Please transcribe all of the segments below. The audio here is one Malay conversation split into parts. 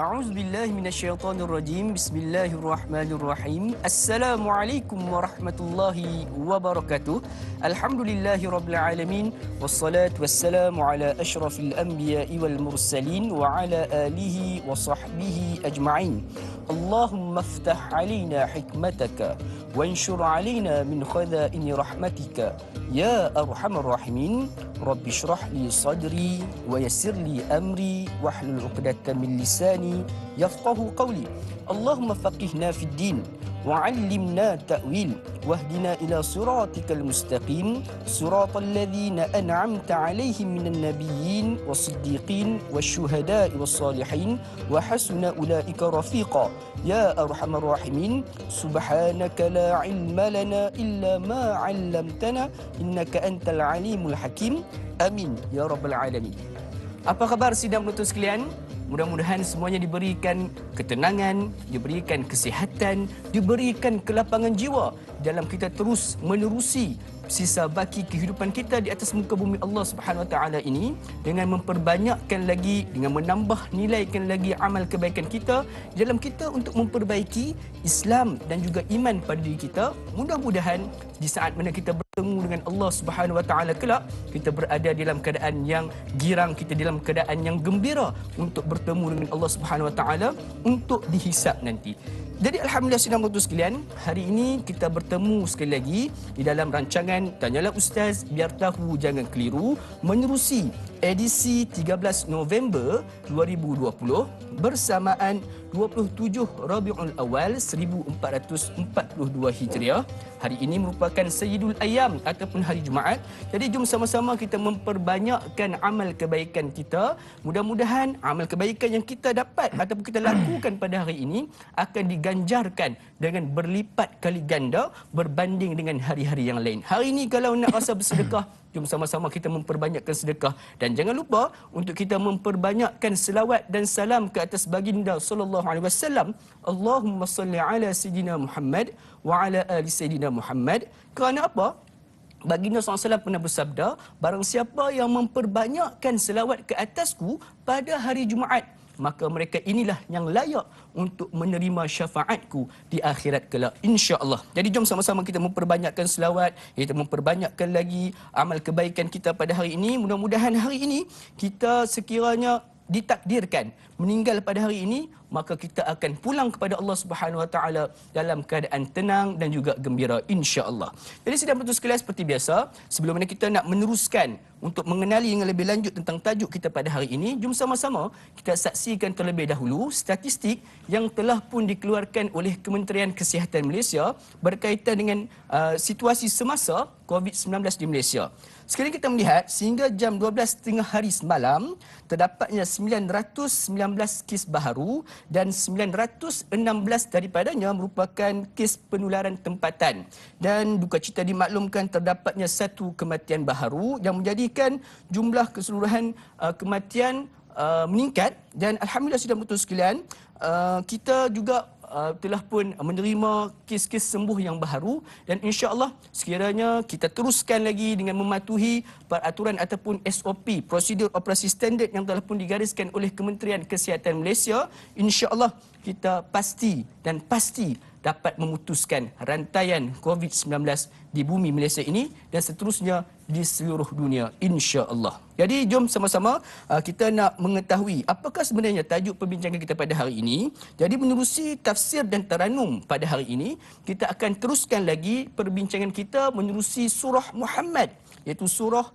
A'udzu billahi minasyaitonir rajim. Bismillahirrahmanirrahim. Assalamualaikum warahmatullahi wabarakatuh. Alhamdulillahirabbil alamin wassalatu wassalamu ala asyrafil anbiya'i wal mursalin wa ala alihi wa sahbihi ajma'in. Allahumma iftah 'alaina hikmataka wanshur 'alaina min khaza'ini rahmatika ya arhamar rahimin. Rabbi shrah li sadri wa yassir li amri wahlul 'uqdatam min lisani yafqahu qawli. Allahumma faqihna fid din wa 'allimna ta'wil wahdina ila siratikal mustaqim siratal ladzina an'amta 'alaihim minan nabiyyin was-siddiqin wasyuhada'i was-salihin wa hasuna ulaika rafiqa ya arhamar rahimin. Subhanaka la 'ilma lana illa ma 'allamtana innaka antal alimul hakim. Amin ya rabbal alamin. Apa khabar sidang penonton sekalian? Mudah-mudahan semuanya diberikan ketenangan, diberikan kesihatan, diberikan kelapangan jiwa dalam kita terus menerusi sisa baki kehidupan kita di atas muka bumi Allah Subhanahu Wa Taala ini, dengan memperbanyakkan lagi, dengan menambah nilaikan lagi amal kebaikan kita dalam kita untuk memperbaiki Islam dan juga iman pada diri kita. Mudah-mudahan di saat mana kita bertemu dengan Allah Subhanahu Wa Taala kelak, kita berada dalam keadaan yang girang, kita dalam keadaan yang gembira untuk bertemu dengan Allah Subhanahu Wa Taala untuk dihisap nanti. Jadi alhamdulillah sidang penonton sekalian, hari ini kita bertemu sekali lagi di dalam rancangan Tanyalah Ustaz Biar Tahu Jangan Keliru, menerusi edisi 13 November 2020 bersamaan 27 Rabiul Awal 1442 Hijriah. Hari ini merupakan Sayyidul Ayyam ataupun hari Jumaat. Jadi jom sama-sama kita memperbanyakkan amal kebaikan kita. Mudah-mudahan amal kebaikan yang kita dapat ataupun kita lakukan pada hari ini akan diganjarkan dengan berlipat kali ganda berbanding dengan hari-hari yang lain. Hari ini kalau nak rasa bersedekah, jom sama-sama kita memperbanyakkan sedekah. Dan jangan lupa untuk kita memperbanyakkan selawat dan salam ke atas baginda sallallahu alaihi wasallam. Allahumma salli ala sayyidina Muhammad wa ala ali sayyidina Muhammad. Kerana apa? Baginda SAW pernah bersabda, barang siapa yang memperbanyakkan selawat ke atasku pada hari Jumaat, maka mereka inilah yang layak untuk menerima syafaatku di akhirat kelak, insya-Allah. Jadi jom sama-sama kita memperbanyakkan selawat, kita memperbanyakkan lagi amal kebaikan kita pada hari ini. Mudah-mudahan hari ini kita sekiranya ditakdirkan meninggal pada hari ini, maka kita akan pulang kepada Allah Subhanahu Wa Taala dalam keadaan tenang dan juga gembira, insya-Allah. Jadi sidang penonton sekalian, seperti biasa, sebelum mana kita nak meneruskan untuk mengenali dengan lebih lanjut tentang tajuk kita pada hari ini, jom sama-sama kita saksikan terlebih dahulu statistik yang telah pun dikeluarkan oleh Kementerian Kesihatan Malaysia berkaitan dengan situasi semasa COVID-19 di Malaysia. Sekarang kita melihat sehingga jam 12.30 hari semalam terdapatnya 919 kes baharu dan 916 daripadanya merupakan kes penularan tempatan. Dan duka cita dimaklumkan terdapatnya satu kematian baharu yang menjadikan jumlah keseluruhan kematian meningkat. Dan alhamdulillah sidang penonton sekalian, kita juga telah pun menerima kes-kes sembuh yang baharu, dan insya-Allah sekiranya kita teruskan lagi dengan mematuhi peraturan ataupun SOP, prosedur operasi standard yang telah pun digariskan oleh Kementerian Kesihatan Malaysia, insya-Allah kita pasti dapat memutuskan rantaian COVID-19 di bumi Malaysia ini dan seterusnya di seluruh dunia, insya-Allah. Jadi jom sama-sama kita nak mengetahui apakah sebenarnya tajuk perbincangan kita pada hari ini. Jadi menerusi tafsir dan taranum pada hari ini, kita akan teruskan lagi perbincangan kita menerusi surah Muhammad, iaitu surah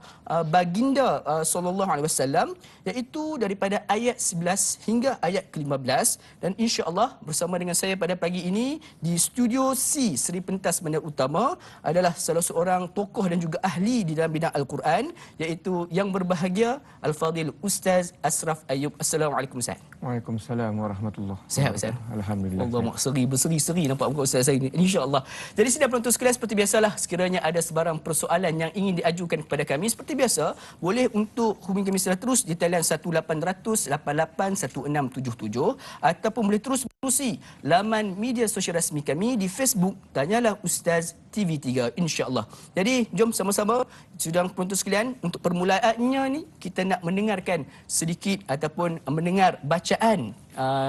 baginda sallallahu alaihi wasallam, iaitu daripada ayat 11 hingga ayat ke-15. Dan insya-Allah bersama dengan saya pada pagi ini di studio C Seri Pentas Bandar Utama adalah salah seorang tokoh dan juga ahli di dalam bidang Al-Quran, iaitu yang berbahagia Al-Fadil Ustaz Ashraf Ayub. Assalamualaikum Ustaz. Waalaikumsalam warahmatullahi wabarakatuh. Sihat Ustaz? Alhamdulillah. Allah makseri berseri-seri nampak muka Ustaz saya ini, insya-Allah. Jadi sidang penonton sekalian, seperti biasalah, sekiranya ada sebarang persoalan yang ingin diajukan kepada kami, seperti biasa boleh untuk hubungi kami secara terus di talian 1800 88 1677 ataupun boleh terus menerusi laman media sosial rasmi kami di Facebook Tanyalah Ustaz TV3, insya-Allah. Jadi jom sama-sama sidang penonton sekalian, untuk permulaannya ni kita nak mendengarkan sedikit ataupun mendengar bacaan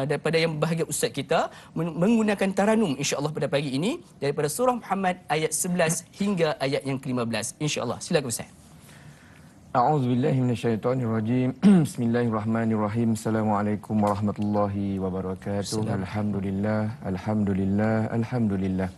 daripada yang bahagia ustaz kita menggunakan taranum insya-Allah pada pagi ini daripada surah Muhammad ayat 11 hingga ayat yang ke-15 insya-Allah. Silakan ustaz. A'udzubillahi minasyaitonirrajim. Bismillahirrahmanirrahim. Assalamualaikum warahmatullahi wabarakatuh. Alhamdulillah, alhamdulillah, alhamdulillah.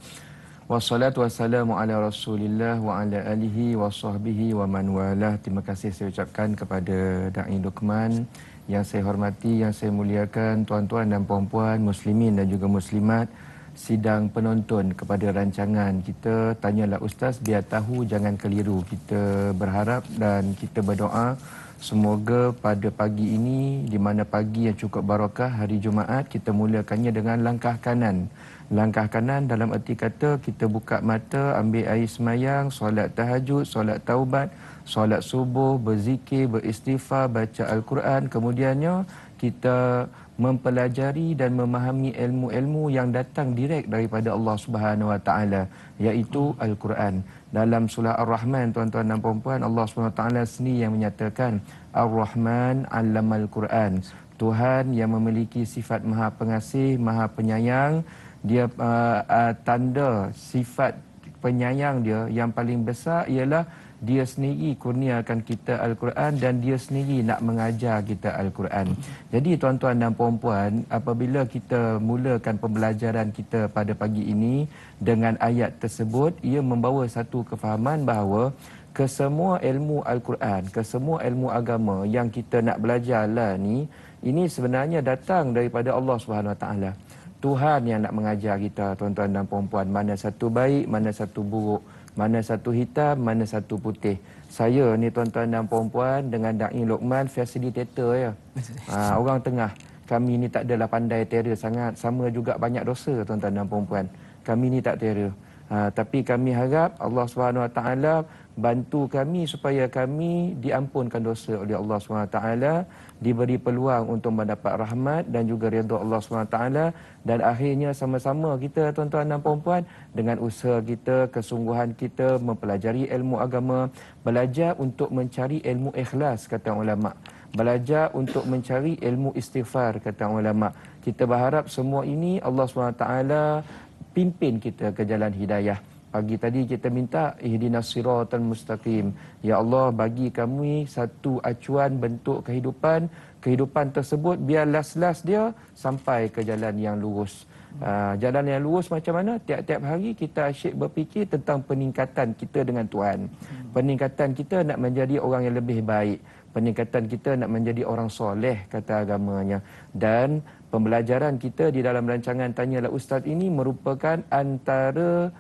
Wassalatu wassalamu ala Rasulillah wa ala alihi wa sahbihi wa man walah. Terima kasih saya ucapkan kepada Da'i Luqman yang saya hormati, yang saya muliakan, tuan-tuan dan puan-puan, muslimin dan juga muslimat, sidang penonton kepada rancangan kita Tanyalah Ustaz Biar Tahu Jangan Keliru. Kita berharap dan kita berdoa semoga pada pagi ini, di mana pagi yang cukup barakah, hari Jumaat, kita mulakannya dengan langkah kanan. Langkah kanan dalam erti kata kita buka mata, ambil air semayang, solat tahajud, solat taubat, solat subuh, berzikir, beristighfar, baca Al-Quran. Kemudiannya kita mempelajari dan memahami ilmu-ilmu yang datang direct daripada Allah Subhanahu Wa Taala, iaitu Al-Quran. Dalam surah Ar-Rahman, tuan-tuan dan puan-puan, Allah Subhanahu Wa Taala sendiri yang menyatakan Ar-Rahman 'allamal Quran. Tuhan yang memiliki sifat Maha Pengasih, Maha Penyayang. Dia tanda sifat penyayang dia yang paling besar ialah dia sendiri kurniakan kita Al-Quran dan dia sendiri nak mengajar kita Al-Quran. Jadi tuan-tuan dan puan-puan, apabila kita mulakan pembelajaran kita pada pagi ini dengan ayat tersebut, ia membawa satu kefahaman bahawa kesemua ilmu Al-Quran, kesemua ilmu agama yang kita nak belajar lah ni, ini sebenarnya datang daripada Allah Subhanahu Wa Taala. Tuhan yang nak mengajar kita, tuan-tuan dan puan-puan, mana satu baik, mana satu buruk, mana satu hitam, mana satu putih. Saya ni tuan-tuan dan puan-puan dengan Da'i Luqman facilitator ya. Orang tengah. Kami ni tak adalah pandai terror sangat. Sama juga banyak dosa tuan-tuan dan puan-puan. Kami ni tak terror. Tapi kami harap Allah Subhanahu Wa Taala bantu kami supaya kami diampunkan dosa oleh Allah Subhanahu Wa Taala, diberi peluang untuk mendapat rahmat dan juga redha Allah Subhanahu Wa Taala, dan akhirnya sama-sama kita tuan-tuan dan puan-puan dengan usaha kita, kesungguhan kita mempelajari ilmu agama, belajar untuk mencari ilmu ikhlas kata ulama, belajar untuk mencari ilmu istighfar kata ulama. Kita berharap semua ini Allah Subhanahu Wa Taala pimpin kita ke jalan hidayah. Pagi tadi kita minta ihdinas siratal mustaqim. Ya Allah, bagi kami satu acuan bentuk kehidupan. Kehidupan tersebut biar last-last dia sampai ke jalan yang lurus. Jalan yang lurus macam mana? Tiap-tiap hari kita asyik berfikir tentang peningkatan kita dengan Tuhan. Peningkatan kita nak menjadi orang yang lebih baik. Peningkatan kita nak menjadi orang soleh kata agamanya. Dan pembelajaran kita di dalam rancangan Tanyalah Ustaz ini merupakan antara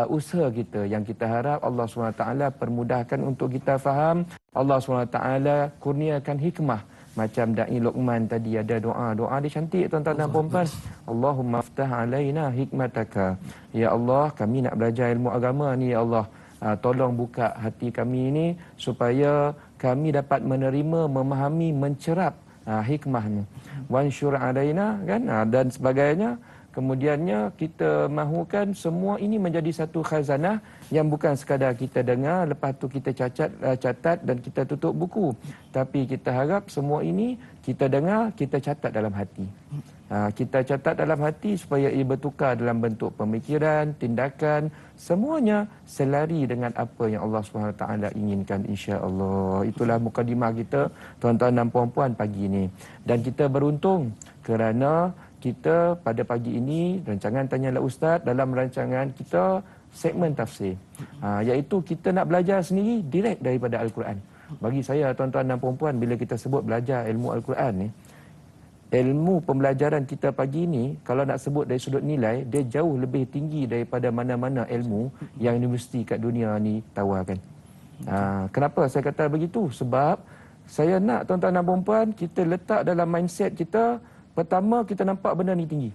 usaha kita yang kita harap Allah SWT permudahkan untuk kita faham. Allah SWT kurniakan hikmah. Macam Da'i Luqman tadi ada doa. Doa dia cantik tuan-tuan dan puan-puan. Allahumma aftah alaina hikmataka. Ya Allah, kami nak belajar ilmu agama ni ya Allah. Tolong buka hati kami ini supaya kami dapat menerima, memahami, mencerap hikmahnya. Wansyur alaina kan, dan sebagainya. Kemudiannya kita mahukan semua ini menjadi satu khazanah yang bukan sekadar kita dengar, lepas tu kita catat dan kita tutup buku. Tapi kita harap semua ini kita dengar, kita catat dalam hati. Kita catat dalam hati supaya ia bertukar dalam bentuk pemikiran, tindakan, semuanya selari dengan apa yang Allah SWT inginkan insya-Allah. Itulah mukadimah kita tuan-tuan dan puan-puan pagi ini. Dan kita beruntung kerana kita pada pagi ini rancangan Tanyalah Ustaz, dalam rancangan kita segmen tafsir, iaitu kita nak belajar sendiri direct daripada Al-Quran. Bagi saya tuan-tuan dan puan-puan, bila kita sebut belajar ilmu Al-Quran ni, ilmu pembelajaran kita pagi ini kalau nak sebut dari sudut nilai, dia jauh lebih tinggi daripada mana-mana ilmu yang universiti kat dunia ni tawarkan. Kenapa saya kata begitu? Sebab saya nak tuan-tuan dan puan-puan kita letak dalam mindset kita, pertama kita nampak benda ni tinggi.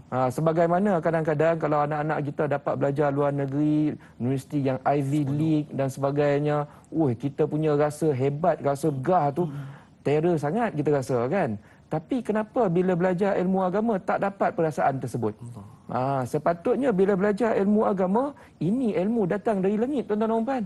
Sebagaimana kadang-kadang kalau anak-anak kita dapat belajar luar negeri, universiti yang Ivy League dan sebagainya, kita punya rasa hebat, rasa gah tu, terror sangat kita rasa kan. Tapi kenapa bila belajar ilmu agama tak dapat perasaan tersebut? Sepatutnya bila belajar ilmu agama, ini ilmu datang dari langit, tuan-tuan dan puan.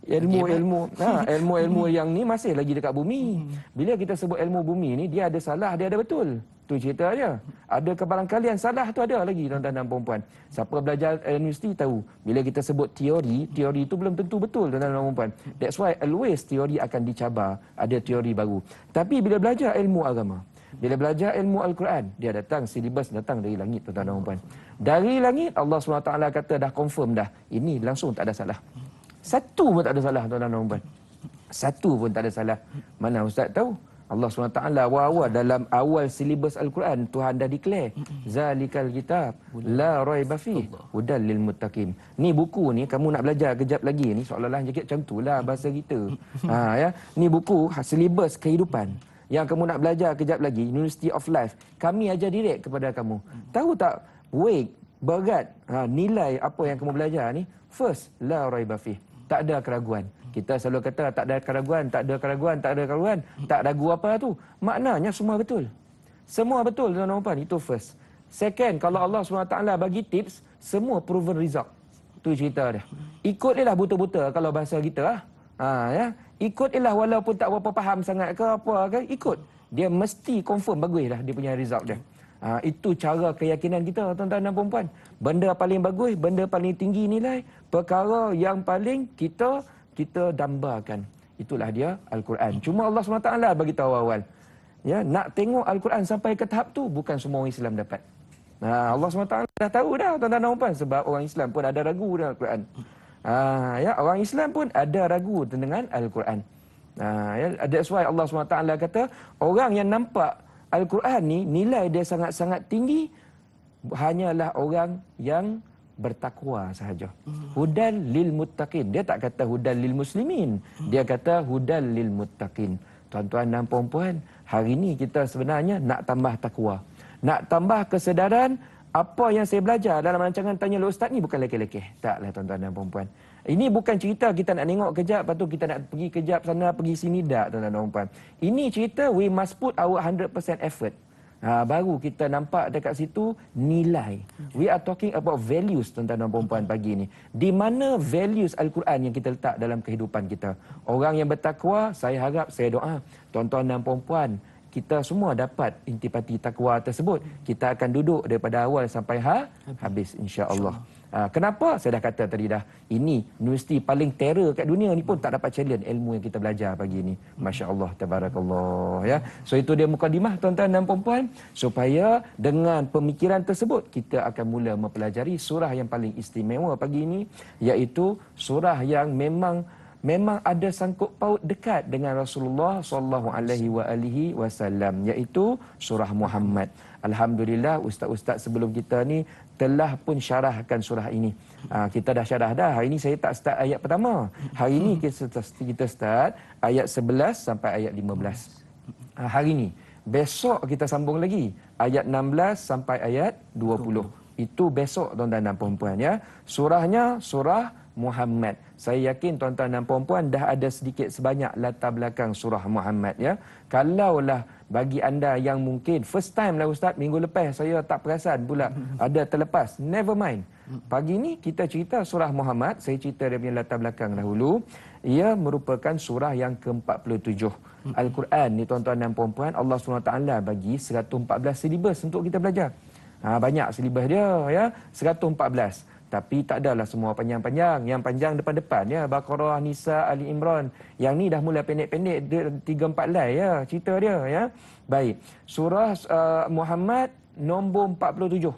Ilmu yang ni masih lagi dekat bumi. Bila kita sebut ilmu bumi ni, dia ada salah, dia ada betul. Tu cerita dia. Ada kebarangkalian salah tu ada lagi, tuan-tuan dan puan. Siapa belajar universiti tahu, bila kita sebut teori itu belum tentu betul, tuan-tuan dan puan. That's why always teori akan dicabar, ada teori baru. Tapi bila belajar ilmu agama, bila belajar ilmu Al-Quran, dia datang, silibus datang dari langit, tuan-tuan dan puan. Dari langit, Allah SWT kata dah confirm dah, ini langsung tak ada salah. Satu pun tak ada salah, tuan-tuan dan puan. Satu pun tak ada salah. Mana Ustaz tahu? Allah SWT awal-awal dalam awal silibus Al-Quran, Tuhan dah declare, Zalikal kitab la raiba fih hudal lil muttaqin. Ni buku ni kamu nak belajar kejap lagi ni, seolah-olah cakap macam itulah bahasa kita. Ya, ni buku silibus kehidupan yang kamu nak belajar kejap lagi, University of Life. Kami ajar direct kepada kamu. Tahu tak weight, berat, nilai apa yang kamu belajar ni? First, la raiba fih. Tak ada keraguan. Kita selalu kata tak ada keraguan, tak ada keraguan, tak ada keraguan. Tak ragu apa tu? Maknanya semua betul. Semua betul, tuan-tuan dan puan. Itu first. Second, kalau Allah SWT bagi tips, semua proven result. Tu cerita dia. Ikutlah buta-buta kalau bahasa kita. Ya. Ikutlah walaupun tak berapa faham sangat ke apa ke, ikut. Dia mesti confirm bagus lah dia punya result dia. Itu cara keyakinan kita, tuan-tuan dan puan-puan. Benda paling bagus, benda paling tinggi nilai, perkara yang paling kita dambakan. Itulah dia Al-Quran. Cuma Allah SWT bagi tahu awal. Ya, nak tengok Al-Quran sampai ke tahap tu bukan semua orang Islam dapat. Allah SWT dah tahu dah, tuan-tuan dan puan, sebab orang Islam pun ada ragu dengan Al-Quran. Ya, orang Islam pun ada ragu dengan Al-Quran. Ya, that's why Allah SWT kata, orang yang nampak Al-Quran ni nilai dia sangat-sangat tinggi, hanyalah orang yang bertakwa sahaja. Hudal lil muttaqin. Dia tak kata hudal lil muslimin. Dia kata hudal lil muttaqin. Tuan-tuan dan puan-puan, hari ni kita sebenarnya nak tambah takwa. Nak tambah kesedaran. Apa yang saya belajar dalam rancangan Tanya Lo Ustaz ni bukan lekeh-lekeh. Taklah tuan-tuan dan puan-puan. Ini bukan cerita kita nak tengok kejap, lepas tu kita nak pergi kejap sana, pergi sini. Tak, tuan-tuan dan puan-puan. Ini cerita we must put our 100% effort. Baru kita nampak dekat situ nilai. We are talking about values, tuan-tuan dan puan-puan, pagi ni. Di mana values Al-Quran yang kita letak dalam kehidupan kita. Orang yang bertakwa, saya harap, saya doa, tuan-tuan dan puan-puan, kita semua dapat intipati takwa tersebut. Kita akan duduk daripada awal sampai habis, insya-Allah. Kenapa? Saya dah kata tadi dah. Ini universiti paling terror kat dunia ni pun tak dapat challenge ilmu yang kita belajar pagi ni. Masya-Allah, tabarakallah, ya. So itu dia mukadimah, tuan-tuan dan puan-puan, supaya dengan pemikiran tersebut kita akan mula mempelajari surah yang paling istimewa pagi ini, iaitu surah yang memang ada sangkut paut dekat dengan Rasulullah sallallahu alaihi wasallam, iaitu surah Muhammad. Alhamdulillah, ustaz-ustaz sebelum kita ni telah pun syarahkan surah ini. Kita dah syarah dah. Hari ini saya tak start ayat pertama. Hari ini kita start ayat 11 sampai ayat 15. Hari ini. Besok kita sambung lagi ayat 16 sampai ayat 20. Itu besok, tuan-tuan dan puan-puan, ya. Surahnya surah Muhammad. Saya yakin tuan-tuan dan puan-puan dah ada sedikit sebanyak latar belakang surah Muhammad, ya. Kalaulah bagi anda yang mungkin first time lah ustaz, minggu lepas saya tak perasan pula ada terlepas, never mind. Pagi ni kita cerita surah Muhammad. Saya cerita dia punya latar belakang dahulu. Ia merupakan surah yang ke-47 Al-Quran ni, tuan-tuan dan puan-puan. Allah SWT bagi 114 silibus untuk kita belajar. Banyak silibus dia, ya, 114. Tapi tak adalah semua panjang-panjang. Yang panjang depan-depan, ya, Baqarah, Nisa, Ali Imran. Yang ni dah mula pendek-pendek, 3-4 lai, ya, cerita dia, ya. Baik. Surah Muhammad nombor 47.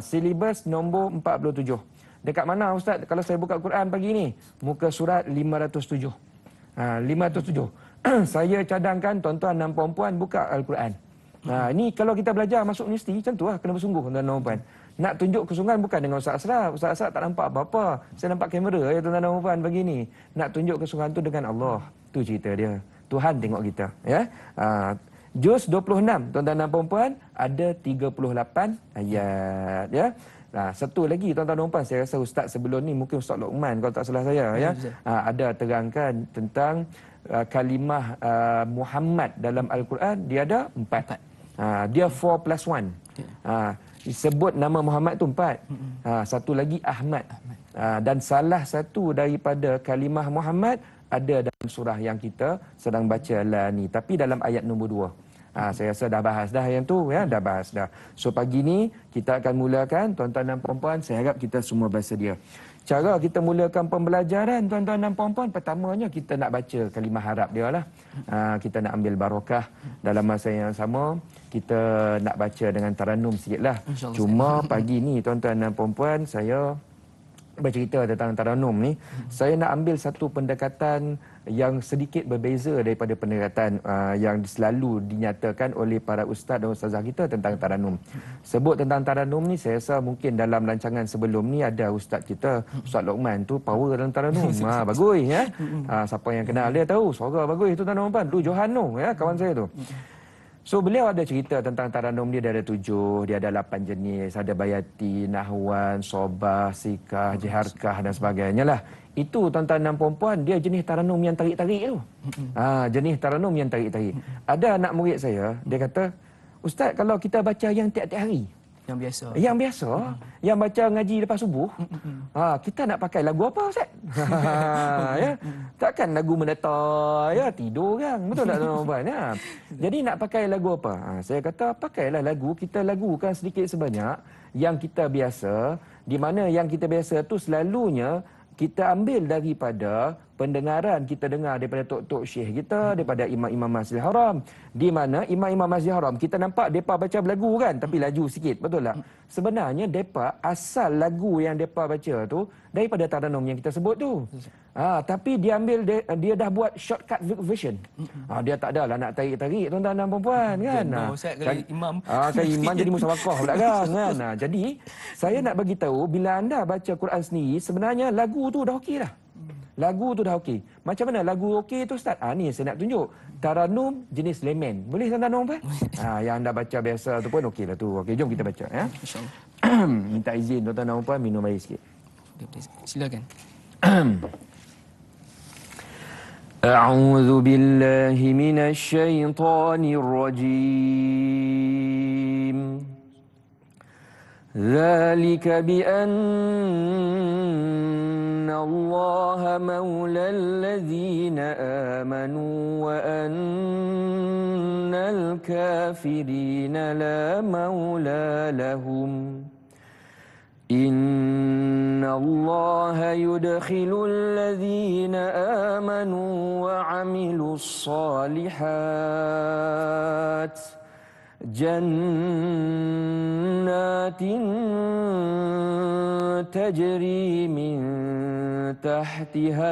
Silibus nombor 47. Dekat mana ustaz? Kalau saya buka Quran pagi ni, muka surat 507. 507. Saya cadangkan tuan-tuan dan puan-puan buka Al-Quran. Ini kalau kita belajar masuk universiti macam tu lah, kena bersungguh, tuan-tuan dan puan. Nak tunjuk kesungguhan bukan dengan Ustaz Asraf. Ustaz Asraf tak nampak apa-apa. Saya nampak kamera, ya, tuan-tuan dan puan, pagi ni. Nak tunjuk kesungguhan tu dengan Allah. Tu cerita dia. Tuhan tengok kita, ya. Juz 26, tuan-tuan dan puan, ada 38 ayat, ya. Satu lagi, tuan-tuan dan puan, saya rasa ustaz sebelum ni, mungkin Ustaz Luqman kalau tak salah saya, ya. Ada terangkan tentang kalimah Muhammad dalam Al-Quran. Dia ada 4. Dia 4+1. Sebut nama Muhammad tu 4. Satu lagi Ahmad. Dan salah satu daripada kalimah Muhammad ada dalam surah yang kita sedang baca lah ni. Tapi dalam ayat nombor 2. Saya rasa dah bahas dah yang tu ya, dah bahas dah. So pagi ni kita akan mulakan, tuan-tuan dan puan-puan, saya harap kita semua bersedia. Cara kita mulakan pembelajaran, tuan-tuan dan puan-puan, pertamanya kita nak baca kalimah harap dia lah. Kita nak ambil barakah. Dalam masa yang sama, kita nak baca dengan taranum sikit lah. Cuma pagi ni, tuan-tuan dan puan-puan, saya bercerita tentang taranum ni, saya nak ambil satu pendekatan yang sedikit berbeza daripada pendekatan yang selalu dinyatakan oleh para ustaz dan ustazah kita tentang taranum. Sebut tentang taranum ni, saya rasa mungkin dalam rancangan sebelum ni ada ustaz kita, Ustaz Lokman tu power dalam taranum. Bagus ya. Siapa yang kenal dia tahu suara bagus tu tuan-tuan dan puan. Tu Johan tu ya, kawan saya tu. So beliau ada cerita tentang taranum dia ada 7, dia ada 8 jenis, ada bayati, nahwan, sobah, sikah, jiharkah dan sebagainya lah. Itu tuan-tuan dan puan-puan, dia jenis taranum yang tarik-tarik tu. Jenis taranum yang tarik-tarik. Ada anak murid saya, dia kata, "Ustaz, kalau kita baca yang tiap-tiap hari, yang biasa. Yang biasa, yang baca ngaji lepas subuh. Kita nak pakai lagu apa, Ustaz? Ya. Takkan lagu menata ya, tidur kan. Betul tak tuan-tuan? Ya. Jadi nak pakai lagu apa? Saya kata pakailah lagu, kita lagukan sedikit sebanyak yang kita biasa, di mana yang kita biasa tu selalunya kita ambil daripada pendengaran kita dengar daripada tok-tok syekh kita, daripada imam-imam Masjidil Haram. Di mana imam-imam Masjidil Haram, kita nampak mereka baca lagu kan, tapi laju sikit, betul tak? Sebenarnya mereka asal lagu yang mereka baca tu daripada taranum yang kita sebut tu. Tapi dia ambil, dia dah buat shortcut version. Dia tak adalah nak tarik-tarik tuan-tuan dan puan-puan kan. Kan imam. Kan imam jadi musyawarah pula kan. Jadi saya nak bagi tahu, bila anda baca Quran sendiri, sebenarnya lagu tu dah okey dah. Lagu tu dah okey. Macam mana lagu okey tu Ustaz? Ni saya nak tunjuk. Taranum jenis lemen. Boleh tuan-tuan dan puan? Yang anda baca biasa tu pun okey lah tu. Okey, jom kita baca ya. InsyaAllah. Minta izin tuan-tuan dan puan minum air sikit. Silakan. أعوذ بالله من الشيطان الرجيم ذلك بأن الله مولى الذين آمنوا وأن الكافرين لا مولى لهم إن الله يدخل الذين آمنوا وعملوا الصالحات جنات تجري من تحتها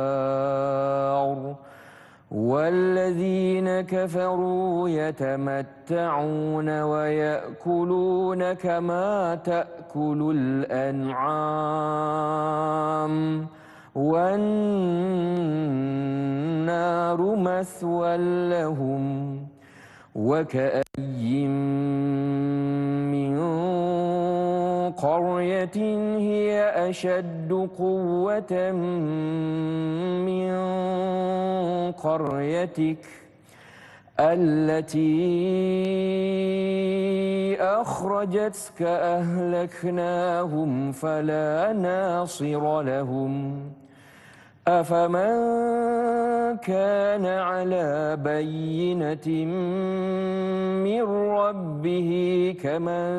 الأنهار والذين كفروا يتمتعون ويأكلون كما تأكل الأنعام والنار مثوى لهم وكأي من قرية هي أشد قوة من قريتك التي أخرجتك أهلكناهم فلا ناصر لهم أفمن كان على بينة من ربه كمن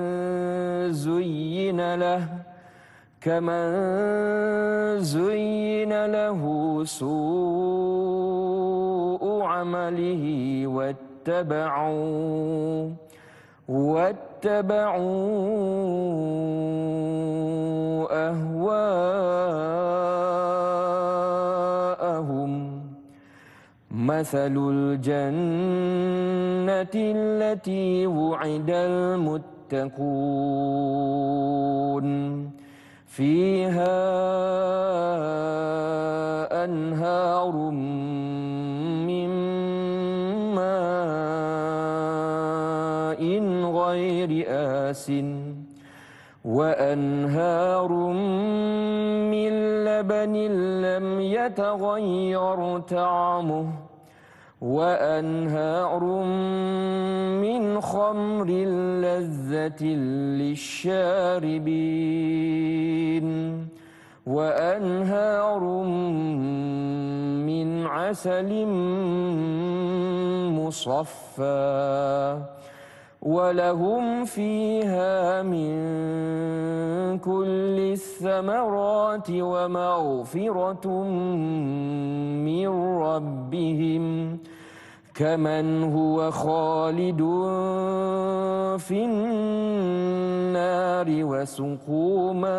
زين له سوء عمله واتبعوا أهواءهم مثل الجنة التي وعد المتقون فيها أنهار من ماء غير آسن وأنهار من لبن لم يتغير طعمه وأنهار من خمر لذة للشاربين وأنهار من عسل مصفى ولهم فيها من كل الثمرات ومغفرة من ربهم كمن هو خالد في النار وسقوا ماء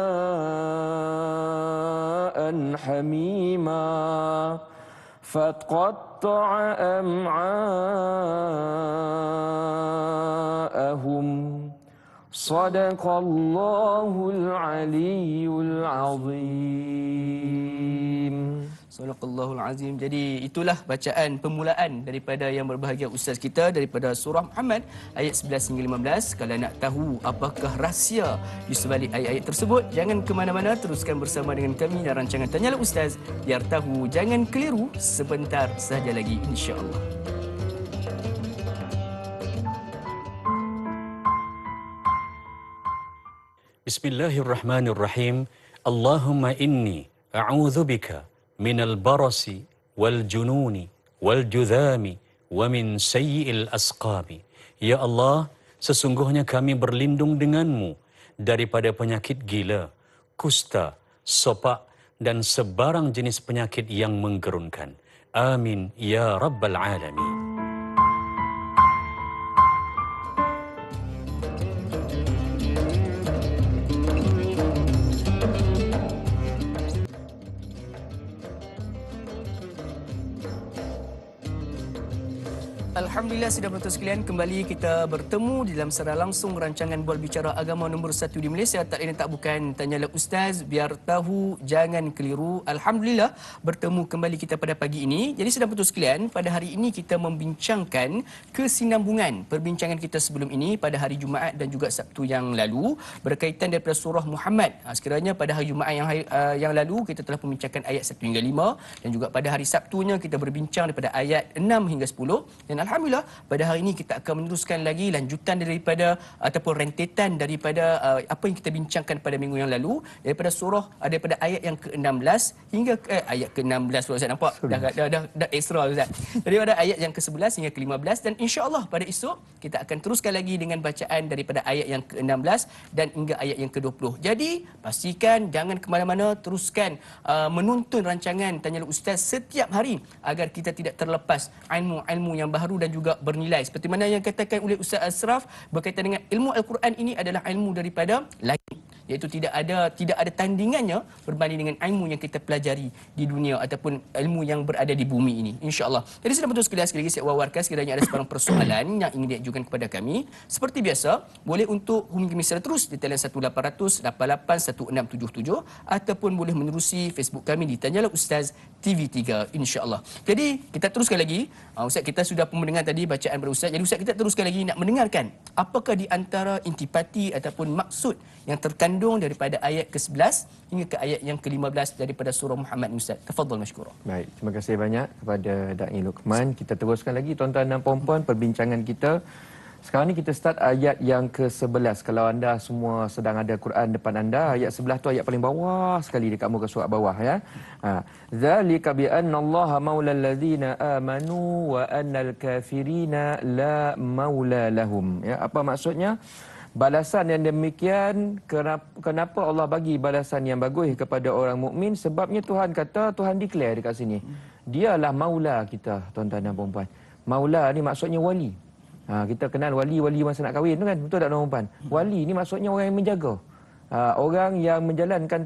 حميما فقطع أمعاءهم صدق الله العلي العظيم. Sadaqallahul Azim. Jadi itulah bacaan permulaan daripada yang berbahagia ustaz kita daripada surah Muhammad ayat 11 hingga 15. Kalau nak tahu apakah rahsia di sebalik ayat-ayat tersebut, jangan ke mana-mana, teruskan bersama dengan kami dalam rancangan Tanyalah Ustaz, biar tahu jangan keliru, sebentar sahaja lagi insya-Allah. Bismillahirrahmanirrahim. Allahumma inni a'udzubika minal barasi wal jununi wal judhami wa min sayyi'il asqami. Ya Allah, sesungguhnya kami berlindung denganmu daripada penyakit gila, kusta, sopak dan sebarang jenis penyakit yang menggerunkan. Amin ya rabbal alamin. Alhamdulillah, sudah penonton sekalian, kembali kita bertemu di dalam secara langsung rancangan Bual Bicara Agama nombor 1 di Malaysia. Tak lain tak bukan Tanyalah Ustaz, biar tahu jangan keliru. Alhamdulillah, bertemu kembali kita pada pagi ini. Jadi sudah penonton sekalian, pada hari ini kita membincangkan kesinambungan perbincangan kita sebelum ini pada hari Jumaat dan juga Sabtu yang lalu berkaitan daripada surah Muhammad. Sekiranya pada hari Jumaat yang lalu kita telah membincangkan ayat 1 hingga 5 dan juga pada hari Sabtunya kita berbincang daripada ayat 6 hingga 10. Dan alhamdulillah, pada hari ini kita akan meneruskan lagi lanjutan daripada ataupun rentetan daripada apa yang kita bincangkan pada minggu yang lalu daripada surah daripada ayat yang ke-16 hingga ayat ke-16 Ustaz, nampak dah extra Ustaz. Daripada ayat yang ke-11 hingga ke-15 dan insya-Allah pada esok kita akan teruskan lagi dengan bacaan daripada ayat yang ke-16 dan hingga ayat yang ke-20. Jadi pastikan jangan ke mana-mana, teruskan menonton rancangan Tanyalah Ustaz setiap hari agar kita tidak terlepas ilmu-ilmu yang baru dan juga bernilai. Seperti mana yang katakan oleh Ustaz Asraf berkaitan dengan ilmu Al-Quran ini adalah ilmu daripada langit, iaitu tidak ada tandingannya berbanding dengan ilmu yang kita pelajari di dunia ataupun ilmu yang berada di bumi ini, insya-Allah. Jadi sudah betul sekalian, sekali lagi saya wawarkan sekiranya ada sebarang persoalan yang ingin diajukan kepada kami, seperti biasa boleh untuk hubungi kami secara terus di talian 1800 88 1677 ataupun boleh menerusi Facebook kami di Tanyalah Ustaz TV3, insya-Allah. Jadi kita teruskan lagi. Ustaz, kita sudah mendengar tadi bacaan daripada Ustaz. Jadi Ustaz, kita teruskan lagi nak mendengarkan apakah di antara intipati ataupun maksud yang terkandung daripada ayat ke-11 hingga ke ayat yang ke-15 daripada surah Muhammad Ustaz. Tafadhal masykurah. Baik, terima kasih banyak kepada Da'i Luqman. Kita teruskan lagi tuan-tuan dan puan-puan perbincangan kita. Sekarang ni kita start ayat yang ke-11. Kalau anda semua sedang ada Quran depan anda, ayat 11 tu ayat paling bawah sekali dekat muka surat bawah ya. Zalika bi anna Allaha maulal ladzina amanu wa annal kafirina la maula lahum. Ya, apa maksudnya? Balasan yang demikian, kenapa Allah bagi balasan yang bagus kepada orang mukmin? Sebabnya Tuhan kata, Tuhan declare dekat sini, dialah maula kita, tuan-tuan dan puan-puan. Maula ni maksudnya wali. Kita kenal wali masa nak kahwin tu kan, betul tak tuan-puan? Wali ni maksudnya orang yang menjaga. Orang yang menjalankan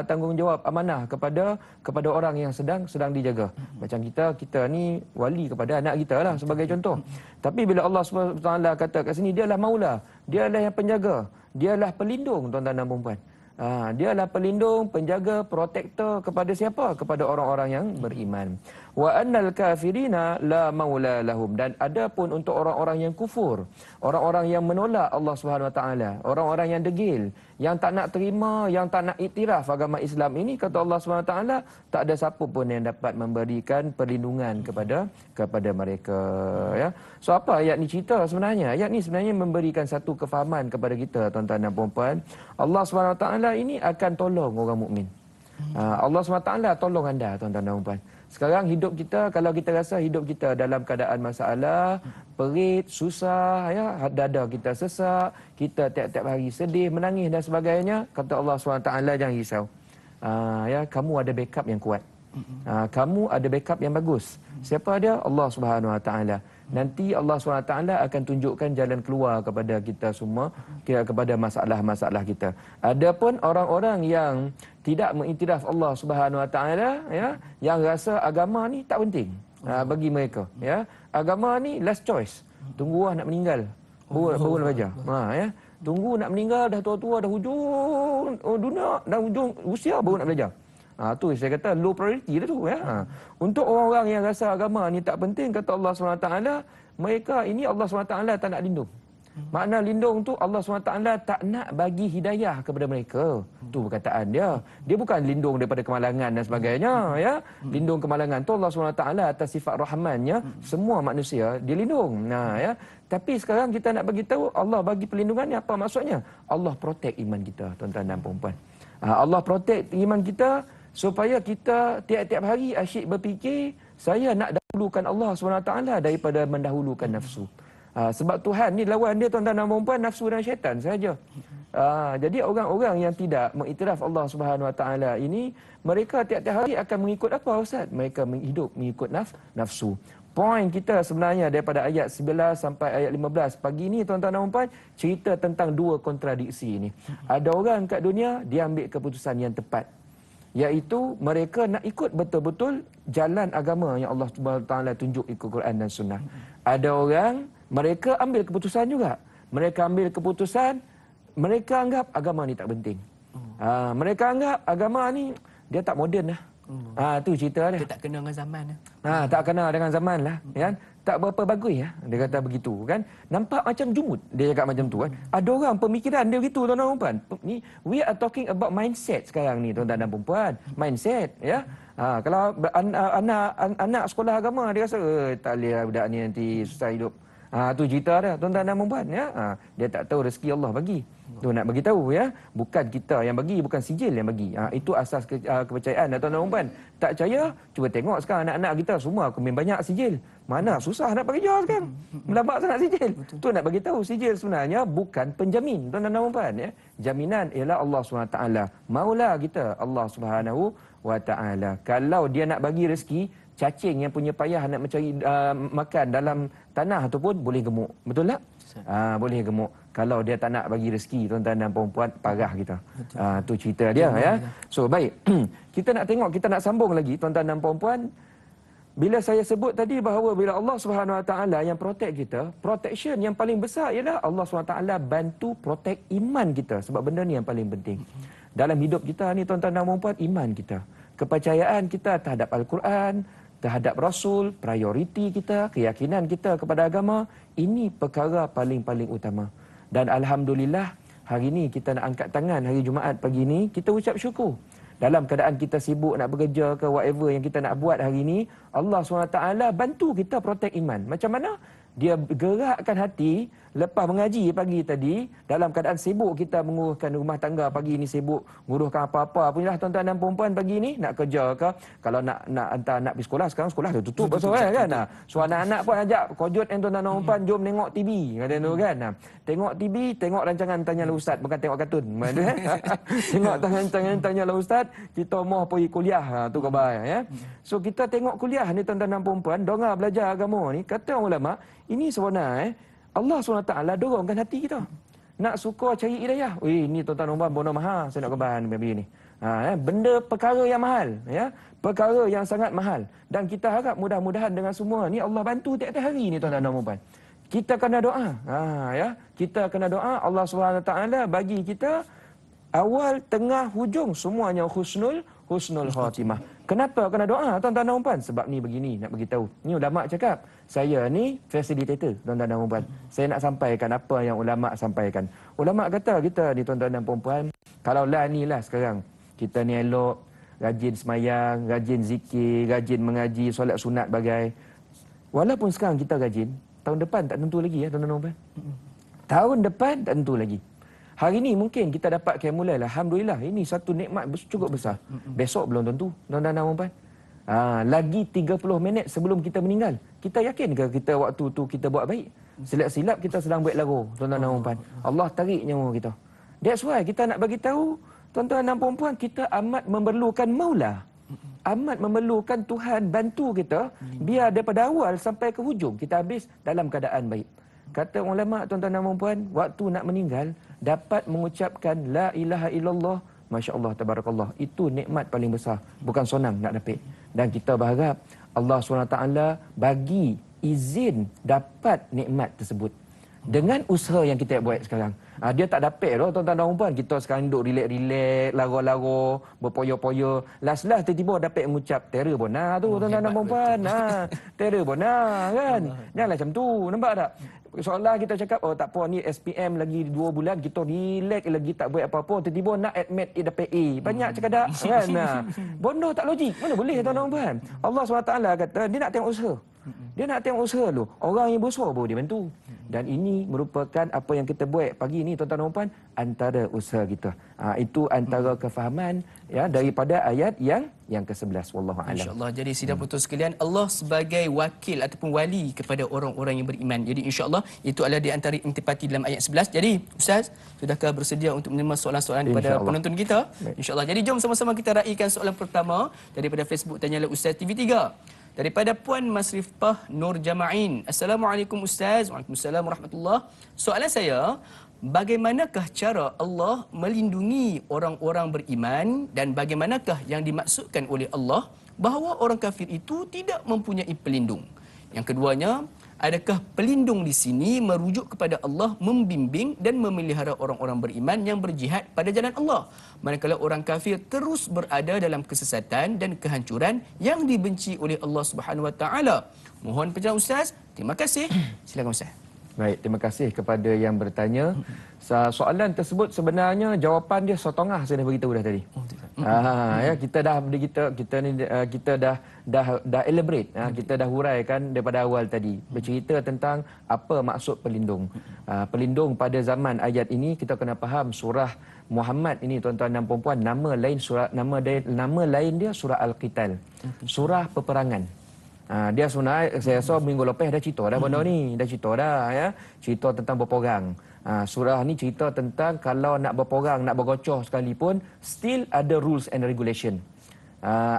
tanggungjawab amanah kepada orang yang sedang dijaga. Macam kita ni wali kepada anak kita lah sebagai contoh. Tapi bila Allah SWT kata kat sini, dialah maula, dialah yang penjaga, dialah pelindung, tuan-tuan dan puan-puan. Dialah pelindung, penjaga, protektor kepada siapa? Kepada orang-orang yang beriman. Wa annal kafirina la maula lahum, dan adapun untuk orang-orang yang kufur, orang-orang yang menolak Allah Subhanahu Wa Taala, orang-orang yang degil, yang tak nak terima, yang tak nak iktiraf agama Islam ini, kata Allah Subhanahu Wa Taala, tak ada siapa pun yang dapat memberikan perlindungan kepada mereka, ya. So apa ayat ni cerita sebenarnya? Ayat ni sebenarnya memberikan satu kefahaman kepada kita, tuan-tuan dan puan-puan. Allah Subhanahu Wa Taala ini akan tolong orang mukmin. Allah Subhanahu Wa Taala tolong anda, tuan-tuan dan puan-puan. Sekarang hidup kita, kalau kita rasa hidup kita dalam keadaan masalah, perit, susah, ya, dada kita sesak, kita tiap-tiap hari sedih, menangis dan sebagainya, kata Allah SWT, jangan risau. Ya, kamu ada backup yang kuat. Kamu ada backup yang bagus. Siapa dia? Allah SWT. Nanti Allah SWT akan tunjukkan jalan keluar kepada kita semua, kepada masalah-masalah kita. Adapun orang-orang yang tidak mengiktiraf Allah Subhanahu Wa Taala, ya, yang rasa agama ni tak penting bagi mereka, ya. Agama ni last choice. Tunggu nak meninggal baru nak belajar. Ya. Tunggu nak meninggal, dah tua-tua, dah hujung dunia, dah hujung usia baru nak belajar. Tu saya kata low priority dah tu, ya. Untuk orang-orang yang rasa agama ni tak penting, kata Allah SWT, mereka ini Allah SWT tak nak lindung. Makna lindung tu Allah SWT tak nak bagi hidayah kepada mereka. Tu perkataan dia. Dia bukan lindung daripada kemalangan dan sebagainya, ya. Lindung kemalangan tu Allah SWT atas sifat rahmannya, semua manusia dia lindung. Ya. Tapi sekarang kita nak bagi tahu Allah bagi perlindungannya, apa maksudnya? Allah protect iman kita, tuan-tuan dan puan-puan. Allah protect iman kita supaya kita tiap-tiap hari asyik berfikir, saya nak dahulukan Allah SWT daripada mendahulukan nafsu. Sebab Tuhan ni lawan dia, tuan-tuan dan puan-puan, nafsu dan syaitan saja. Jadi orang-orang yang tidak mengiktiraf Allah Subhanahu Wa Taala ini, mereka tiap-tiap hari akan mengikut apa, Ustaz? Mereka hidup mengikut nafsu. Poin kita sebenarnya daripada ayat 11 sampai ayat 15 pagi ni, tuan-tuan dan puan-puan, cerita tentang dua kontradiksi ini. Ada orang kat dunia, dia ambil keputusan yang tepat, iaitu mereka nak ikut betul-betul jalan agama yang Allah Subhanahu Wa Taala tunjuk ikut Quran dan Sunnah. Ada orang, mereka ambil keputusan juga. Mereka ambil keputusan, mereka anggap agama ni tak penting. Mereka anggap agama ni dia tak moden lah. Tu cerita dia. Dia tak kena dengan zaman lah. Tak kena dengan zaman lah, kan? Tak berapa bagus, ya. Dia kata begitu, kan? Nampak macam jumut dia cakap macam tu, kan? Ada orang pemikiran dia begitu, tuan-tuan dan puan. Ni we are talking about mindset sekarang ni, tuan-tuan dan puan. Mindset, ya. Kalau anak sekolah agama dia rasa tak boleh budak ni nanti susah hidup. Tu cerita dia, tuan-tuan dan puan, ya. Dia tak tahu rezeki Allah bagi. Tu nak bagi tahu, ya. Bukan kita yang bagi, bukan sijil yang bagi. Itu asas kepercayaan, tuan-tuan dan puan. Tak percaya, cuba tengok sekarang anak-anak kita semua main banyak sijil. Mana susah nak bekerja sekarang. Melabak sangat sijil. Tu nak bagi tahu, sijil sebenarnya bukan penjamin, tuan-tuan dan puan, ya. Jaminan ialah Allah SWT. Maula kita Allah Subhanahu Wa Taala. Kalau dia nak bagi rezeki, cacing yang punya payah nak mencari makan dalam tanah tu pun boleh gemuk. Betul tak? Boleh gemuk. Kalau dia tak nak bagi rezeki, tuan-tuan dan puan-puan, parah kita. Tu cerita dia, ya. So baik. Kita nak tengok, kita nak sambung lagi, tuan-tuan dan puan-puan. Bila saya sebut tadi bahawa bila Allah Subhanahu Wa Taala yang protect kita, protection yang paling besar ialah Allah Subhanahu Wa Taala bantu protect iman kita. Sebab benda ni yang paling penting. Dalam hidup kita ni, tuan-tuan dan puan-puan, iman kita, kepercayaan kita terhadap Al-Quran, terhadap Rasul, prioriti kita, keyakinan kita kepada agama, ini perkara paling-paling utama. Dan Alhamdulillah, hari ini kita nak angkat tangan hari Jumaat pagi ini, kita ucap syukur. Dalam keadaan kita sibuk nak bekerja ke whatever yang kita nak buat hari ini, Allah SWT bantu kita protect iman. Macam mana? Dia gerakkan hati. Lepas mengaji pagi tadi, dalam keadaan sibuk kita menguruskan rumah tangga pagi ni, sibuk menguruskan apa-apa pun lah, tuan-tuan dan perempuan pagi ni, nak kerja ke, kalau nak hantar anak pergi sekolah, sekarang sekolah dah tutup pasal kan. So anak-anak pun ajak kojot tuan-tuan dan perempuan, jom tengok TV kata tu kan. Tengok TV, tengok rancangan Tanyalah Ustaz, bukan tengok kartun. Tengok Tanyalah Ustaz, kita mau pergi kuliah, tu khabar, ya. So kita tengok kuliah ni, tuan-tuan dan perempuan, dongar belajar agama ni, kata ulama, ini sebenarnya Allah SWT dorongkan hati kita nak suka cari hidayah. Ni tuan-tuan dan puan, bono mahal saya nak kebahan begini. Benda perkara yang mahal, ya. Perkara yang sangat mahal. Dan kita harap mudah-mudahan dengan semua ni Allah bantu tiap-tiap hari ni, tuan-tuan dan puan. Kita kena doa. Ya. Kita kena doa Allah SWT bagi kita Awal, tengah, hujung semuanya husnul khatimah. Kenapa kena doa tuan-tuan dan puan? Sebab ni begini nak bagi tahu. Ni ulama cakap, saya ni facilitator tuan-tuan dan puan. Saya nak sampaikan apa yang ulama sampaikan. Ulama kata kita ni tuan-tuan dan puan, kalau lah ni lah sekarang kita ni elok, rajin semayang, rajin zikir, rajin mengaji, solat sunat bagai. Walaupun sekarang kita rajin, tahun depan tak tentu lagi ya tuan-tuan dan puan. Tahun depan tak tentu lagi. Hari ni mungkin kita dapat Qiyamul Lail. Alhamdulillah, ini satu nikmat cukup besar. Besok belum tentu, tuan-tuan dan puan. Lagi 30 minit sebelum kita meninggal, kita yakin ke kita waktu tu kita buat baik? Silap-silap kita sedang buat lagu, tuan-tuan dan puan. Allah tarik nyawa kita. That's why kita nak bagi tahu, tuan-tuan dan puan, kita amat memerlukan Maula. Amat memerlukan Tuhan bantu kita, biar daripada awal sampai ke hujung kita habis dalam keadaan baik. Kata ulama tuan-tuan dan puan, waktu nak meninggal dapat mengucapkan la ilaha illallah, masya-Allah tabarakallah. Itu nikmat paling besar, bukan senang nak dapat. Dan kita berharap Allah SWT bagi izin dapat nikmat tersebut dengan usaha yang kita buat sekarang. Dia tak dapat dah tuan-tuan dan puan. Kita sekarang duduk relax-relax, laro-laro, berpoyo-poyo. Last-last tiba-tiba dapat mengucap terror bona tu tuan-tuan dan puan. Terror bona kan. Janganlah macam tu, nampak tak? Seolah kita cakap, oh tak apa ni SPM lagi 2 bulan, kita relax lagi tak buat apa-apa. Tiba-tiba nak admit dapat A. Banyak cakadak kan. Bodoh tak logik. Mana boleh tuan-tuan dan puan. Allah SWT kata, dia nak tengok usaha. Dia nak tengok usaha dulu. Orang yang berusaha baru dia bantu. Dan ini merupakan apa yang kita buat pagi ni tuan-tuan dan puan, antara usaha kita. Itu antara kefahaman ya daripada ayat yang ke-11 wallahu alam. Insya-Allah. Jadi sidang putus sekalian, Allah sebagai wakil ataupun wali kepada orang-orang yang beriman. Jadi insya-Allah itu adalah di antara intipati dalam ayat 11. Jadi Ustaz, sudahkah bersedia untuk menerima soalan-soalan daripada penonton kita? Insya-Allah. Jadi jom sama-sama kita raikan soalan pertama daripada Facebook Tanyalah Ustaz TV3. Daripada Puan Masrifah Nur Jama'in. Assalamualaikum Ustaz. Waalaikumsalam warahmatullahi. Soalan saya, bagaimanakah cara Allah melindungi orang-orang beriman dan bagaimanakah yang dimaksudkan oleh Allah bahawa orang kafir itu tidak mempunyai pelindung? Yang keduanya, adakah pelindung di sini merujuk kepada Allah membimbing dan memelihara orang-orang beriman yang berjihad pada jalan Allah, manakala orang kafir terus berada dalam kesesatan dan kehancuran yang dibenci oleh Allah Subhanahu Wa Taala? Mohon pencerahan Ustaz. Terima kasih. Silakan Ustaz. Baik, terima kasih kepada yang bertanya. Soalan tersebut sebenarnya jawapan dia setengah saya dah beritahu dah tadi. Ya, kita dah elaborate. Kita dah huraikan daripada awal tadi, bercerita tentang apa maksud pelindung. Pelindung pada zaman ayat ini kita kena faham surah Muhammad ini tuan-tuan dan puan-puan, nama lain dia surah Al-Qital. Surah peperangan. Dia sebenarnya saya rasa minggu lepas dah cerita dah benda ni, dah cerita dah ya, cerita tentang berperang. Surah ni cerita tentang kalau nak berperang, nak bergocoh sekalipun, still ada rules and regulation.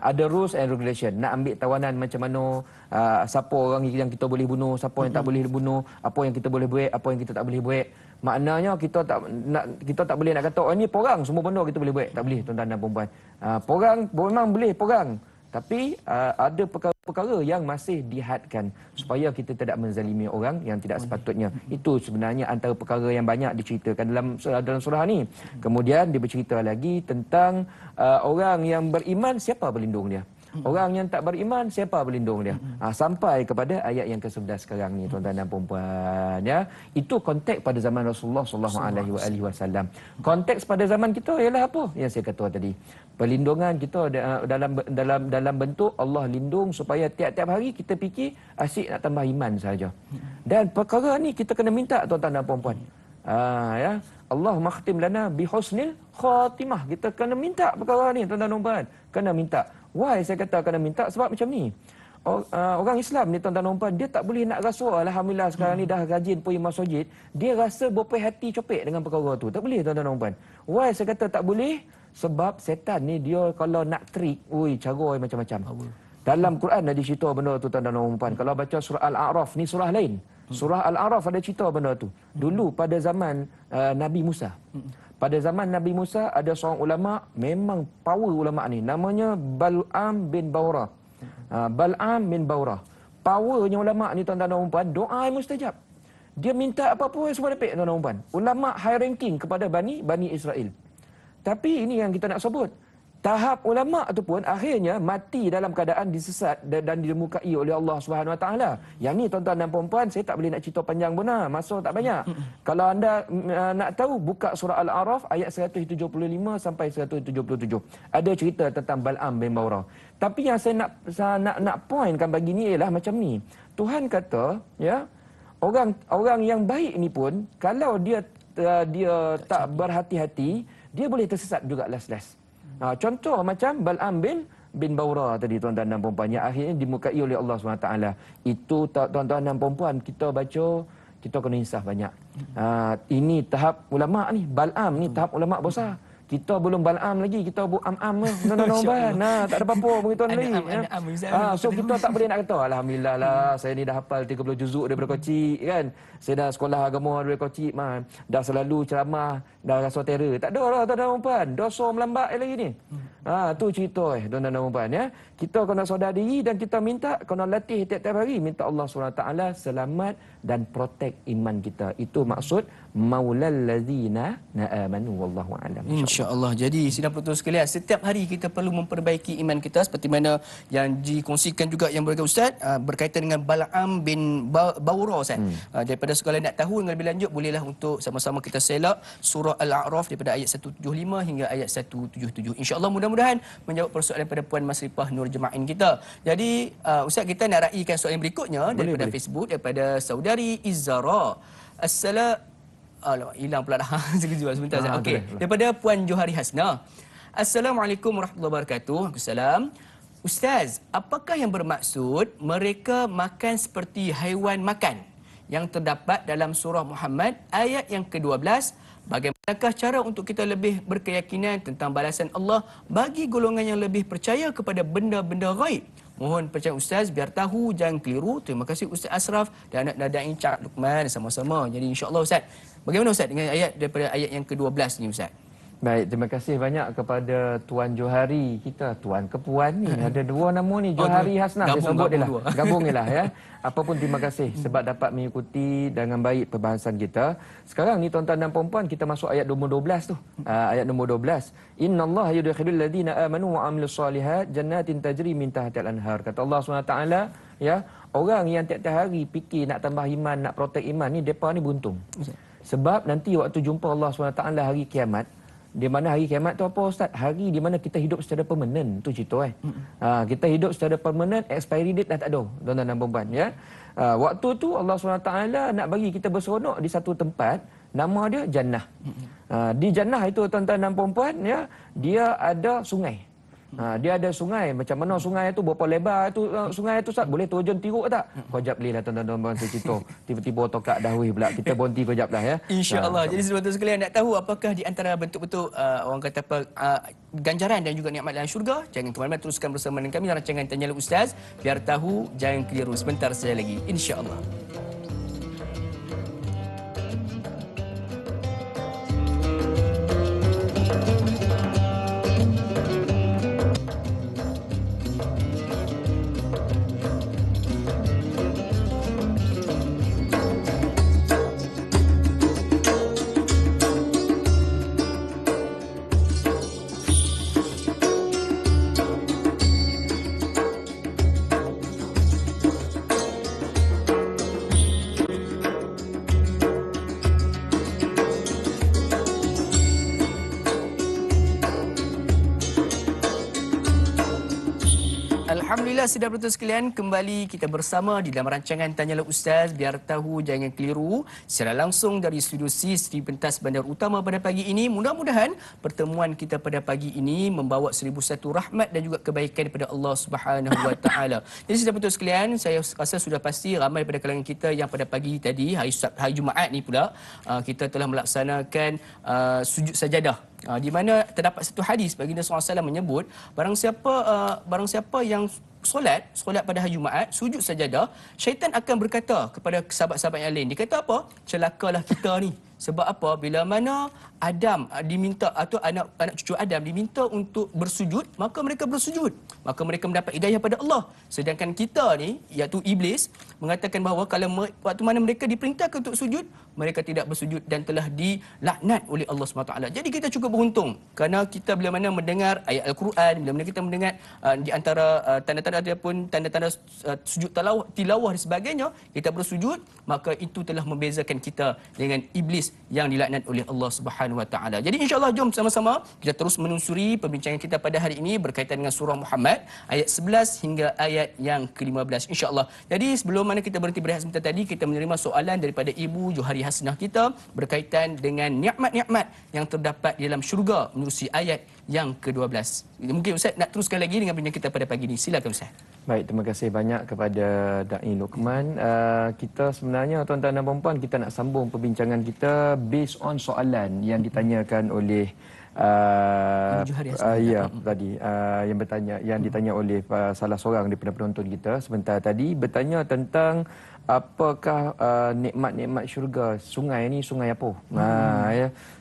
Ada rules and regulation. Nak ambil tawanan macam mana, siapa orang yang kita boleh bunuh, siapa yang tak boleh bunuh, apa yang kita boleh buat, apa yang kita tak boleh buat. Maknanya kita tak boleh nak kata oh ni perang semua benda kita boleh buat. Tak boleh tuan-tuan dan puan-puan. Perang memang boleh perang. Tapi ada perkara-perkara yang masih dihadkan supaya kita tidak menzalimi orang yang tidak sepatutnya. Itu sebenarnya antara perkara yang banyak diceritakan dalam surah ni. Kemudian dia bercerita lagi tentang orang yang beriman, siapa berlindung dia. Orang yang tak beriman, siapa berlindung dia. Sampai kepada ayat yang ke-11 sekarang ni tuan-tuan dan puan-puan ya. Itu konteks pada zaman Rasulullah SAW. Konteks pada zaman kita ialah apa? Yang saya kata tadi. Perlindungan kita dalam bentuk Allah lindung supaya tiap-tiap hari kita fikir asyik nak tambah iman saja. Dan perkara ni kita kena minta tuan-tuan dan puan-puan. Ya. Allah makhtim lana bi husnil khatimah. Kita kena minta perkara ni tuan-tuan dan puan. Kena minta. Why saya kata kena minta? Sebab macam ni. Orang Islam ni tuan-tuan dan puan, dia tak boleh nak rasa alhamdulillah sekarang ni dah rajin pergi masjid, dia rasa berpuas hati copek dengan perkara tu. Tak boleh tuan-tuan dan puan. Why saya kata tak boleh? Sebab setan ni dia kalau nak trik, cara macam-macam. Dalam Quran ada cerita benda tu tuan-tuan dan puan. Kalau baca surah Al-A'raf, ni surah lain. Surah Al-A'raf ada cerita benda tu. Dulu pada zaman Nabi Musa. Pada zaman Nabi Musa ada seorang ulama, memang power ulama ni, namanya Bal'am bin Baurah. Bal'am bin Baurah. Powernya ulama ni tuan-tuan dan puan, doa yang mustajab. Dia minta apa-apa semua dapat tuan-tuan dan puan. Ulama high ranking kepada Bani Israel. Tapi ini yang kita nak sebut. Tahap ulama tu pun akhirnya mati dalam keadaan disesat dan dimukai oleh Allah Subhanahu Wa Taala. Yang ni tuan-tuan dan puan-puan, saya tak boleh nak cerita panjang benar, masa tak banyak. Kalau anda nak tahu, buka surah Al-A'raf ayat 175 sampai 177. Ada cerita tentang Bal'am bin Baurah. Tapi yang saya nak pointkan bagi ni ialah macam ni. Tuhan kata, ya, orang yang baik ni pun kalau dia tak berhati-hati, dia boleh tersesat juga last-last. Contoh macam Bal'am bin Baurah tadi, tuan-tuan dan puan-puan, yang akhirnya dimukai oleh Allah SWT. Itu tuan-tuan dan puan-puan, kita baca, kita kena insaf banyak. Ini tahap ulama ni. Bal'am ni tahap ulama besar. Kita belum Bal'am lagi, kita am-am lah. Tak ada apa-apa begitu lagi. So kita tak boleh nak kata, alhamdulillah lah, saya ni dah hafal 30 juzuk daripada kecil kan. Saya dah sekolah agama daripada kecil, dah selalu ceramah, dah rasa terror. Tak ada lah, tak ada puan. Dosa melambat lagi ni. Tu cerita tuan-tuan dan puan ya. Kita kena sedar diri dan kita minta, kena latih tiap-tiap hari, minta Allah SWT selamat dan protect iman kita. Itu maksud maulal ladzina amanu wallahu a'lam. InsyaAllah. Jadi sidang penonton sekalian, setiap hari kita perlu memperbaiki iman kita seperti mana yang dikongsikan juga yang berkata Ustaz berkaitan dengan Bal'am bin Baurah Ustaz. Daripada sekalian nak tahu dengan lebih lanjut, bolehlah untuk sama-sama kita selak surah Al-A'raf daripada ayat 175 hingga ayat 177. InsyaAllah mudah-mudahan menjawab persoalan pada Puan Masrifah Nur Jema'in kita. Jadi Ustaz, kita nak raikan soalan berikutnya daripada Facebook, daripada saudari Izzara. Hilang pula dah. Sekejap sebentar. Okey. Daripada Puan Johari Hasna. Assalamualaikum warahmatullahi wabarakatuh. Waalaikumsalam. Ustaz, apakah yang bermaksud mereka makan seperti haiwan makan yang terdapat dalam surah Muhammad ayat yang ke-12? Bagaimanakah cara untuk kita lebih berkeyakinan tentang balasan Allah bagi golongan yang lebih percaya kepada benda-benda ghaib? Mohon percaya Ustaz biar tahu, jangan keliru. Terima kasih Ustaz Asraf dan anak dadak Cak Luqman sama-sama. Jadi insya-Allah Ustaz, bagaimana Ustaz dengan ayat daripada ayat yang ke-12 ni Ustaz? Baik, terima kasih banyak kepada Tuan Johari kita. Tuan ke Puan ni, ada dua nama ni, Johari Hasnah. Saya sebut dia lah. Gabung je lah ya. Apapun terima kasih sebab dapat mengikuti dengan baik perbahasan kita. Sekarang ni tuan-tuan dan puan-puan, kita masuk ayat nombor 12 tu. Ayat nombor 12. Innallaha yudkhilul ladzina amanu wa amilus solihat jannatin tajri min tahtiha al-anhar. Kata Allah SWT, ya, orang yang tiap-tiap hari fikir nak tambah iman, nak protect iman ni, depa ni beruntung. Sebab nanti waktu jumpa Allah SWT hari kiamat, di mana hari kiamat tu apa Ustaz? Hari di mana kita hidup secara permanen. Tu cerita kita hidup secara permanen, expiry date dah tak ada, tuan-tuan dan puan-puan ya. Waktu tu Allah SWT nak bagi kita berseronok di satu tempat, nama dia Jannah. Di Jannah itu tuan-tuan dan puan-puan ya, dia ada sungai. Dia ada sungai. Macam mana sungai tu, berapa lebar tu sungai tu Ustaz? Boleh terjun tiruk tak? Kau jap boleh lah tuan-tuan dan puan-puan, saya cerita. Tiba-tiba tokak dahwi pula. Kita berhenti kau jap lah ya. InsyaAllah. Jadi sebab sekalian nak tahu apakah di antara bentuk-bentuk orang kata apa ganjaran dan juga nikmat dalam syurga, jangan ke mana-mana, teruskan bersama dengan kami dalam rancangan Tanyalah Ustaz. Biar tahu, jangan keliru. Sebentar saja lagi. InsyaAllah. Alhamdulillah, sidang penonton sekalian, kembali kita bersama di dalam rancangan Tanyalah Ustaz, biar tahu jangan keliru, secara langsung dari studio C Sri Pentas Bandar Utama pada pagi ini. Mudah-mudahan pertemuan kita pada pagi ini membawa 1001 rahmat dan juga kebaikan daripada Allah Subhanahu Wa Taala. Jadi sidang penonton sekalian, saya rasa sudah pasti ramai pada kalangan kita yang pada pagi tadi, hari Jumaat ni pula, kita telah melaksanakan sujud sajadah. Di mana terdapat satu hadis baginda SAW menyebut, barang siapa yang solat pada hari Jumaat, sujud sajadah, syaitan akan berkata kepada sahabat-sahabat yang lain. Dia kata apa? Celakalah kita ni Sebab apa? Bila mana Adam diminta atau anak cucu Adam diminta untuk bersujud, maka mereka bersujud. Maka mereka mendapat hidayah pada Allah. Sedangkan kita ni, iaitu iblis, mengatakan bahawa kalau waktu mana mereka diperintahkan untuk sujud, mereka tidak bersujud dan telah dilaknat oleh Allah SWT. Jadi kita cukup beruntung kerana kita bila mana mendengar ayat Al-Quran, bila mana kita mendengar di antara tanda-tanda ataupun tanda-tanda sujud tilawah dan sebagainya, kita bersujud, maka itu telah membezakan kita dengan iblis yang dilaknat oleh Allah Subhanahu Wa Taala. Jadi insya-Allah jom sama-sama kita terus menelusuri perbincangan kita pada hari ini berkaitan dengan surah Muhammad ayat 11 hingga ayat yang ke-15 insya-Allah. Jadi sebelum mana kita berhenti berehat sebentar tadi, kita menerima soalan daripada Ibu Johari Hasnah kita berkaitan dengan nikmat-nikmat yang terdapat di dalam syurga menerusi ayat yang ke-12. Mungkin Ustaz nak teruskan lagi dengan perbincangan kita pada pagi ini. Silakan Ustaz. Baik, terima kasih banyak kepada Da'i Luqman. Kita sebenarnya tuan-tuan dan puan-puan, kita nak sambung perbincangan kita based on soalan yang ditanyakan oleh tadi yang ditanya oleh salah seorang daripada penonton kita sebentar tadi, bertanya tentang apakah nikmat-nikmat syurga. Sungai ni sungai apa?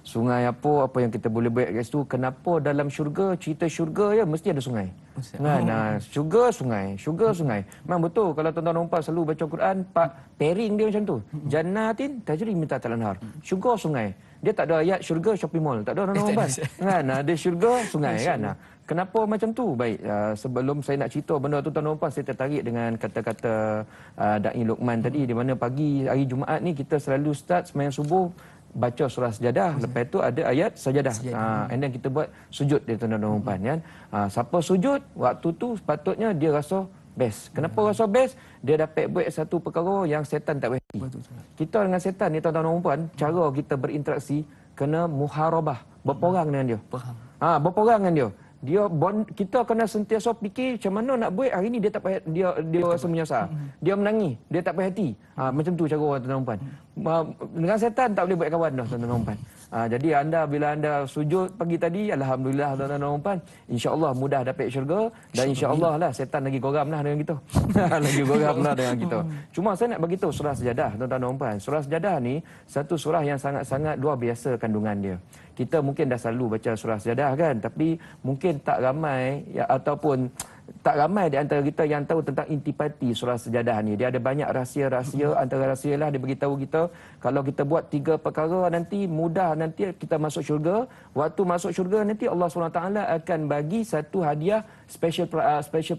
Sungai apa yang kita boleh buat kat situ? Kenapa dalam syurga, cerita syurga ya mesti ada sungai? Syurga sungai. Memang betul kalau tuan-tuan dan puan selalu baca Quran, pairing dia macam tu. Jannatin tajri min tahtiha al-anhar. Syurga sungai. Dia tak ada ayat syurga shopping mall, tak ada tuan-tuan dan puan. Ada syurga sungai kan. Kenapa macam tu? Baik, sebelum saya nak cerita benda tu tuan-tuan dan puan, saya tertarik dengan kata-kata Da'i Luqman tadi, di mana pagi hari Jumaat ni kita selalu start sembahyang subuh baca surah Sajadah, lepas tu ada ayat Sajadah. And then kita buat sujud dia tuan-tuan dan puan kan. Siapa sujud waktu tu sepatutnya dia rasa best. Kenapa rasa best? Dia dapat buat satu perkara yang setan tak boleh. Kita dengan setan ni tuan-tuan dan puan, cara kita berinteraksi kena muharabah, berperang dengan dia. Berperang dengan dia. Kita kena sentiasa fikir macam mana nak buat hari ni dia tak payah, dia rasa menyasar. Dia menangis, dia tak payah hati. Macam tu cara tuan-tuan dan puan. Dengan setan tak boleh buat kawan dah tuan-tuan dan puan. Jadi bila anda sujud pagi tadi, alhamdulillah tuan-tuan dan puan, insya-Allah mudah dapat syurga dan insya-Allah lah setan lagi geram lah dengan kita. Lagi geram lah dengan kita. Cuma saya nak bagi tahu surah Sajadah tuan-tuan dan puan. Surah Sajadah ni satu surah yang sangat-sangat luar biasa kandungan dia. Kita mungkin dah selalu baca surah Sajadah kan, tapi mungkin tak ramai ataupun tak ramai di antara kita yang tahu tentang intipati surah Sajadah ni. Dia ada banyak rahsia-rahsia. Antara rahsia lah dia beritahu kita kalau kita buat 3 perkara nanti mudah nanti kita masuk syurga. Waktu masuk syurga nanti Allah SWT akan bagi satu hadiah special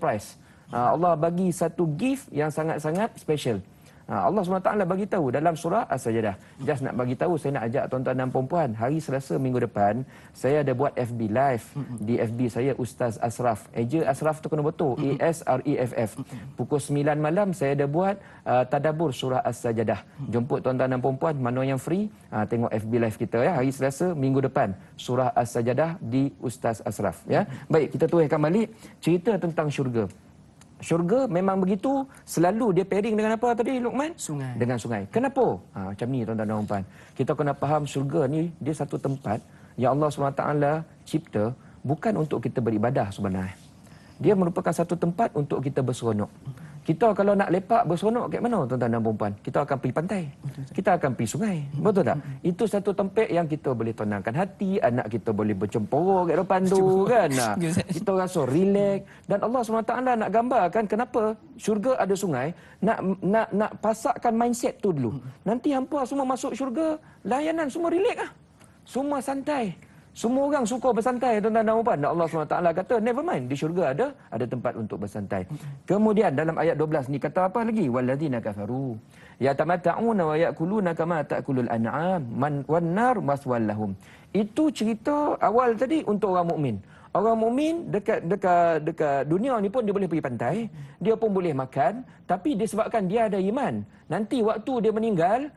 prize. Allah bagi satu gift yang sangat-sangat special. Allah SWT bagi tahu dalam surah As-Sajadah. Just nak bagi tahu, saya nak ajak tuan-tuan dan puan-puan, hari Selasa minggu depan saya ada buat FB live di FB saya Ustaz Asraf. Eja Asraf tu kena betul, ASREFF. Pukul 9 malam saya ada buat tadabbur surah As-Sajadah. Jemput tuan-tuan dan puan-puan mana yang free, tengok FB live kita ya, hari Selasa minggu depan surah As-Sajadah di Ustaz Asraf ya. Baik, kita teruskan balik cerita tentang syurga. Syurga memang begitu, selalu dia pairing dengan apa tadi Luqman? Sungai. Dengan sungai. Kenapa? Macam ni tuan-tuan dan puan. Kita kena faham syurga ni dia satu tempat yang Allah SWT cipta bukan untuk kita beribadah sebenarnya. Dia merupakan satu tempat untuk kita berseronok. Kita kalau nak lepak berseronok kat mana tuan-tuan dan puan? Kita akan pergi pantai. Kita akan pergi sungai. Betul tak? Itu satu tempat yang kita boleh tenangkan hati, anak kita boleh bercempuruk kat depan tu kan. Kita rasa relax dan Allah SWT nak gambarkan kenapa syurga ada sungai, nak pasakkan mindset tu dulu. Nanti hampa semua masuk syurga, layanan semua relax ah. Semua santai. Semua orang suka bersantai tuan-tuan dan puan. Allah SWT kata never mind, di syurga ada tempat untuk bersantai. Kemudian dalam ayat 12 ni kata apa lagi? Walladzina kafaru yatamatta'una wa ya'kuluna kama ta'kulul an'am wan nar maswal lahum. Itu cerita awal tadi untuk orang mukmin. Orang mukmin dekat dunia ni pun dia boleh pergi pantai, dia pun boleh makan, tapi disebabkan dia ada iman, nanti waktu dia meninggal,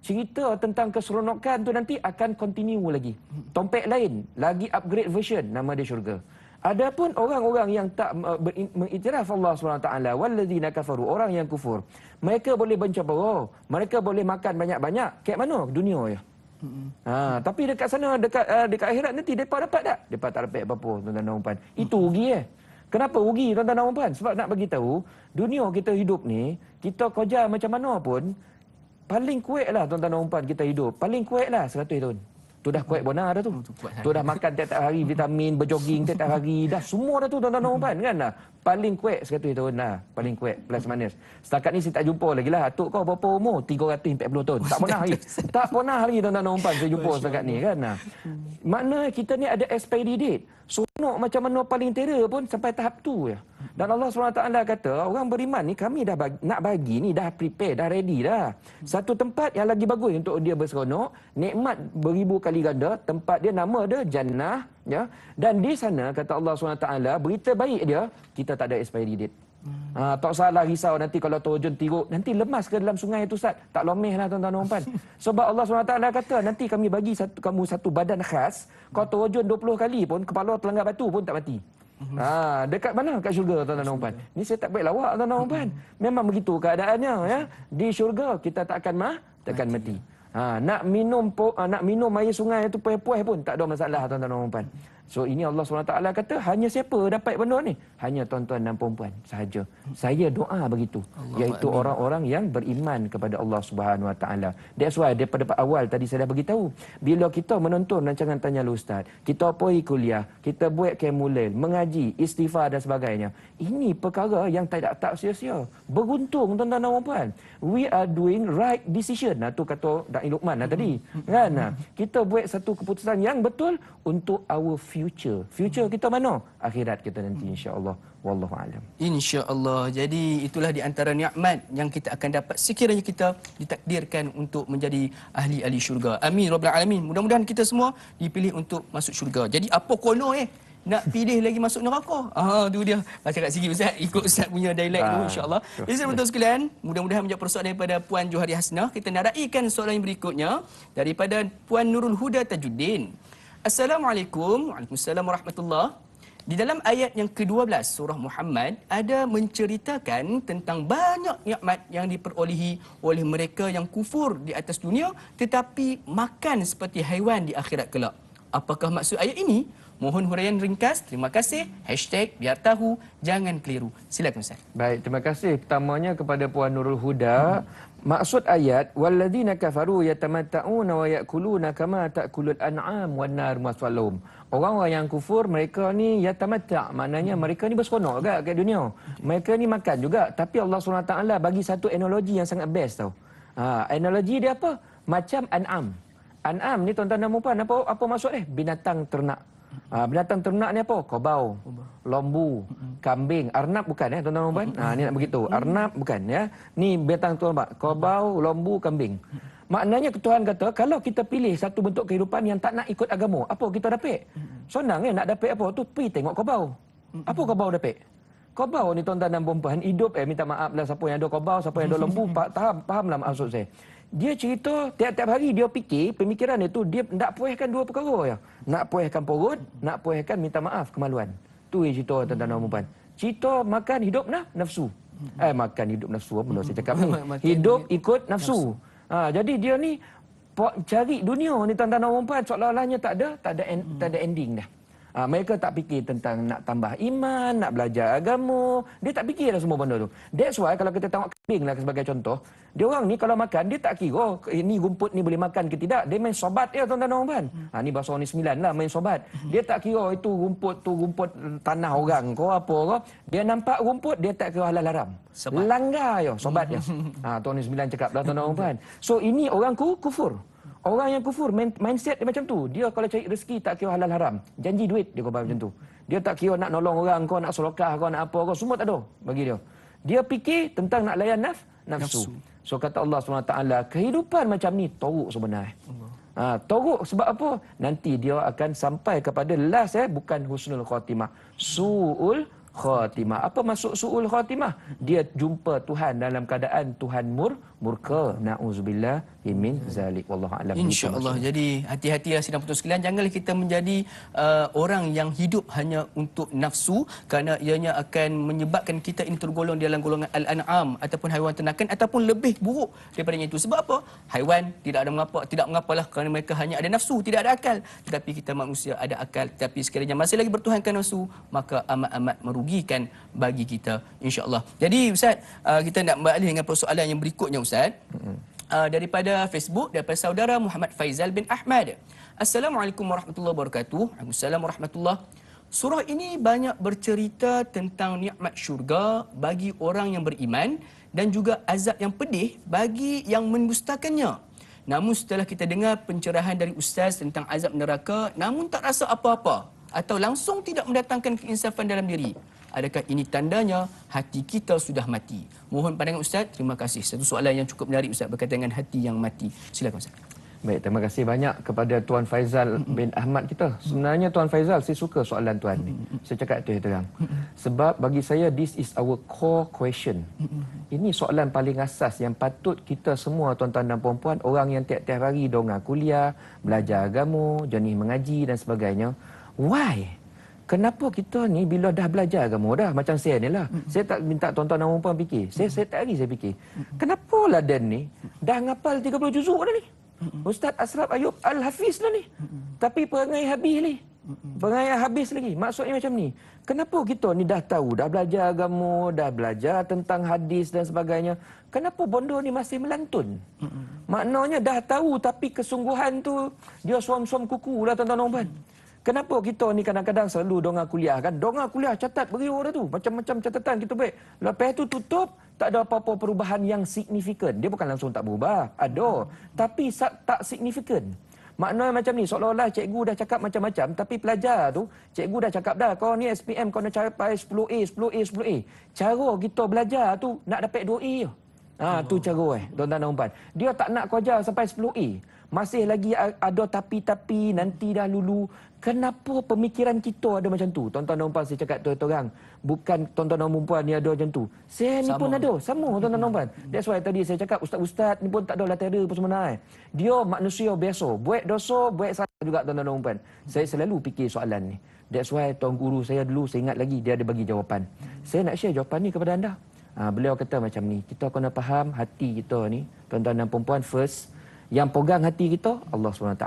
cerita tentang keseronokan tu nanti akan continue lagi. Tompek lain, lagi upgrade version, nama dia syurga. Adapun orang-orang yang tak mengiktiraf Allah SWT, walladzina kafaru, orang yang kufur, mereka boleh bencapura, mereka boleh makan banyak-banyak. Kat mana? Dunia ya. Tapi dekat sana, dekat akhirat nanti depa dapat tak? Depa tak dapat apa-apa tuan-tuan dan puan. Itu rugi Kenapa rugi tuan-tuan dan puan? Sebab nak bagi tahu, dunia kita hidup ni, kita kerja macam mana pun, paling kuat lah tuan-tuan dan puan kita hidup. Paling kuat lah 100 tahun. Tu dah kuat benar dah tu. Tu dah makan tiap-tiap hari vitamin, berjoging tiap-tiap hari. Dah semua dah tu tuan-tuan dan puan kan dah. Paling kuat 100 tahun dah. Paling kuat plus minus. Setakat ni saya tak jumpa lagi lah. Atuk kau berapa umur? 340 tahun. Tak pernah lagi. Tak pernah lagi tuan-tuan dan puan saya jumpa setakat ni kan dah. Makna kita ni ada expiry date. Sonok macam mana paling terror pun sampai tahap tu ya. Dan Allah SWT kata, orang beriman ni kami dah nak bagi ni, dah prepare, dah ready dah. Satu tempat yang lagi bagus untuk dia berseronok, nikmat beribu kali ganda, tempat dia nama dia Jannah, ya. Dan di sana kata Allah SWT, berita baik dia, kita tak ada expiry date. Tak salah risau nanti kalau terjun tiruk, nanti lemas ke dalam sungai itu Ustaz. Tak lomeh lah tuan-tuan dan puan. Sebab Allah SWT kata, nanti kami bagi kamu satu badan khas, kau terjun 20 kali pun, kepala terlanggar batu pun tak mati. Dekat mana? Kat syurga tuan-tuan dan puan. Ni saya tak baik lawak tuan-tuan dan puan. Memang begitu keadaannya ya. Di syurga kita tak akan mati. Nak minum air sungai itu puas-puas pun tak ada masalah tuan-tuan dan puan. So ini Allah SWT kata hanya siapa dapat benda ni? Hanya tuan-tuan dan puan sahaja. Saya doa begitu. Iaitu orang-orang yang beriman kepada Allah Subhanahu Wa Taala. That's why daripada awal tadi saya dah beritahu, bila kita menonton rancangan Tanya Lu Ustaz, kita pergi kuliah, kita buat kemulil, mengaji, istighfar dan sebagainya. Ini perkara yang tak sia-sia. Beruntung tuan-tuan dan puan. We are doing right decision. Tu kata Da'i Luqman tadi. Kan? Kita buat satu keputusan yang betul untuk our future. Future kita mana? Akhirat kita nanti insya-Allah. Wallahu a'lam. Insya-Allah. Jadi itulah di antara nikmat yang kita akan dapat sekiranya kita ditakdirkan untuk menjadi ahli-ahli syurga. Amin rabbal alamin. Mudah-mudahan kita semua dipilih untuk masuk syurga. Jadi apa kono nak pilih lagi masuk neraka? Tu dia. Baca kat sini Ustaz, ikut Ustaz punya dialek dulu insya-Allah. Jadi sahabat sekalian, mudah-mudahan menjawab persoalan daripada Puan Johari Hasnah. Kita nak raikan soalan yang berikutnya daripada Puan Nurul Huda Tajuddin. Assalamualaikum. Waalaikumsalam warahmatullahi. Di dalam ayat yang ke-12 surah Muhammad ada menceritakan tentang banyak nikmat yang diperolehi oleh mereka yang kufur di atas dunia tetapi makan seperti haiwan di akhirat kelak. Apakah maksud ayat ini? Mohon huraian ringkas. Terima kasih. #biar tahu, jangan keliru. Silakan Ustaz. Baik, terima kasih pertamanya kepada Puan Nurul Huda. Maksud ayat walladzina kafaru yatamatta'una wa ya'kuluna kama ta'kulul an'am wan nar maswalum. Orang-orang yang kufur mereka ni yatamatta', maknanya mereka ni berseronok juga kat dunia. Mereka ni makan juga, tapi Allah SWT bagi satu analogi yang sangat best tau. Analogi dia apa? Macam an'am. An'am ni tuan-tuan dan puan apa maksud dia? Binatang ternak. Binatang ternak ni apa? Kobau, lembu, kambing, arnab bukan tuan-tuan dan puan? Ni nak begitu. Arnab bukan ya. Ni binatang ternak, kobau, lembu, kambing. Maknanya Tuhan kata kalau kita pilih satu bentuk kehidupan yang tak nak ikut agama, apa kita dapat? Senang nak dapat apa? Tu pergi tengok kobau. Apa kobau dapat? Kobau ni tuan-tuan dan puan hidup minta maaf lah siapa yang ada kobau, siapa yang ada lembu, fahamlah maksud saya. Dia cerita tiap-tiap hari dia fikir, pemikiran dia tu dia nak puaskan dua perkara ya. Nak puaskan perut, nak puaskan minta maaf kemaluan. Tu yang cerita tuan-tuan dan puan. Cerita makan hidup nafsu. Makan hidup nafsu apa saya cakap ni? Hidup ikut nafsu. Jadi dia ni cari dunia ni tuan-tuan dan puan seolah-olahnya tak ada ending dah. Mereka tak fikir tentang nak tambah iman, nak belajar agama. Dia tak fikir dah semua benda tu. That's why kalau kita tengok kambing lah sebagai contoh, dia orang ni kalau makan, dia tak kira ni rumput ni boleh makan ke tidak. Dia main sobat tuan-tuan dan puan. Ni bahasa ni 9 lah, main sobat. Dia tak kira itu rumput tanah orang ke apa ke. Dia nampak rumput, dia tak kira halal haram. Langgar je sobat dia. Tuan ni 9 cakap dah tuan-tuan dan puan. So ini orang kufur. Orang yang kufur, mindset dia macam tu. Dia kalau cari rezeki tak kira halal haram. Janji duit, dia kata macam tu. Dia tak kira nak nolong orang kau, nak sedekah kau, nak apa kau. Semua tak ada bagi dia. Dia fikir tentang nak layan nafsu. So kata Allah SWT, kehidupan macam ni teruk sebenarnya. Teruk sebab apa? Nanti dia akan sampai kepada last bukan husnul khatimah. Su'ul khatimah. Apa maksud su'ul khatimah? Dia jumpa Tuhan dalam keadaan Tuhan murka. Na'udzubillah min zalik. Wallahu a'lam. Insya-Allah. Jadi hati-hatilah sidang putus sekalian, janganlah kita menjadi orang yang hidup hanya untuk nafsu, kerana ianya akan menyebabkan kita ini tergolong dalam golongan al-an'am ataupun haiwan ternakan ataupun lebih buruk daripada itu. Sebab apa? Haiwan tidak mengapalah kerana mereka hanya ada nafsu, tidak ada akal. Tetapi kita manusia ada akal, tapi sekiranya masih lagi bertuhankan nafsu, maka amat-amat merugikan bagi kita insya-Allah. Jadi Ustaz, kita nak beralih dengan persoalan yang berikutnya Ustaz. daripada Facebook, daripada saudara Muhammad Faizal bin Ahmad. Assalamualaikum warahmatullahi wabarakatuh. Waalaikumsalam warahmatullahi. Surah ini banyak bercerita tentang nikmat syurga bagi orang yang beriman dan juga azab yang pedih bagi yang mendustakannya. Namun setelah kita dengar pencerahan dari ustaz tentang azab neraka, namun tak rasa apa-apa atau langsung tidak mendatangkan keinsafan dalam diri. Adakah ini tandanya hati kita sudah mati? Mohon pandangan ustaz. Terima kasih. Satu soalan yang cukup menarik ustaz berkaitan dengan hati yang mati. Silakan ustaz. Baik, terima kasih banyak kepada Tuan Faizal bin Ahmad kita. Sebenarnya Tuan Faizal, saya suka soalan Tuan ni. Saya cakap terang. Sebab bagi saya, this is our core question. Ini soalan paling asas yang patut kita semua, tuan-tuan dan puan-puan, orang yang tiap-tiap hari dengar kuliah, belajar agama, jenis mengaji dan sebagainya. Why? Kenapa kita ni bila dah belajar agama dah, macam saya ni lah. Saya tak minta tuan-tuan dan puan-puan fikir. Saya tak hari saya fikir. Kenapa Laden ni dah ngapal 30 juzuk dah ni? Ustaz Ashraf Ayub Al-Hafiz lah ni. Tapi perangai habis ni. Perangai habis lagi. Maksudnya macam ni. Kenapa kita ni dah tahu, dah belajar agama, dah belajar tentang hadis dan sebagainya. Kenapa bondo ni masih melantun? Maknanya dah tahu tapi kesungguhan tu dia suam-suam kuku lah tuan-tuan dan puan. Kenapa kita ni kadang-kadang selalu dongar kuliah kan? Dongar kuliah catat beriur dah tu. Macam-macam catatan kita baik. Lepas tu tutup, tak ada apa-apa perubahan yang signifikan. Dia bukan langsung tak berubah. Ada. Tapi tak signifikan. Maknanya macam ni, seolah-olah cikgu dah cakap macam-macam. Tapi pelajar tu, cikgu dah cakap dah. Kau ni SPM, kau nak capai 10A, 10A, 10A. Cara kita belajar tu, nak dapat 2A je. Tu cara tuan-tuan dan puan. Dia tak nak kau ajar sampai 10A. Masih lagi ada tapi-tapi, nanti dah lulu. Kenapa pemikiran kita ada macam tu? Tuan-tuan dan puan, saya cakap terang. Bukan tuan-tuan dan puan ni ada macam tu. Saya ni pun ada. Sama tuan-tuan dan puan. That's why tadi saya cakap ustaz-ustaz ni pun tak ada latera apa semua. Dia manusia biasa. Buat dosa, buat salah juga tuan-tuan dan puan. Saya selalu fikir soalan ni. That's why tuan guru saya dulu, saya ingat lagi, dia ada bagi jawapan. Saya nak share jawapan ni kepada anda. Beliau kata macam ni. Kita kena faham hati kita ni, tuan-tuan dan puan first. Yang pegang hati kita, Allah SWT.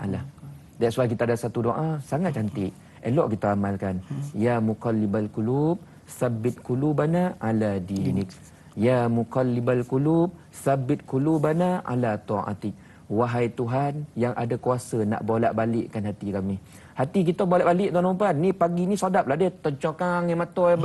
That's why kita ada satu doa sangat cantik. Elok kita amalkan. Ya muqallibal qulub, sabbit qulubana ala dinik. Ya muqallibal qulub, sabbit qulubana ala ta'atik. Wahai Tuhan yang ada kuasa nak bolak-balikkan hati kami. Hati kita balik-balik tuan-tuan. Ni pagi ni sedaplah dia tercokang yang mata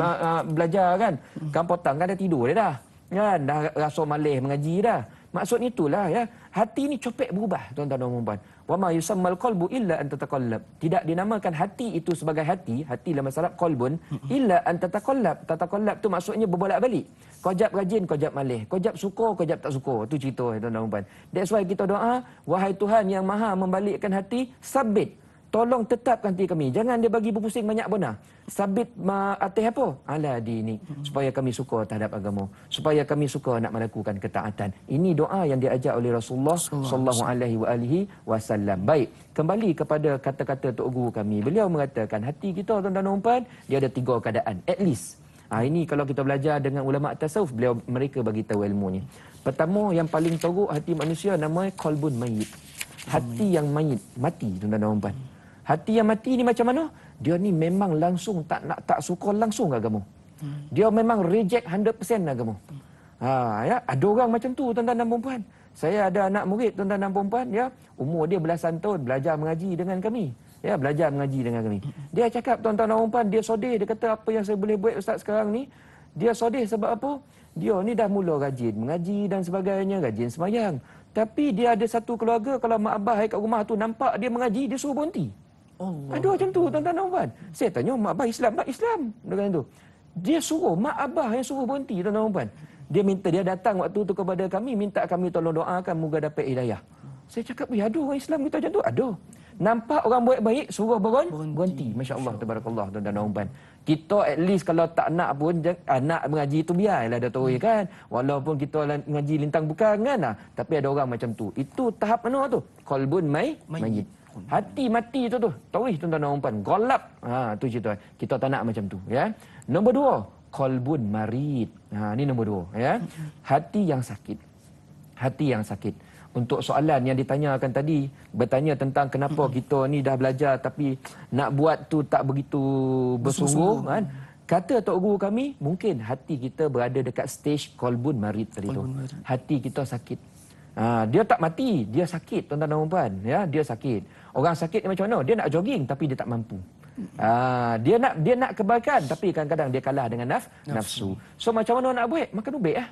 belajar kan. Kan potang kan dia tidur dia dah. Kan dah rasa malih mengaji dah. Maksudnya itulah ya. Hati ni copek berubah tuan-tuan dan puan. Wa ma yusammal qalbu illa an tataqallab. Tidak dinamakan hati itu sebagai hati dalam masalah qalbun illa an tataqallab. Tataqallab tu maksudnya berbolak-balik. Kau jap rajin, kau jap malih. Kau jap suka, kau jap tak suka. Tu cerita tuan-tuan dan puan. That's why kita doa, wahai Tuhan yang Maha membalikkan hati, sabit. Tolong tetapkan hati kami. Jangan dia bagi berpusing banyak benar. Sabit atas apa? Ala dinik. Supaya kami suka terhadap agama. Supaya kami suka nak melakukan ketaatan. Ini doa yang diajar oleh Rasulullah sallallahu alaihi wasallam. Baik, kembali kepada kata-kata Tok Guru kami. Beliau mengatakan hati kita tuan-tuan dan puan, dia ada 3 keadaan. At least. Ini kalau kita belajar dengan ulama tasawuf, mereka bagi tahu ilmunya. Pertama, yang paling teruk hati manusia namanya qalbun mayyit. Hati yang mayit, mati tuan-tuan dan puan. Hati yang mati ni macam mana? Dia ni memang langsung tak suka langsung agama. Dia memang reject 100% agama. Ya, ada orang macam tu tuan-tuan dan puan. Saya ada anak murid tuan-tuan dan puan ya, umur dia belasan tahun belajar mengaji dengan kami. Ya, belajar mengaji dengan kami. Dia cakap tuan-tuan dan puan, dia sedih, dia kata apa yang saya boleh buat ustaz sekarang ni? Dia sedih sebab apa? Dia ni dah mula rajin mengaji dan sebagainya, rajin sembahyang. Tapi dia ada satu keluarga, kalau mak abah kat rumah tu nampak dia mengaji, dia suruh berhenti. Ada macam tu tuan-tuan dan puan. Saya tanya mak abah Islam, mak Islam dengan tu. Dia suruh mak abah yang suruh berhenti tuan-tuan dan puan. Dia datang waktu tu kepada kami, minta kami tolong doakan moga dapat hidayah. Saya cakap, ada orang Islam kita macam tu? Ada. Nampak orang buat baik, suruh berhenti. Masya-Allah, tabarakallah tuan-tuan dan puan. Kita at least kalau tak nak pun anak mengaji tu biarlah dia tahu kan. Walaupun kita mengaji lintang bukan kan. Tapi ada orang macam tu. Itu tahap mana tu? Qalbun mayyit. Hati mati tu tauhid tuan-tuan dan puan, golap. Tu cerita. Kita tak nak macam tu ya. Nombor 2, qalbun marid. Ni nombor 2 ya. Hati yang sakit. Hati yang sakit. Untuk soalan yang ditanyakan tadi, bertanya tentang kenapa kita ni dah belajar tapi nak buat tu tak begitu bersungguh kan. Kata Tok Guru kami, mungkin hati kita berada dekat stage qalbun marid tadi tu. Hati kita sakit. Dia tak mati, dia sakit tuan-tuan dan puan, ya, dia sakit. Orang sakit ni macam mana? Dia nak jogging tapi dia tak mampu. Dia nak kebaikan tapi kadang-kadang dia kalah dengan nafsu. So macam mana nak buat? Makan ubek lah.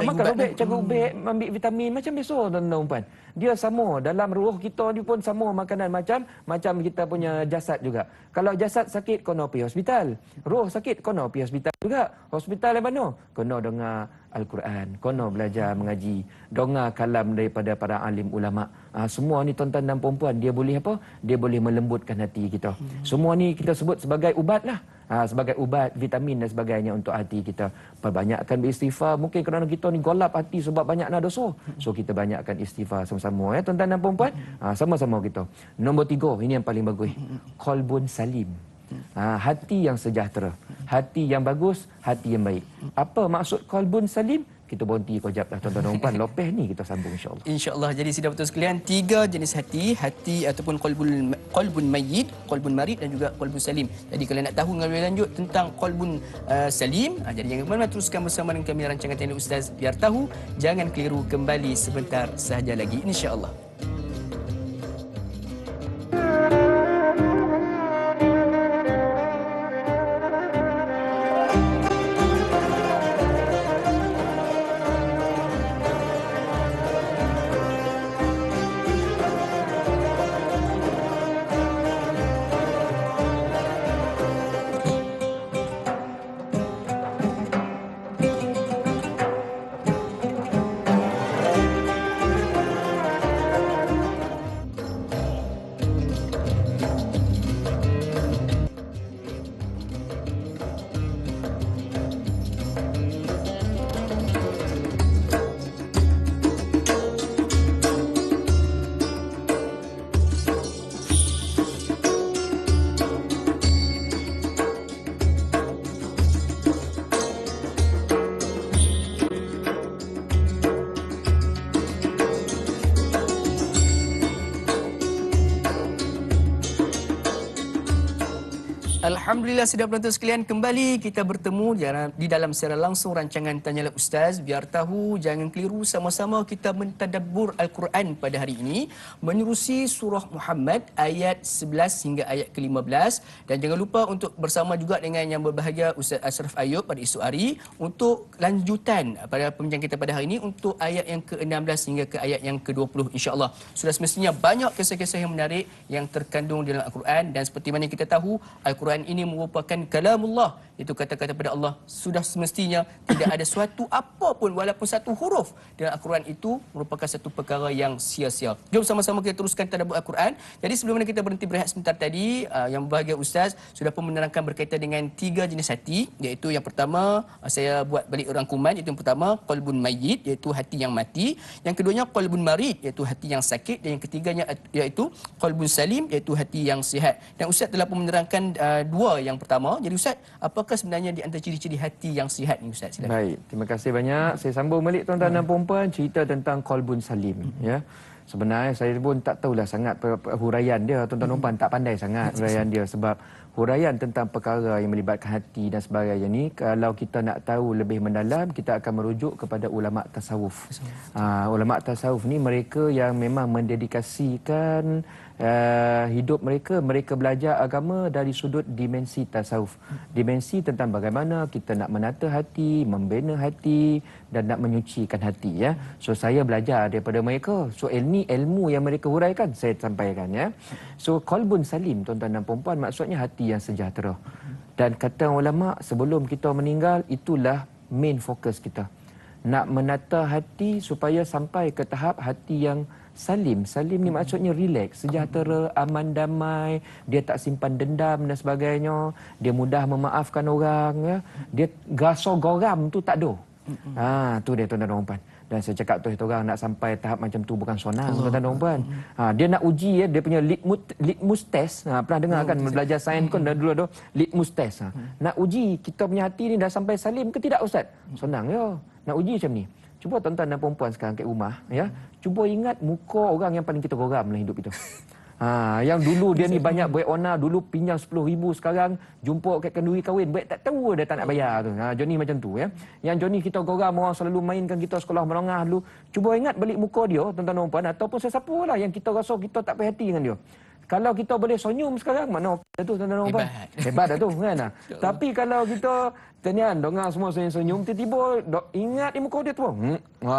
Makan ubek, jaga ubek, ambil vitamin macam biasa tuan-tuan dan puan. Dia sama dalam ruh kita ni pun sama makanan macam kita punya jasad juga. Kalau jasad sakit kena pergi hospital. Roh sakit kena pergi hospital juga. Hospital yang mana? Kena dengar Al-Quran, kena belajar mengaji, dengar kalam daripada para alim ulama. Semua ni tuan-tuan dan puan-puan, dia boleh apa? Dia boleh melembutkan hati kita. Semua ni kita sebut sebagai ubat lah. Sebagai ubat, vitamin dan sebagainya untuk hati kita. Perbanyakkan beristighfar. Mungkin kerana kita ni golap hati sebab banyak nak dosa. So kita banyakkan istighfar sama-sama ya tuan-tuan dan puan-puan. Sama-sama kita. Nombor 3, ini yang paling bagus. Qalbun salim. Hati yang sejahtera. Hati yang bagus, hati yang baik. Apa maksud qalbun salim? Kita berhenti kejap lah tuan-tuan dan puan. Lepas ni kita sambung insya-Allah. Insya-Allah. Jadi sidang betul sekalian, 3 jenis hati ataupun qalbun mayyit, qalbun marid dan juga qalbun salim. Jadi kalau nak tahu lebih lanjut tentang qalbun salim, jadi jangan kemana-mana, teruskan bersama dengan kami rancangan Tanya Ustaz biar tahu. Jangan keliru, kembali sebentar sahaja lagi insya-Allah. Alhamdulillah sudah penonton sekalian, kembali kita bertemu di dalam secara langsung rancangan Tanyalah Ustaz. Biar tahu, jangan keliru, sama-sama kita mentadabbur Al-Quran pada hari ini menerusi surah Muhammad ayat 11 hingga ayat ke-15. Dan jangan lupa untuk bersama juga dengan yang berbahagia Ustaz Ashraf Ayub pada esok hari untuk lanjutan pada pembincangan kita pada hari ini untuk ayat yang ke-16 hingga ke ayat yang ke-20 insya-Allah. Sudah semestinya banyak kisah-kisah yang menarik yang terkandung dalam Al-Quran, dan seperti mana kita tahu Al-Quran ini merupakan kalamullah, itu kata-kata pada Allah. Sudah semestinya tidak ada suatu apa pun walaupun satu huruf dalam Al-Quran itu merupakan satu perkara yang sia-sia. Jom sama-sama kita teruskan tadabbur Al-Quran. Jadi sebelum mana kita berhenti berehat sebentar tadi, yang berbahagia Ustaz sudah pun menerangkan berkaitan dengan 3 jenis hati, iaitu yang pertama, saya buat balik rangkuman, iaitu yang pertama qalbun mayyit, iaitu hati yang mati. Yang keduanya qalbun marid, iaitu hati yang sakit. Dan yang ketiganya iaitu qalbun salim, iaitu hati yang sihat. Dan Ustaz telah pun menerangkan 2 yang pertama. Jadi Ustaz, apakah sebenarnya di antara ciri-ciri hati yang sihat ni Ustaz? Silakan. Baik, terima kasih banyak. Saya sambung balik tuan-tuan dan puan-puan cerita tentang qalbun salim ya. Sebenarnya saya pun tak tahulah sangat huraian dia tuan-tuan dan puan, tak pandai sangat huraian dia, sebab huraian tentang perkara yang melibatkan hati dan sebagainya ni, kalau kita nak tahu lebih mendalam, kita akan merujuk kepada ulama tasawuf. Ulama tasawuf ni mereka yang memang mendedikasikan hidup mereka belajar agama dari sudut dimensi tasawuf. Dimensi tentang bagaimana kita nak menata hati, membina hati dan nak menyucikan hati ya. So saya belajar daripada mereka. So ilmu yang mereka huraikan saya sampaikan ya. So qalbun salim tuan-tuan dan puan-puan maksudnya hati yang sejahtera. Dan kata ulama, sebelum kita meninggal itulah main fokus kita. Nak menata hati supaya sampai ke tahap hati yang salim. Salim ni maksudnya relax, sejahtera, aman, damai. Dia tak simpan dendam dan sebagainya. Dia mudah memaafkan orang ya. Dia rasa geram tu tak ada. Tu dia tuan-tuan dan puan. Dan saya cakap tu orang nak sampai tahap macam tu bukan senang tuan-tuan dan puan. Dia nak uji ya, dia punya litmus test. Pernah dengar kan belajar sains kan dulu ada litmus test. Nak uji kita punya hati ni dah sampai salim ke tidak Ustaz? Senang ya. Nak uji macam ni. Cuba tuan-tuan dan puan-puan sekarang kat rumah ya, cuba ingat muka orang yang paling kita geram dalam hidup itu. Yang dulu dia ni banyak buat ona, dulu pinjam 10,000, sekarang jumpa kat kenduri kahwin, buat tak tahu dia tak nak bayar tu. Johnny macam tu ya. Yang Johnny kita geram, orang selalu mainkan kita sekolah menengah dulu. Cuba ingat balik muka dia, tuan-tuan dan puan, ataupun sesiapa lah yang kita rasa kita tak puas hati dengan dia. Kalau kita boleh senyum sekarang, mana tu tuan-tuan dan puan? Hebat dah tu kan. Tapi kalau kita tenian dengar semua senyum-senyum, tiba-tiba ingat di muka dia tu.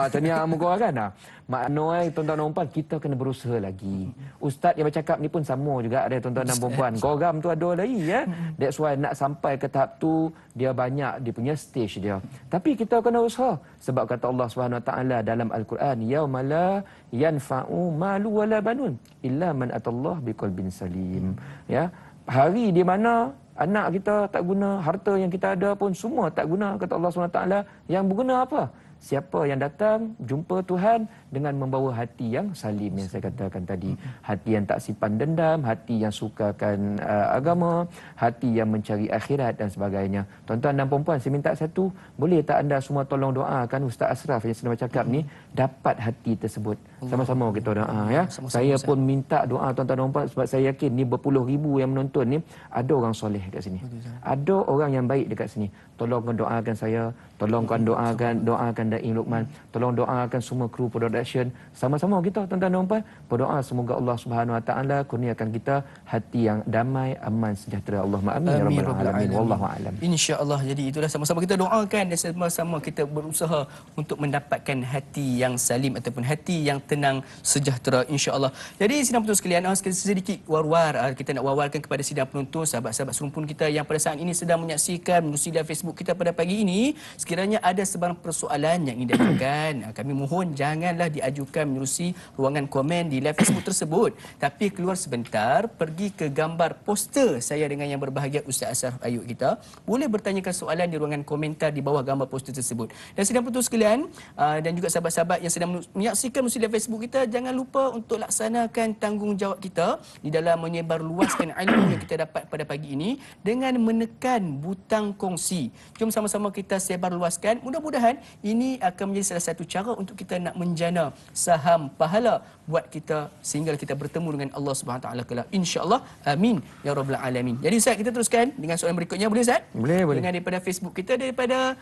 Tenian muka kan. Makna tuan-tuan dan puan, kita kena berusaha lagi. Ustaz yang bercakap ni pun sama juga ada tuan-tuan dan puan. Geram tu ada lagi ya. That's why nak sampai ke tahap tu dia banyak dia punya stage dia. Tapi kita kena usaha sebab kata Allah Subhanahu Wa Taala dalam Al-Quran, yaumala yanfa'u malu wala banun illa man atallah biqalbin salim. Ya, hari di mana anak kita tak guna, harta yang kita ada pun semua tak guna, kata Allah SWT. Yang berguna apa? Siapa yang datang jumpa Tuhan dengan membawa hati yang salim, yang saya katakan tadi. Hati yang tak simpan dendam, hati yang sukakan agama, hati yang mencari akhirat dan sebagainya. Tuan-tuan dan puan-puan, saya minta satu, boleh tak anda semua tolong doakan Ustaz Ashraf yang sedang bercakap ni dapat hati tersebut. Sama-sama kita doa ya. Saya pun minta doa tuan-tuan dan puan sebab saya yakin ni berpuluh ribu yang menonton ni ada orang soleh dekat sini. Ada orang yang baik dekat sini. Tolong doakan saya, tolong doakan Daim Luqman, tolong doakan semua kru production. Sama-sama kita tuan-tuan dan puan berdoa semoga Allah Subhanahu Wa Taala kurniakan kita hati yang damai, aman, sejahtera. Allahumma amin ya rabbal alamin. Wallahu a'lam. Insya-Allah. Jadi itulah sama-sama kita doakan dan sama-sama kita berusaha untuk mendapatkan hati yang salim ataupun hati yang tenang, sejahtera insya-Allah. Jadi sidang penonton sekalian, sedikit war-war kita nak war-warkan kepada sidang penonton, sahabat-sahabat serumpun kita yang pada saat ini sedang menyaksikan menerusi live Facebook kita pada pagi ini. Sekiranya ada sebarang persoalan yang ingin diajukan, kami mohon janganlah diajukan menerusi ruangan komen di live Facebook tersebut, tapi keluar sebentar, pergi ke gambar poster saya dengan yang berbahagia Ustaz Ashraf Ayub kita, boleh bertanyakan soalan di ruangan komentar di bawah gambar poster tersebut. Dan sidang penonton sekalian dan juga sahabat-sahabat yang sedang menyaksikan menerusi live Facebook kita, jangan lupa untuk laksanakan tanggungjawab kita di dalam menyebarluaskan ilmu yang kita dapat pada pagi ini dengan menekan butang kongsi. Jom sama-sama kita sebarluaskan. Mudah-mudahan ini akan menjadi salah satu cara untuk kita nak menjana saham pahala buat kita sehingga kita bertemu dengan Allah Subhanahu Taala kelak, insya-Allah. Amin ya rabbal alamin. Jadi Ustaz, kita teruskan dengan soalan berikutnya, boleh Ustaz? Boleh. Dengan daripada Facebook kita, daripada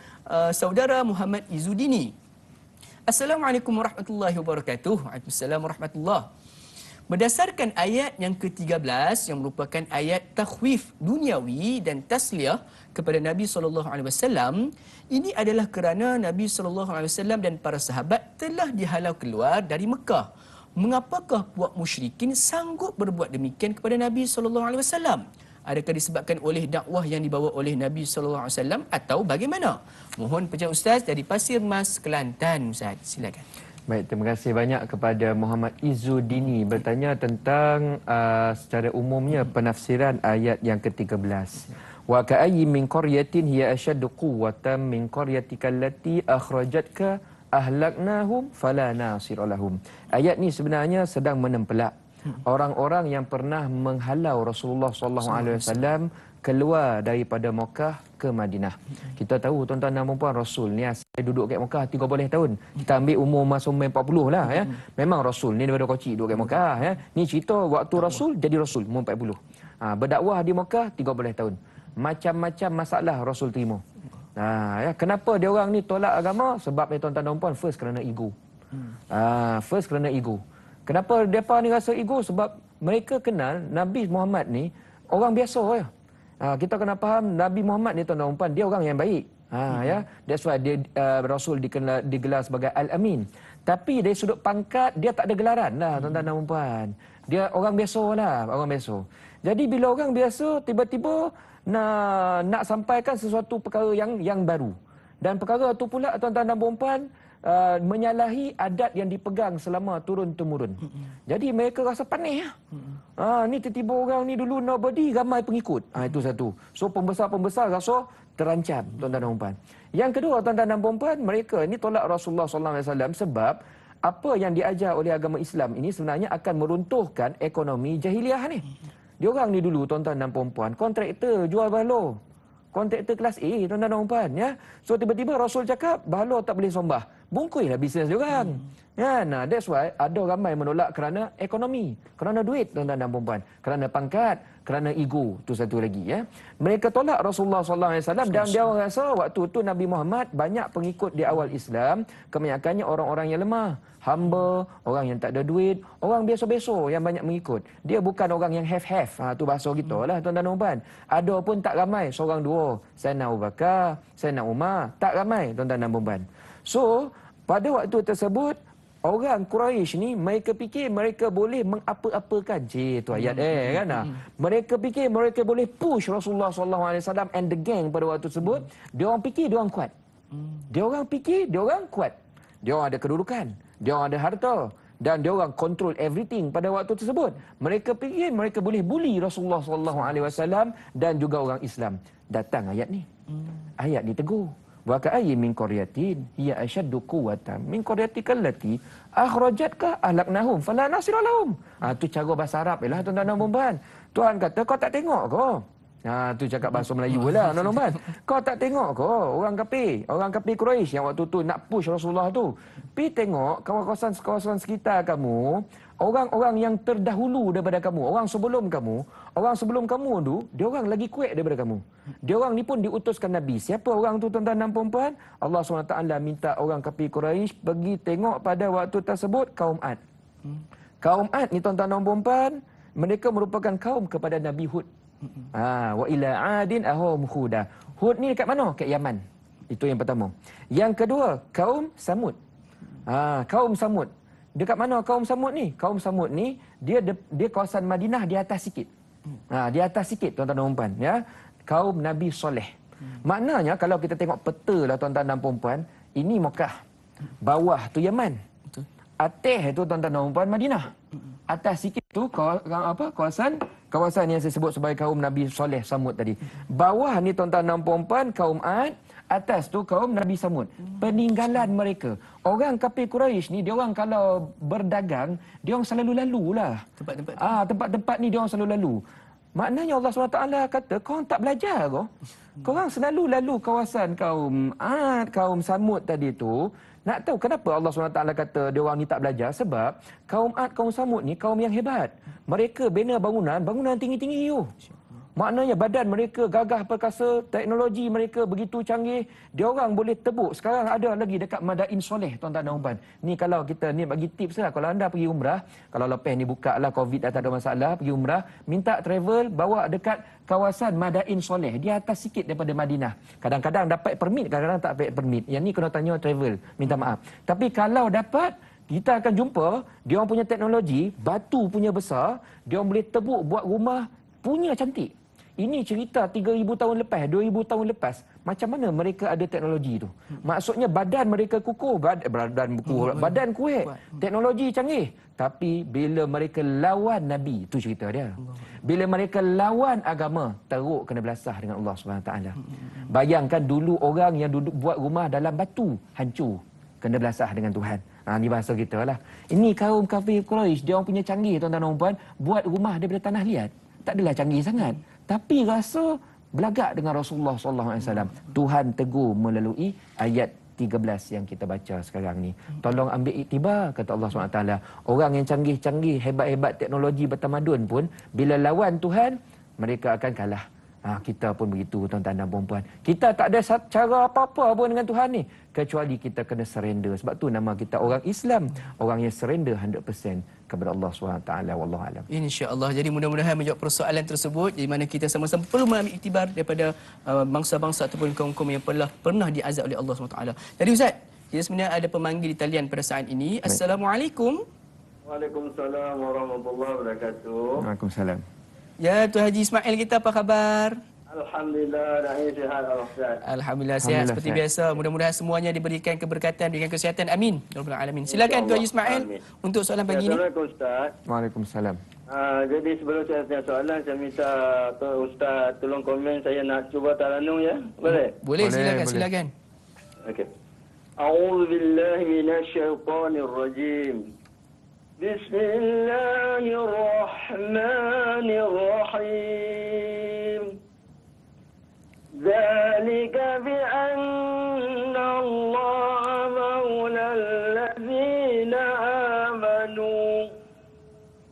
saudara Muhammad Izudini. Assalamualaikum warahmatullahi wabarakatuh. Waalaikumsalam warahmatullahi. Berdasarkan ayat yang ke-13 yang merupakan ayat takhwif duniawi dan tasliyah kepada Nabi SAW, ini adalah kerana Nabi SAW dan para sahabat telah dihalau keluar dari Mekah. Mengapakah puak musyrikin sanggup berbuat demikian kepada Nabi SAW? Adakah disebabkan oleh dakwah yang dibawa oleh Nabi SAW atau bagaimana? Mohon pencerahan Ustaz dari Pasir Mas, Kelantan. Ustaz, silakan. Baik, terima kasih banyak kepada Muhammad Izudini bertanya tentang secara umumnya penafsiran ayat yang ke-13. Wa ka'ayyin min qaryatin hiya ashaddu quwwatan min qaryatika allati akhrajatka ahlaknahum fala nasira lahum. Ayat ni sebenarnya sedang menempelak orang-orang yang pernah menghalau Rasulullah SAW keluar daripada Mekah ke Madinah. Kita tahu tuan-tuan dan puan, Rasul ni saya duduk kat Mekah 30 tahun. Kita ambil umur masa 40 lah ya. Memang Rasul ni daripada kecil duduk kat Mekah ya. Ni cerita waktu Rasul jadi Rasul umur 40. Berdakwah di Mekah 30 tahun. Macam-macam masalah Rasul terima. Ya, kenapa dia orang ni tolak agama? Sebab ni tuan-tuan dan puan, first kerana ego. First kerana ego. Kenapa mereka ni rasa ego? Sebab mereka kenal Nabi Muhammad ni orang biasa ya. Kita kena faham Nabi Muhammad ni tuan-tuan dan puan, dia orang yang baik. Ya, that's why dia Rasul digelar sebagai Al-Amin. Tapi dari sudut pangkat dia tak ada gelaran lah tuan-tuan dan puan. Dia orang biasa lah, orang biasa. Jadi bila orang biasa tiba-tiba nak sampaikan sesuatu perkara yang baru. Dan perkara tu pula tuan-tuan dan puan menyalahi adat yang dipegang selama turun-temurun. Jadi mereka rasa panik ya. Ni tiba-tiba orang ni dulu nobody, ramai pengikut. Itu satu. So pembesar-pembesar rasa terancam tuan-tuan dan puan. Yang kedua tuan-tuan dan puan, mereka ni tolak Rasulullah SAW sebab apa yang diajar oleh agama Islam ini sebenarnya akan meruntuhkan ekonomi jahiliah ni. Dia orang ni dulu tuan-tuan dan puan, kontraktor jual balo. Kontraktor kelas A tuan-tuan dan puan ya. So tiba-tiba Rasul cakap balo tak boleh sembah. bungkuilah bisnes diorang. Kan? Nah, that's why ada ramai menolak kerana ekonomi, kerana duit, tuan-tuan dan puan-puan, kerana pangkat, kerana ego, tu satu lagi ya. Mereka tolak Rasulullah sallallahu alaihi wasallam dan dia rasa waktu tu Nabi Muhammad banyak pengikut di awal Islam, kebanyakannya orang-orang yang lemah, hamba, orang yang tak ada duit, orang biasa-biasa yang banyak mengikut. Dia bukan orang yang have-have. Tu bahasa kita lah tuan-tuan dan puan. Ada pun tak ramai, seorang dua. Sayyidina Abu Bakar, Sayyidina Umar, tak ramai tuan-tuan dan puan. So, pada waktu tersebut orang Quraisy ni mereka fikir mereka boleh mengapa-apakan tu ayat kan. Mereka fikir mereka boleh push Rasulullah sallallahu alaihi wasallam and the gang pada waktu tersebut. Dia orang fikir dia orang kuat. Dia orang fikir dia orang kuat. Dia orang ada kedudukan, dia orang ada harta dan dia orang control everything pada waktu tersebut. Mereka fikir mereka boleh bully Rasulullah sallallahu alaihi wasallam dan juga orang Islam. Datang ayat ni. Ayat ni tegur. Wa ka'ayyin min qaryatin hiya ashaddu quwwatan min qaryatika allati akhrajatka ahlaknahum fala nasira lahum. Tu cara bahasa Arab ialah tuan-tuan dan puan. Tuhan kata kau tak tengok ke? Tu cakap bahasa Melayu lah tuan-tuan. Kau tak tengok ke orang kafir Quraisy yang waktu tu nak push Rasulullah tu. Pi tengok kawasan-kawasan sekitar kamu, orang-orang yang terdahulu daripada kamu, orang sebelum kamu tu, dia orang lagi kuat daripada kamu. Dia orang ni pun diutuskan Nabi. Siapa orang tu tuan-tuan dan puan-puan? Allah SWT minta orang kafir Quraisy pergi tengok pada waktu tersebut kaum Ad. Kaum Ad ni tuan-tuan dan puan-puan, mereka merupakan kaum kepada Nabi Hud. Wa ila adin ahum Huda. Hud ni dekat mana? Kat Yaman. Itu yang pertama. Yang kedua, kaum Samud. Kaum Samud. Dekat mana kaum Samud ni? Kaum Samud ni dia kawasan Madinah di atas sikit. Di atas sikit tuan-tuan dan puan ya. Kaum Nabi Soleh. Maknanya kalau kita tengok peta lah tuan-tuan dan puan, ini Mekah. Bawah tu Yaman. Atas tu tuan-tuan dan puan Madinah. Atas sikit tu kawasan yang saya sebut sebagai kaum Nabi Soleh Samud tadi. Bawah ni tuan-tuan dan puan kaum Ad, atas tu kaum Nabi Samud. Peninggalan mereka. Orang kafir Quraisy ni dia orang kalau berdagang, dia orang selalu lalulah. Tempat-tempat ni dia orang selalu lalu. Maknanya Allah SWT kata, kau tak belajar ke? Korang selalu lalu kawasan kaum Ad, kaum Samud tadi tu. Nak tahu kenapa Allah SWT kata dia orang ni tak belajar? Sebab kaum Ad, kaum Samud ni kaum yang hebat. Mereka bina bangunan tinggi-tinggi tu. Maknanya badan mereka gagah perkasa, teknologi mereka begitu canggih, dia orang boleh tebuk. Sekarang ada lagi dekat Madain Soleh, tuan-tuan dan puan. Ni kalau kita ni bagi tips lah, kalau anda pergi umrah, kalau lepas ni buka lah Covid dah tak ada masalah, pergi umrah, minta travel bawa dekat kawasan Madain Soleh, dia atas sikit daripada Madinah. Kadang-kadang dapat permit, kadang-kadang tak dapat permit. Yang ni kena tanya travel, minta maaf. Tapi kalau dapat, kita akan jumpa dia orang punya teknologi, batu punya besar, dia orang boleh tebuk buat rumah punya cantik. Ini cerita 3,000 tahun lepas, 2,000 tahun lepas. Macam mana mereka ada teknologi tu? Maksudnya badan mereka kukuh, badan kuat, teknologi canggih. Tapi bila mereka lawan Nabi, itu cerita dia. Bila mereka lawan agama, teruk kena belasah dengan Allah SWT. Bayangkan dulu orang yang duduk buat rumah dalam batu, hancur. Kena belasah dengan Tuhan. Ni bahasa kita lah. Ini kaum kafir Quraisy, dia orang punya canggih tuan-tuan dan puan, buat rumah daripada tanah liat. Tak adalah canggih sangat. Tapi rasa belagak dengan Rasulullah SAW. Tuhan tegur melalui ayat 13 yang kita baca sekarang ni. Tolong ambil iktibar, kata Allah SWT. Orang yang canggih-canggih, hebat-hebat teknologi bertamadun pun, bila lawan Tuhan, mereka akan kalah. Kita pun begitu tuan-tuan dan puan-puan. Kita tak ada cara apa-apa pun dengan Tuhan ni, kecuali kita kena surrender. Sebab tu nama kita orang Islam, orang yang surrender 100% kepada Allah SWT. Wallahu alam. InsyaAllah. Jadi mudah-mudahan menjawab persoalan tersebut, di mana kita sama-sama perlu mengambil iktibar daripada bangsa-bangsa ataupun kaum-kaum yang pernah diazab oleh Allah SWT. Jadi Ustaz, kita sebenarnya ada pemanggil di talian pada saat ini. Assalamualaikum. Waalaikumsalam warahmatullahi wabarakatuh. Waalaikumsalam. Ya, Tuan Haji Ismail kita apa khabar? Alhamdulillah, da'i sihat Ustaz. Alhamdulillah sihat seperti biasa. Mudah-mudahan semuanya diberikan keberkatan, diberikan kesihatan. Amin. Ya Rabbal Alamin. Silakan Tuan Haji Ismail untuk soalan pagi ini. Assalamualaikum Ustaz. Waalaikumsalam. Jadi sebelum saya tanya soalan, saya minta Ustaz tolong komen, saya nak cuba taranum ya. Boleh? Boleh, silakan. Okey. A'udzu billahi minasy syaithanir rajim. Bismillahirrahmanirrahim. ذلك بأن الله مولى الذين آمنوا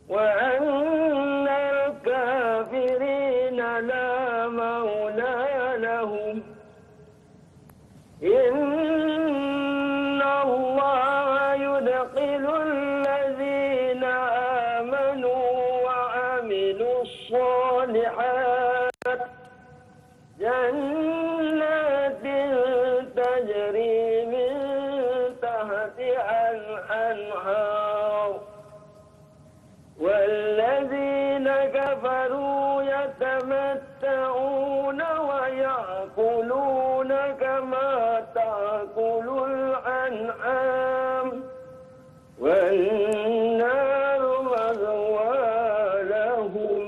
وأن الكافرين لا مولى لهم إن الله يدخل الذين آمنوا وعملوا الصالحات جنات تجري من تحتها الأنهار والذين كفروا يتمتعون ويأكلون كما تأكل الأنعام والنار مثوى لهم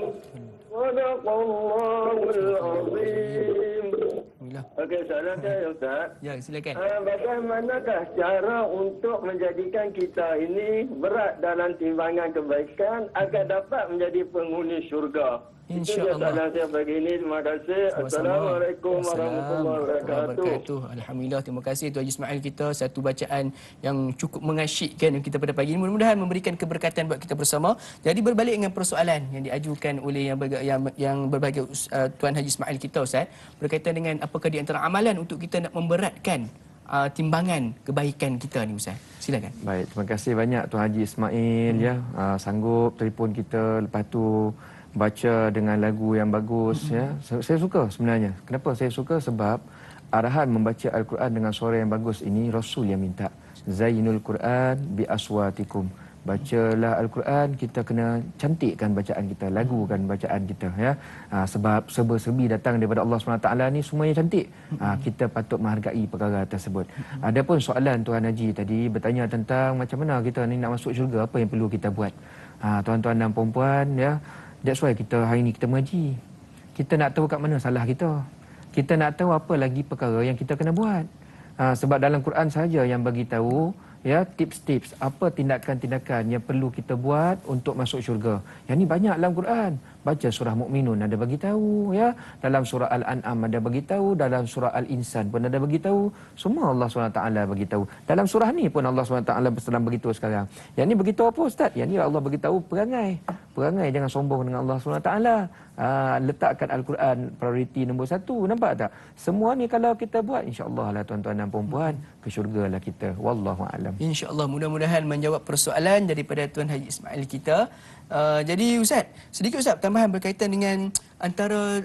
صدق الله العظيم. Okey, soalan saya Ustaz. Ya, silakan. Bagaimanakah cara untuk menjadikan kita ini berat dalam timbangan kebaikan agar dapat menjadi penghuni syurga? InsyaAllah. Soalan saya pagi ini. Terima kasih. Assalamualaikum warahmatullahi wabarakatuh. Alhamdulillah, terima kasih Tuan Haji Ismail kita. Satu bacaan yang cukup mengasyikkan kita pada pagi ini. Mudah-mudahan memberikan keberkatan buat kita bersama. Jadi berbalik dengan persoalan yang diajukan oleh yang berbahagia Tuan Haji Ismail kita, Ustaz, berkaitan dengan apakah di antara amalan untuk kita nak memberatkan timbangan kebaikan kita ni, Ustaz. Silakan. Baik, terima kasih banyak Tuan Haji Ismail sanggup telefon kita, lepas tu baca dengan lagu yang bagus ya. Saya suka sebenarnya. Kenapa saya suka? Sebab arahan membaca Al-Quran dengan suara yang bagus ini Rasul yang minta. Zainul Quran bi aswatikum. Bacalah Al-Quran, kita kena cantikkan bacaan kita, lagukan bacaan kita ya. Sebab serba-serbi datang daripada Allah SWT ni semuanya cantik. Kita patut menghargai perkara tersebut. Adapun soalan Tuan Haji tadi bertanya tentang macam mana kita ni nak masuk syurga, apa yang perlu kita buat. Tuan-tuan dan puan-puan ya, that's why kita hari ni kita mengaji. Kita nak tahu kat mana salah kita. Kita nak tahu apa lagi perkara yang kita kena buat. Sebab dalam Quran saja yang bagi tahu ya tips-tips apa tindakan-tindakan yang perlu kita buat untuk masuk syurga. Yang ni banyak dalam Quran. Baca surah Mukminun ada bagi tahu ya, dalam surah Al-An'am ada bagi tahu, dalam surah Al-Insan pun ada bagi tahu. Semua Allah SWT bagi tahu. Dalam surah ni pun Allah SWT sedang beritahu sekarang. Yang ni beritahu apa Ustaz? Yang ni Allah beritahu perangai. Perangai jangan sombong dengan Allah SWT. Letakkan Al-Quran prioriti nombor 1. Nampak tak? Semua ni kalau kita buat, insya-Allah lah tuan-tuan dan puan-puan, ke syurga lah kita. Wallahu a'lam. InsyaAllah, mudah-mudahan menjawab persoalan daripada Tuan Haji Ismail kita. Jadi Ustaz, sedikit Ustaz tambahan berkaitan dengan antara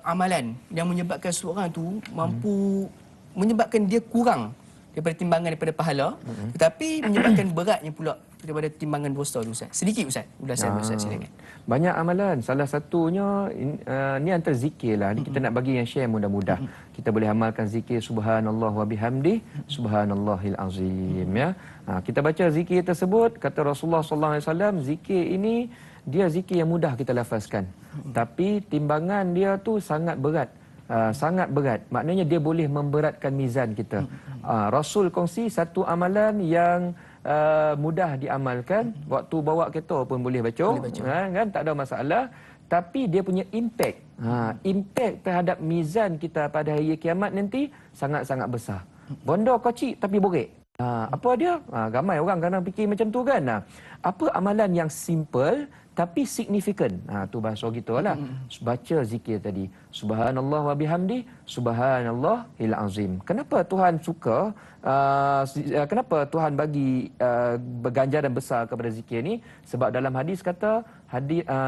amalan yang menyebabkan seorang tu mampu menyebabkan dia kurang daripada timbangan daripada pahala, tetapi menyebabkan beratnya pula daripada timbangan dosa tu, Ustaz. Sedikit Ustaz, ulasan Ustaz, silakan. Banyak amalan. Salah satunya ni antara zikir lah. Kita nak bagi yang share mudah-mudah. Kita boleh amalkan zikir subhanallah wa bihamdi subhanallahil azim ya. Kita baca zikir tersebut, kata Rasulullah sallallahu alaihi wasallam, zikir ini dia zikir yang mudah kita lafazkan. Tapi timbangan dia tu sangat berat. Sangat berat. Maknanya dia boleh memberatkan mizan kita. Rasul kongsi satu amalan yang mudah diamalkan, waktu bawa kereta pun boleh baca. Kan tak ada masalah, tapi dia punya impact terhadap mizan kita pada hari kiamat nanti sangat-sangat besar. Bondo kocik tapi borek. Apa dia? Ramai orang kadang fikir macam tu kan. Apa amalan yang simple tapi signifikan? Tu bahasa kita lah. Baca zikir tadi. Subhanallah wa bihamdi subhanallahil azim. Kenapa Tuhan suka? Kenapa Tuhan bagi ganjaran besar kepada zikir ni? Sebab dalam hadis kata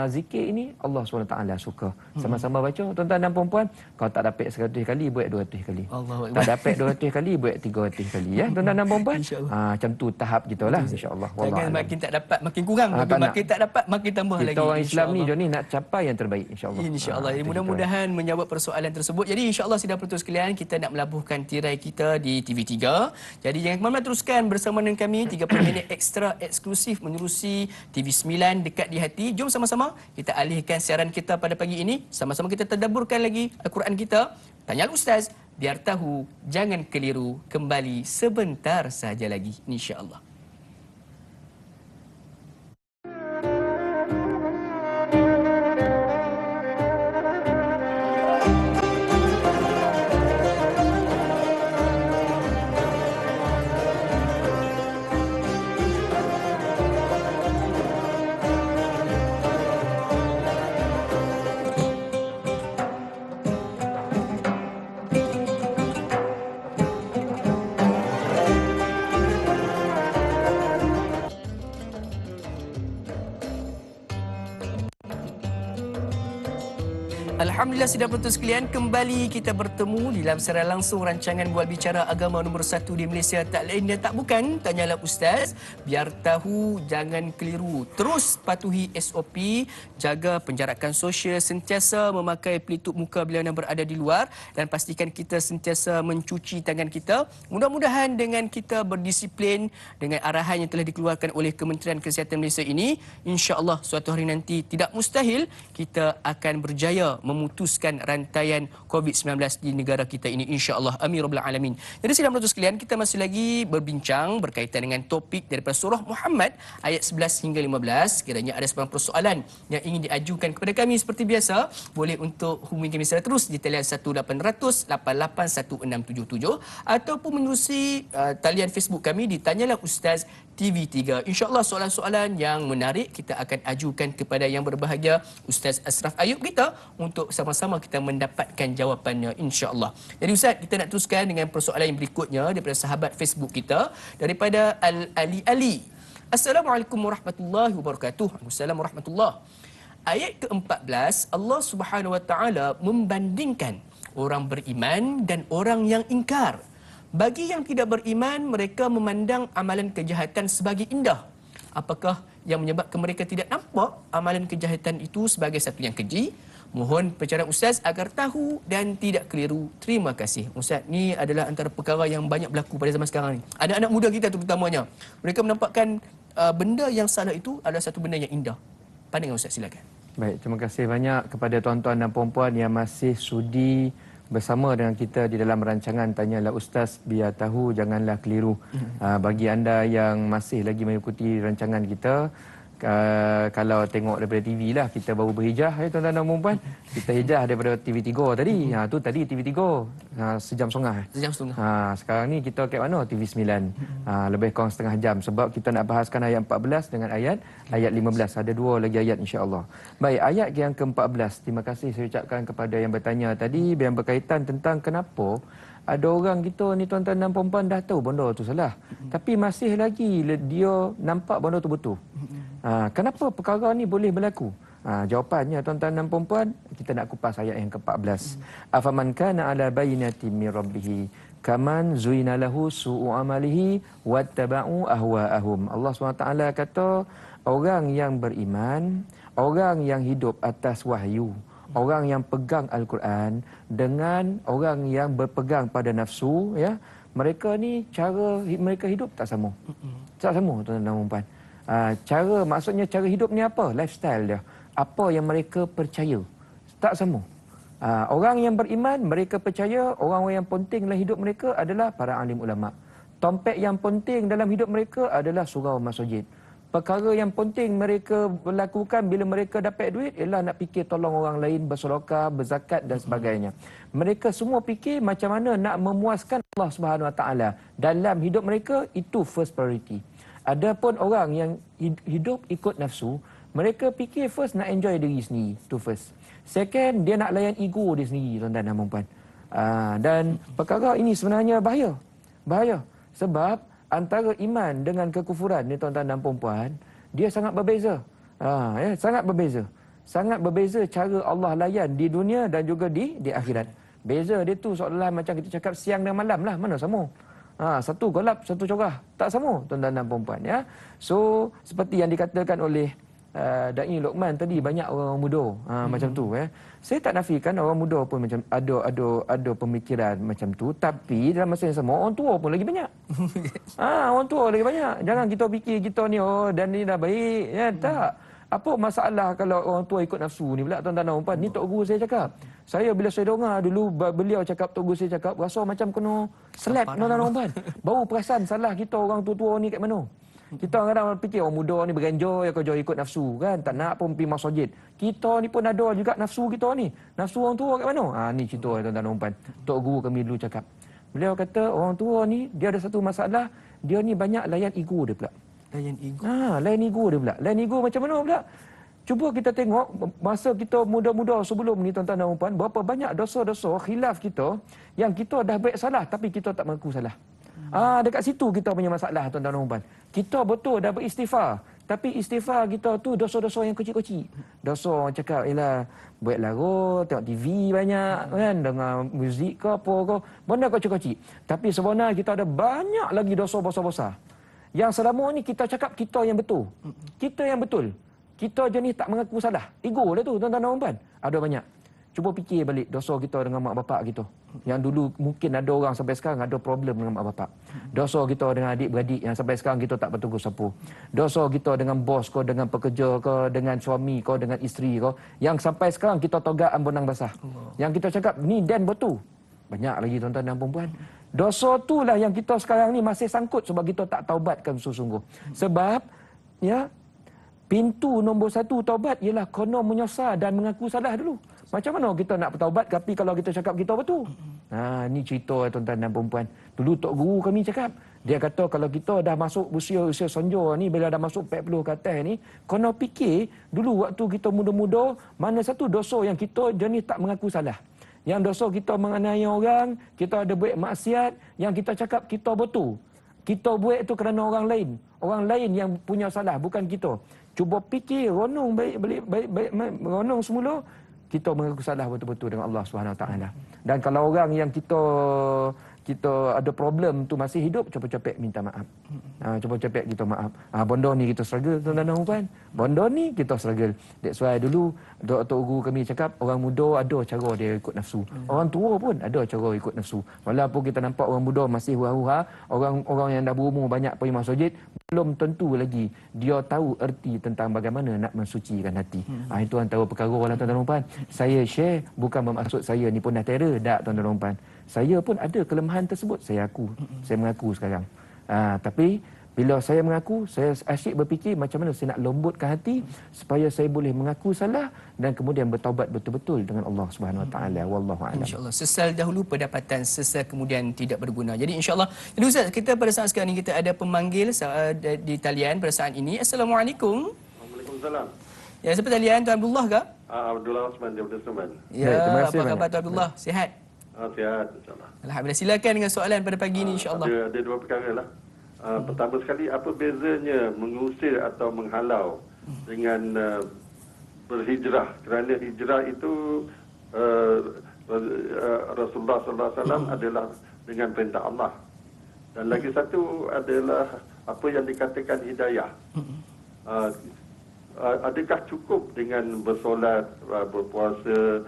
zikir ini Allah SWT suka. Sama-sama baca tuan-tuan dan puan-puan. Kalau tak dapat 100 kali, buat 200 kali. Tak dapat 200 kali, buat 300 kali ya tuan-tuan dan puan-puan. Macam tu tahap kita lah, insya-Allah. Jangan makin tak dapat makin kurang, makin tak dapat makin tambah lagi. Kita orang Islam ni dia ni nak capai yang terbaik, insya-Allah. Insya-Allah. Mudah-mudahan menjawab persoalan tersebut. Jadi insya-Allah sidang penonton sekalian, kita nak melabuhkan tirai kita di TV3. Jadi jangan ke mana-mana, teruskan bersama dengan kami 30 minit ekstra eksklusif menerusi TV9 dekat di hati. Jom sama-sama kita alihkan siaran kita pada pagi ini. Sama-sama kita tadabburkan lagi Al-Quran kita. Tanya Ustaz, biar tahu, jangan keliru. Kembali sebentar saja lagi, insya-Allah. Alhamdulillah sidang penonton sekalian, kembali kita bertemu dalam secara langsung rancangan Bual Bicara Agama nombor 1 di Malaysia, tak lain dan tak bukan Tanyalah Ustaz. Biar tahu, jangan keliru. Terus patuhi SOP, jaga penjarakan sosial, sentiasa memakai pelitup muka bila anda berada di luar dan pastikan kita sentiasa mencuci tangan kita. Mudah-mudahan dengan kita berdisiplin dengan arahan yang telah dikeluarkan oleh Kementerian Kesihatan Malaysia ini, insya-Allah suatu hari nanti tidak mustahil kita akan berjaya memutuskan rantaian COVID-19 di negara kita ini, insya-Allah. Amin rabbal alamin. Jadi sidang penonton sekalian, kita masih lagi berbincang berkaitan dengan topik daripada surah Muhammad ayat 11 hingga 15. Kiranya ada sebarang persoalan yang ingin diajukan kepada kami seperti biasa, boleh untuk hubungi kami secara terus di talian 1800 881677 ataupun menerusi talian Facebook kami di Tanyalah Ustaz TV3. InsyaAllah soalan-soalan yang menarik kita akan ajukan kepada yang berbahagia Ustaz Ashraf Ayub kita untuk sama-sama kita mendapatkan jawapannya, insyaAllah. Jadi Ustaz, kita nak teruskan dengan persoalan yang berikutnya daripada sahabat Facebook kita, daripada Al-Ali Ali. Assalamualaikum warahmatullahi wabarakatuh. Waalaikumsalam warahmatullahi. Ayat ke-14, Allah Subhanahu Wa Taala membandingkan orang beriman dan orang yang ingkar. Bagi yang tidak beriman, mereka memandang amalan kejahatan sebagai indah. Apakah yang menyebabkan mereka tidak nampak amalan kejahatan itu sebagai satu yang keji? Mohon pencerahan Ustaz agar tahu dan tidak keliru. Terima kasih. Ustaz, ni adalah antara perkara yang banyak berlaku pada zaman sekarang ni. Anak-anak muda kita terutamanya, mereka menampakkan benda yang salah itu adalah satu benda yang indah. Pandangan Ustaz, silakan. Baik, terima kasih banyak kepada tuan-tuan dan puan-puan yang masih sudi bersama dengan kita di dalam rancangan Tanyalah Ustaz, biar tahu janganlah keliru. Bagi anda yang masih lagi mengikuti rancangan kita, kalau tengok daripada TV lah, kita baru berhijrah tuan-tuan dan puan-puan. Kita hijrah daripada TV3 tadi. Tu tadi TV3 sejam setengah. Sejam setengah. Sekarang ni kita kat mana? TV9. Lebih kurang setengah jam sebab kita nak bahaskan ayat 14 dengan ayat 15. Ada dua lagi ayat, insya-Allah. Baik, ayat yang ke-14. Terima kasih saya ucapkan kepada yang bertanya tadi yang berkaitan tentang kenapa ada orang kita ni tuan-tuan dan puan-puan dah tahu benda tu salah, tapi masih lagi dia nampak benda tu betul. Kenapa perkara ni boleh berlaku? Jawapannya tuan-tuan dan puan-puan, kita nak kupas ayat yang ke-14. Afaman kana ala bayyinatin min rabbih kaman zuyina lahu su'u amalihi wattaba'u ahwa'ahum. Allah SWT kata, orang yang beriman, orang yang hidup atas wahyu, orang yang pegang Al-Quran dengan orang yang berpegang pada nafsu, ya, mereka ni cara mereka hidup tak sama. Tak sama tuan-tuan dan puan-puan. Maksudnya cara hidup ni apa? Lifestyle dia. Apa yang mereka percaya. Tak sama. Orang yang beriman, mereka percaya orang-orang yang penting dalam hidup mereka adalah para alim ulama. Tompek yang penting dalam hidup mereka adalah surau masjid. Perkara yang penting mereka lakukan bila mereka dapat duit ialah nak fikir tolong orang lain, bersedekah, berzakat dan sebagainya. Mereka semua fikir macam mana nak memuaskan Allah Subhanahu Wa Taala dalam hidup mereka, itu first priority. Adapun orang yang hidup ikut nafsu, mereka fikir first nak enjoy diri sendiri, tu first. Second, dia nak layan ego dia sendiri, tuan-tuan dan puan-puan. Dan perkara ini sebenarnya bahaya. Bahaya. Sebab antara iman dengan kekufuran ni tuan-tuan dan puan-puan, dia sangat berbeza. Sangat berbeza. Sangat berbeza cara Allah layan di dunia dan juga di akhirat. Beza dia tu seolah-olah macam kita cakap siang dan malam lah, mana sama. Satu gelap, satu cerah. Tak sama tuan-tuan dan puan-puan, ya. So seperti yang dikatakan oleh Da'i Luqman tadi, banyak orang muda macam tu, ya. Saya tak nafikan orang muda pun macam ada pemikiran macam tu, tapi dalam masa yang sama orang tua pun lagi banyak. Orang tua lagi banyak. Jangan kita fikir kita ni dan ni dah baik, ya. Tak. Apa masalah kalau orang tua ikut nafsu ni pula tuan-tuan dan puan? Ni tok guru saya cakap. Saya bila saya dengar dulu beliau cakap, tok guru saya cakap, rasa macam kena slap tuan-tuan dan puan. Baru perasan salah kita orang tua-tua ni kat mana. Kita kadang fikir orang muda ni berenjoy ya kerja ikut nafsu kan, tak nak pun pergi masjid. Kita ni pun ada juga nafsu kita ni. Nafsu orang tua kat mana? Ni cerita tuan-tuan dan puan. Tok guru kami dulu cakap. Beliau kata orang tua ni dia ada satu masalah, dia ni banyak layan ego dia pula. Layan ego. Layan ego dia pula. Layan ego macam mana pula? Cuba kita tengok masa kita muda-muda sebelum ni tuan-tuan dan puan, berapa banyak dosa-dosa khilaf kita yang kita dah buat salah tapi kita tak mengaku salah. Dekat situ kita punya masalah tuan-tuan dan puan. Kita betul dah beristighfar. Tapi istighfar kita tu dosa-dosa yang kecil-kecil. Dosa orang cakap, ialah buat lara, tengok TV banyak kan, dengar muzik ke apa ke, benda kecil-kecil. Tapi sebenarnya kita ada banyak lagi dosa besar-besar. Yang selama ni kita cakap kita yang betul. Kita yang betul. Kita jenis tak mengaku salah. Ego lah tu, tuan-tuan dan puan. Ada banyak. Cuba fikir balik dosa kita dengan mak bapak kita. Yang dulu mungkin ada orang sampai sekarang ada problem dengan mak bapak. Dosa kita dengan adik-beradik yang sampai sekarang kita tak bertegur sapa. Dosa kita dengan bos kau, dengan pekerja kau, dengan suami kau, dengan isteri kau. Yang sampai sekarang kita togak ambonang basah. Yang kita cakap ni dan betul. Banyak lagi tuan-tuan dan perempuan. Dosa itulah yang kita sekarang ni masih sangkut sebab kita tak taubatkan sungguh-sungguh. Sebab ya, pintu nombor 1 taubat ialah kena menyesal dan mengaku salah dulu. Macam mana kita nak bertaubat tapi kalau kita cakap kita betul? Ni cerita tuan-tuan dan perempuan. Dulu tok guru kami cakap, dia kata kalau kita dah masuk usia sonjo ni, bila dah masuk 40 ke atas ni, kena fikir dulu waktu kita muda-muda, mana satu dosa yang kita jenis tak mengaku salah. Yang dosa kita menganiaya orang, kita ada buat maksiat, yang kita cakap kita betul. Kita buat itu kerana orang lain. Orang lain yang punya salah, bukan kita. Cuba fikir, renung renung semula, kita mengaku salah betul-betul dengan Allah Subhanahu Wa Taala. Dan kalau orang yang kita ada problem tu masih hidup, cepat-cepat minta maaf. Cepat-cepat kita maaf. Benda ni kita struggle tuan-tuan dan puan. Benda ni kita struggle. That's why dulu Dr. Guru kami cakap orang muda ada cara dia ikut nafsu. Orang tua pun ada cara ikut nafsu. Walaupun kita nampak orang muda masih hura-hura, orang yang dah berumur banyak pergi masjid, belum tentu lagi dia tahu erti tentang bagaimana nak mensucikan hati. Itu antara perkara lah tuan-tuan dan puan. Saya share bukan bermaksud saya ni pun dah terror, tak tuan-tuan dan puan. Saya pun ada kelemahan tersebut, saya mengaku sekarang. Tapi bila saya mengaku, saya asyik berfikir macam mana saya nak lembutkan hati supaya saya boleh mengaku salah dan kemudian bertaubat betul-betul dengan Allah Subhanahu Wa Taala. Wallahu a'lam. InsyaAllah. Sesal dahulu pendapatan, sesal kemudian tidak berguna. Jadi insyaAllah. Jadi Ustaz, kita pada saat sekarang ini kita ada pemanggil di talian pada saat ini. Assalamualaikum. Waalaikumsalam. Ya, siapa talian? Tuan Abdullah ke? Abdullah Osman daripada Semen. Ya, terima kasih apa khabar banyak. Tuan Abdullah? Sihat? Sihat, insyaAllah. Alhamdulillah. Silakan dengan soalan pada pagi ini insyaAllah. Ada dua perkara lah. Pertama sekali, apa bezanya mengusir atau menghalau dengan berhijrah? Kerana hijrah itu Rasulullah SAW adalah dengan perintah Allah. Dan lagi satu adalah apa yang dikatakan hidayah. Adakah cukup dengan bersolat, berpuasa,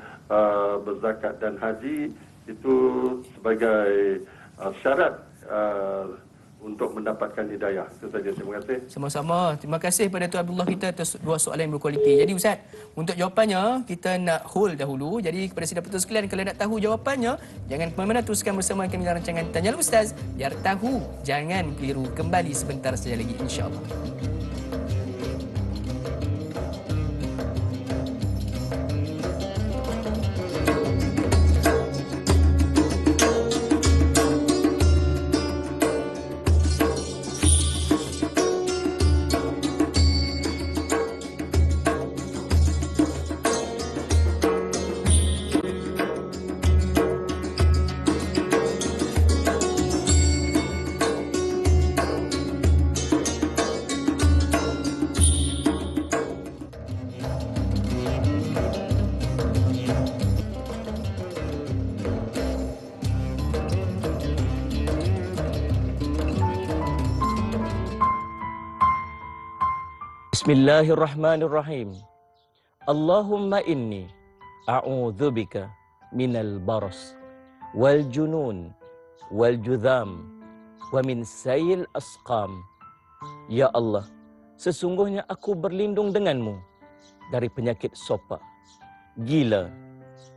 berzakat dan haji itu sebagai syarat untuk mendapatkan hidayah? Itu saja, terima kasih. Sama-sama. Terima kasih pada Tuan Abdullah kita atas dua soalan yang berkualiti. Jadi Ustaz, untuk jawapannya kita nak hold dahulu. Jadi kepada sidang penonton sekalian, kalau nak tahu jawapannya, jangan ke mana-mana, teruskan bersama kami dalam rancangan Tanyalah Ustaz. Biar tahu, jangan keliru. Kembali sebentar saja lagi insya-Allah. Bismillahirrahmanirrahim. Allahumma inni a'udzubika minal baras wal junun wal judham wa min sayil asqam. Ya Allah, sesungguhnya aku berlindung denganmu dari penyakit sopa, gila,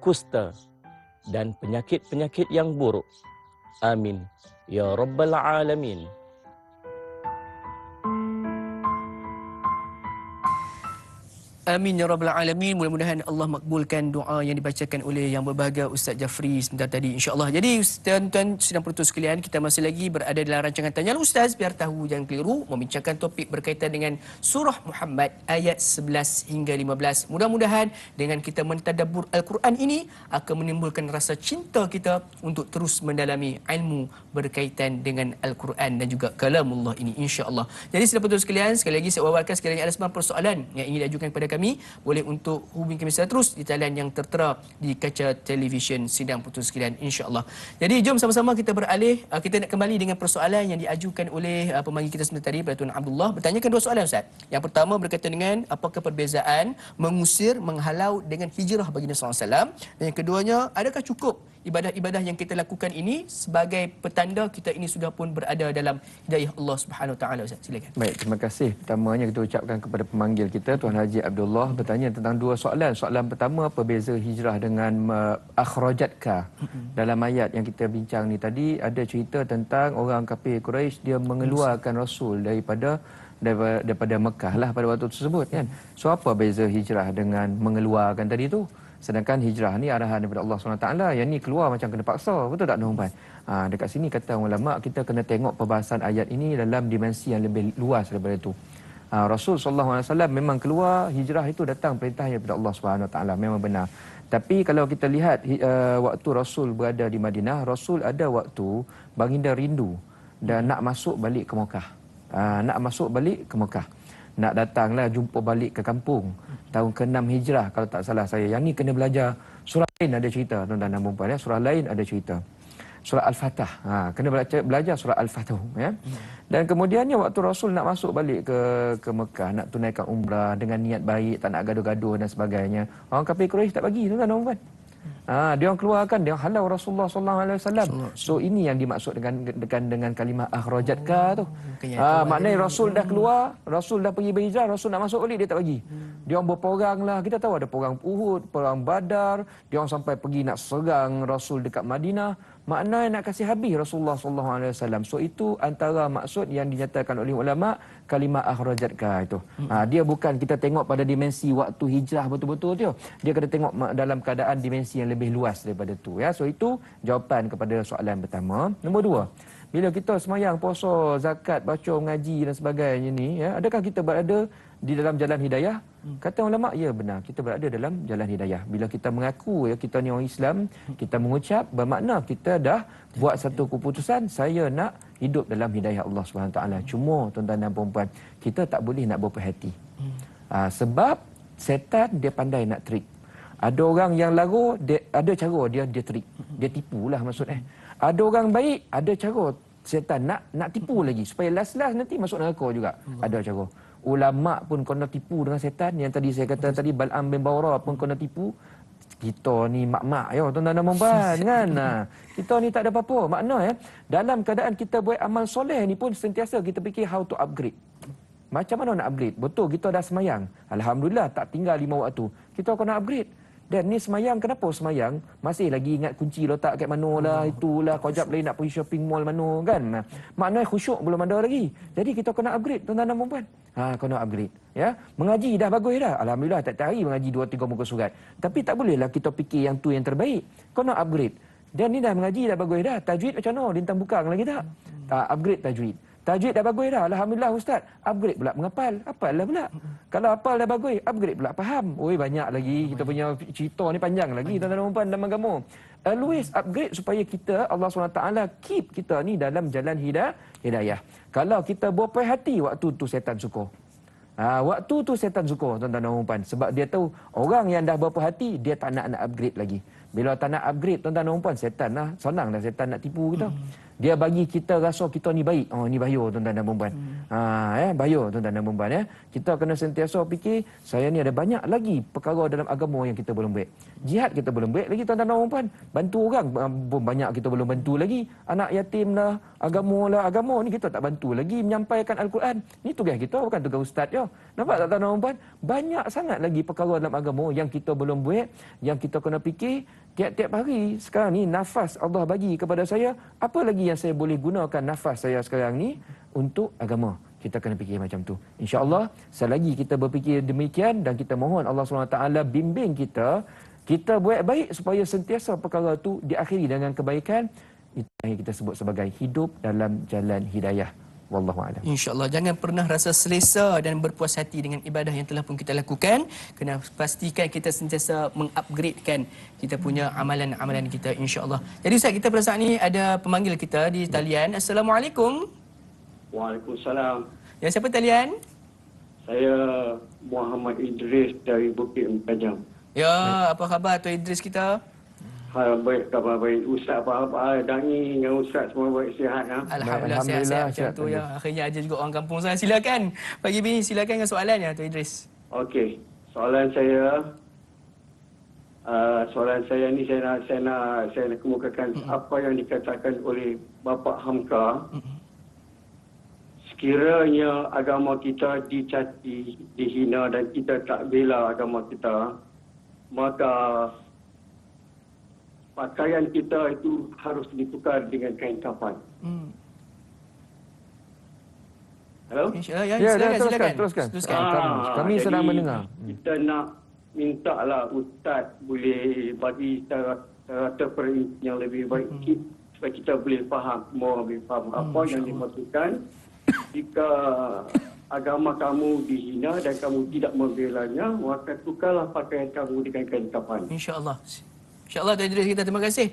kusta dan penyakit-penyakit yang buruk. Amin ya rabbal alamin. Amin ya rabbal alamin. Mudah-mudahan Allah makbulkan doa yang dibacakan oleh yang berbahagia Ustaz Jafri sebentar tadi, insya-Allah. Jadi tuan-tuan sidang penonton sekalian, kita masih lagi berada dalam rancangan Tanya Ustaz biar tahu jangan keliru, membincangkan topik berkaitan dengan surah Muhammad ayat 11 hingga 15. Mudah-mudahan dengan kita mentadabbur Al-Quran ini akan menimbulkan rasa cinta kita untuk terus mendalami ilmu berkaitan dengan Al-Quran dan juga kalamullah ini, insya-Allah. Jadi sidang penonton sekalian, sekali lagi saya wawarkan sekiranya ada sebarang persoalan yang ingin diajukan kepada kami, boleh untuk hubungi kami secara terus di talian yang tertera di kaca televisyen sidang putus sekalian, insya-Allah. Jadi jom sama-sama kita beralih, kita nak kembali dengan persoalan yang diajukan oleh pemanggil kita sebentar tadi, Tuan Abdullah bertanyakan dua soalan, Ustaz. Yang pertama berkaitan dengan apakah perbezaan mengusir, menghalau dengan hijrah bagi Nabi SAW, dan yang keduanya, adakah cukup ibadah-ibadah yang kita lakukan ini sebagai petanda kita ini sudah pun berada dalam hidayah Allah Subhanahu Wa Taala, Ustaz. Silakan. Baik, terima kasih. Pertamanya kita ucapkan kepada pemanggil kita Tuan Haji Abdullah bertanya tentang dua soalan. Soalan pertama, apa beza hijrah dengan akhrajatka? Dalam ayat yang kita bincang ni tadi ada cerita tentang orang kafir Quraisy, dia mengeluarkan Rasul daripada Mekah lah pada waktu tersebut, kan. So apa beza hijrah dengan mengeluarkan tadi tu? Sedangkan hijrah ni arahan daripada Allah SWT, yang ni keluar macam kena paksa, betul tak tuan-tuan? Dekat sini kata ulama, kita kena tengok perbahasan ayat ini dalam dimensi yang lebih luas daripada itu. Rasul SAW memang keluar, hijrah itu datang perintah daripada Allah SWT, memang benar. Tapi kalau kita lihat waktu Rasul berada di Madinah, Rasul ada waktu baginda rindu dan nak masuk balik ke Mekah. Nak datanglah jumpa balik ke kampung tahun ke-6 Hijrah kalau tak salah saya. Yang ni kena belajar surah lain, ada cerita tuan-tuan dan puan-puan, ya. Surah lain ada cerita. Surah Al-Fatah. Kena belajar surah Al-Fatah, ya. Dan kemudiannya waktu Rasul nak masuk balik ke Mekah, nak tunaikan umrah dengan niat baik, tak nak gaduh-gaduh dan sebagainya. Orang kafir Quraisy tak bagi, tuan-tuan dan puan. Dia orang keluarkan, dia orang halau Rasulullah sallallahu alaihi wasallam. So ini yang dimaksud dengan kalimah akhrajatka tu. Maknanya Rasul dah keluar, Rasul dah pergi berhijrah, Rasul nak masuk balik dia tak bagi. Dia orang berperang lah. Kita tahu ada perang Uhud, perang Badar, dia orang sampai pergi nak serang Rasul dekat Madinah. Maknanya nak kasih habis Rasulullah sallallahu alaihi wasallam. So itu antara maksud yang dinyatakan oleh ulama kalimah akhrajatka itu. Dia bukan kita tengok pada dimensi waktu hijrah betul-betul tu. Dia kena tengok dalam keadaan dimensi yang lebih luas daripada tu, ya. So itu jawapan kepada soalan pertama. Nombor dua, bila kita semayang, puasa, zakat, baca, mengaji dan sebagainya ni, ya, adakah kita berada di dalam jalan hidayah? Kata ulama, ya benar, kita berada dalam jalan hidayah. Bila kita mengaku, ya, kita ni orang Islam, kita mengucap, bermakna kita dah buat satu keputusan, saya nak hidup dalam hidayah Allah SWT. Cuma tuan-tuan dan puan-puan, kita tak boleh nak berpuas-hati. Sebab setan dia pandai nak trik. Ada orang yang lagu, ada cara dia trik. Dia tipulah maksudnya. Ada orang baik, ada cara setan nak tipu lagi supaya last-last nanti masuk neraka juga. Ada cara. Ulama pun kena tipu dengan setan. Yang tadi saya kata tadi, Bal'am bin Bawrah pun kena tipu. Kita ni mak-mak, ya, tuan-tuan dan puan-puan, kan. Kita ni tak ada apa-apa. Makna, ya, dalam keadaan kita buat amal soleh ni pun sentiasa kita fikir how to upgrade. Macam mana nak upgrade? Betul, kita dah semayang. Alhamdulillah, tak tinggal 5 waktu. Kita kena upgrade. Dan ni semayang, kenapa semayang? Masih lagi ingat kunci letak kat mana lah, itulah, kejap lagi nak pergi shopping mall mana, kan. Maknanya khusyuk belum ada lagi. Jadi kita kena upgrade, tuan-tuan dan puan-puan. Kena upgrade, ya. Mengaji dah bagus dah. Alhamdulillah, tak hari mengaji 2-3 muka surat. Tapi tak bolehlah kita fikir yang tu yang terbaik. Kena upgrade. Dan ni dah mengaji dah bagus dah. Tajwid macam mana? Lintang bukang lagi tak? Upgrade tajwid. Tajwid dah bagus dah. Alhamdulillah Ustaz. Upgrade pula menghafal. Hafal lah pula. Kalau hafal dah bagus, upgrade pula faham. Oi, banyak lagi. Kita punya cerita ni panjang lagi. Tuan-tuan dan puan dalam agama. Always upgrade supaya kita, Allah SWT keep kita ni dalam jalan hidayah. Kalau kita berpuas hati, waktu tu setan suka. Waktu tu setan suka, tuan-tuan dan puan. Sebab dia tahu orang yang dah berpuas hati, dia tak nak upgrade lagi. Bila tak nak upgrade, tuan-tuan dan puan, setan lah. Senang dah setan nak tipu kita. Dia bagi kita rasa kita ni baik. Oh, ni bahaya, tuan-tuan dan puan. Bahaya, tuan-tuan dan puan, ya. Kita kena sentiasa fikir, saya ni ada banyak lagi perkara dalam agama yang kita belum buat. Jihad kita belum buat lagi, tuan-tuan dan puan. Bantu orang pun banyak kita belum bantu lagi. Anak yatim lah, agama ni kita tak bantu lagi menyampaikan Al-Quran. Ni tugas kita, bukan tugas ustaz, ya. Nampak tak, tuan-tuan dan puan? Banyak sangat lagi perkara dalam agama yang kita belum buat, yang kita kena fikir. Tiap-tiap hari sekarang ni nafas Allah bagi kepada saya, apa lagi yang saya boleh gunakan nafas saya sekarang ni untuk agama. Kita kena fikir macam tu. InsyaAllah, selagi kita berfikir demikian dan kita mohon Allah SWT bimbing kita, kita buat baik supaya sentiasa perkara tu diakhiri dengan kebaikan. Itu yang kita sebut sebagai hidup dalam jalan hidayah. Wallahu a'lam. InsyaAllah, jangan pernah rasa selesa dan berpuas hati dengan ibadah yang telah pun kita lakukan. Kena pastikan kita sentiasa mengupgradekan kita punya amalan-amalan kita, insyaAllah. Jadi Ustaz, kita pada saat ni ada pemanggil kita di talian. Assalamualaikum. Waalaikumsalam. Ya, siapa talian? Saya Muhammad Idris dari Bukit Empajang. Ya, apa khabar Tuan Idris kita? Baik, khabar baik. Ustaz apa-apa, Dani dengan Ustaz semua baik, sihat ya? Alhamdulillah, sihat-sihat macam sihat, tu ya. Akhirnya ada juga orang kampung saya. Silakan. Pagi ini silakan dengan soalannya Tuan Idris. Okey, soalan saya ni saya nak kemukakan apa yang dikatakan oleh Bapa Hamka. Sekiranya agama kita dicaci, dihina dan kita tak bela agama kita, maka pakaian kita itu harus ditukar dengan kain kafan. Hello? Ya, Ya, silakan. teruskan. Teruskan. Kami sedang jadi mendengar. Kita nak minta lah Ustaz boleh bagi secara terperinci yang lebih baik supaya kita boleh faham, semua boleh faham apa yang dimaksudkan jika agama kamu dihina dan kamu tidak membelanya, maka tukarlah pakaian kamu dengan kain kafan. InsyaAllah. InsyaAllah Tuan Idris kita, terima kasih.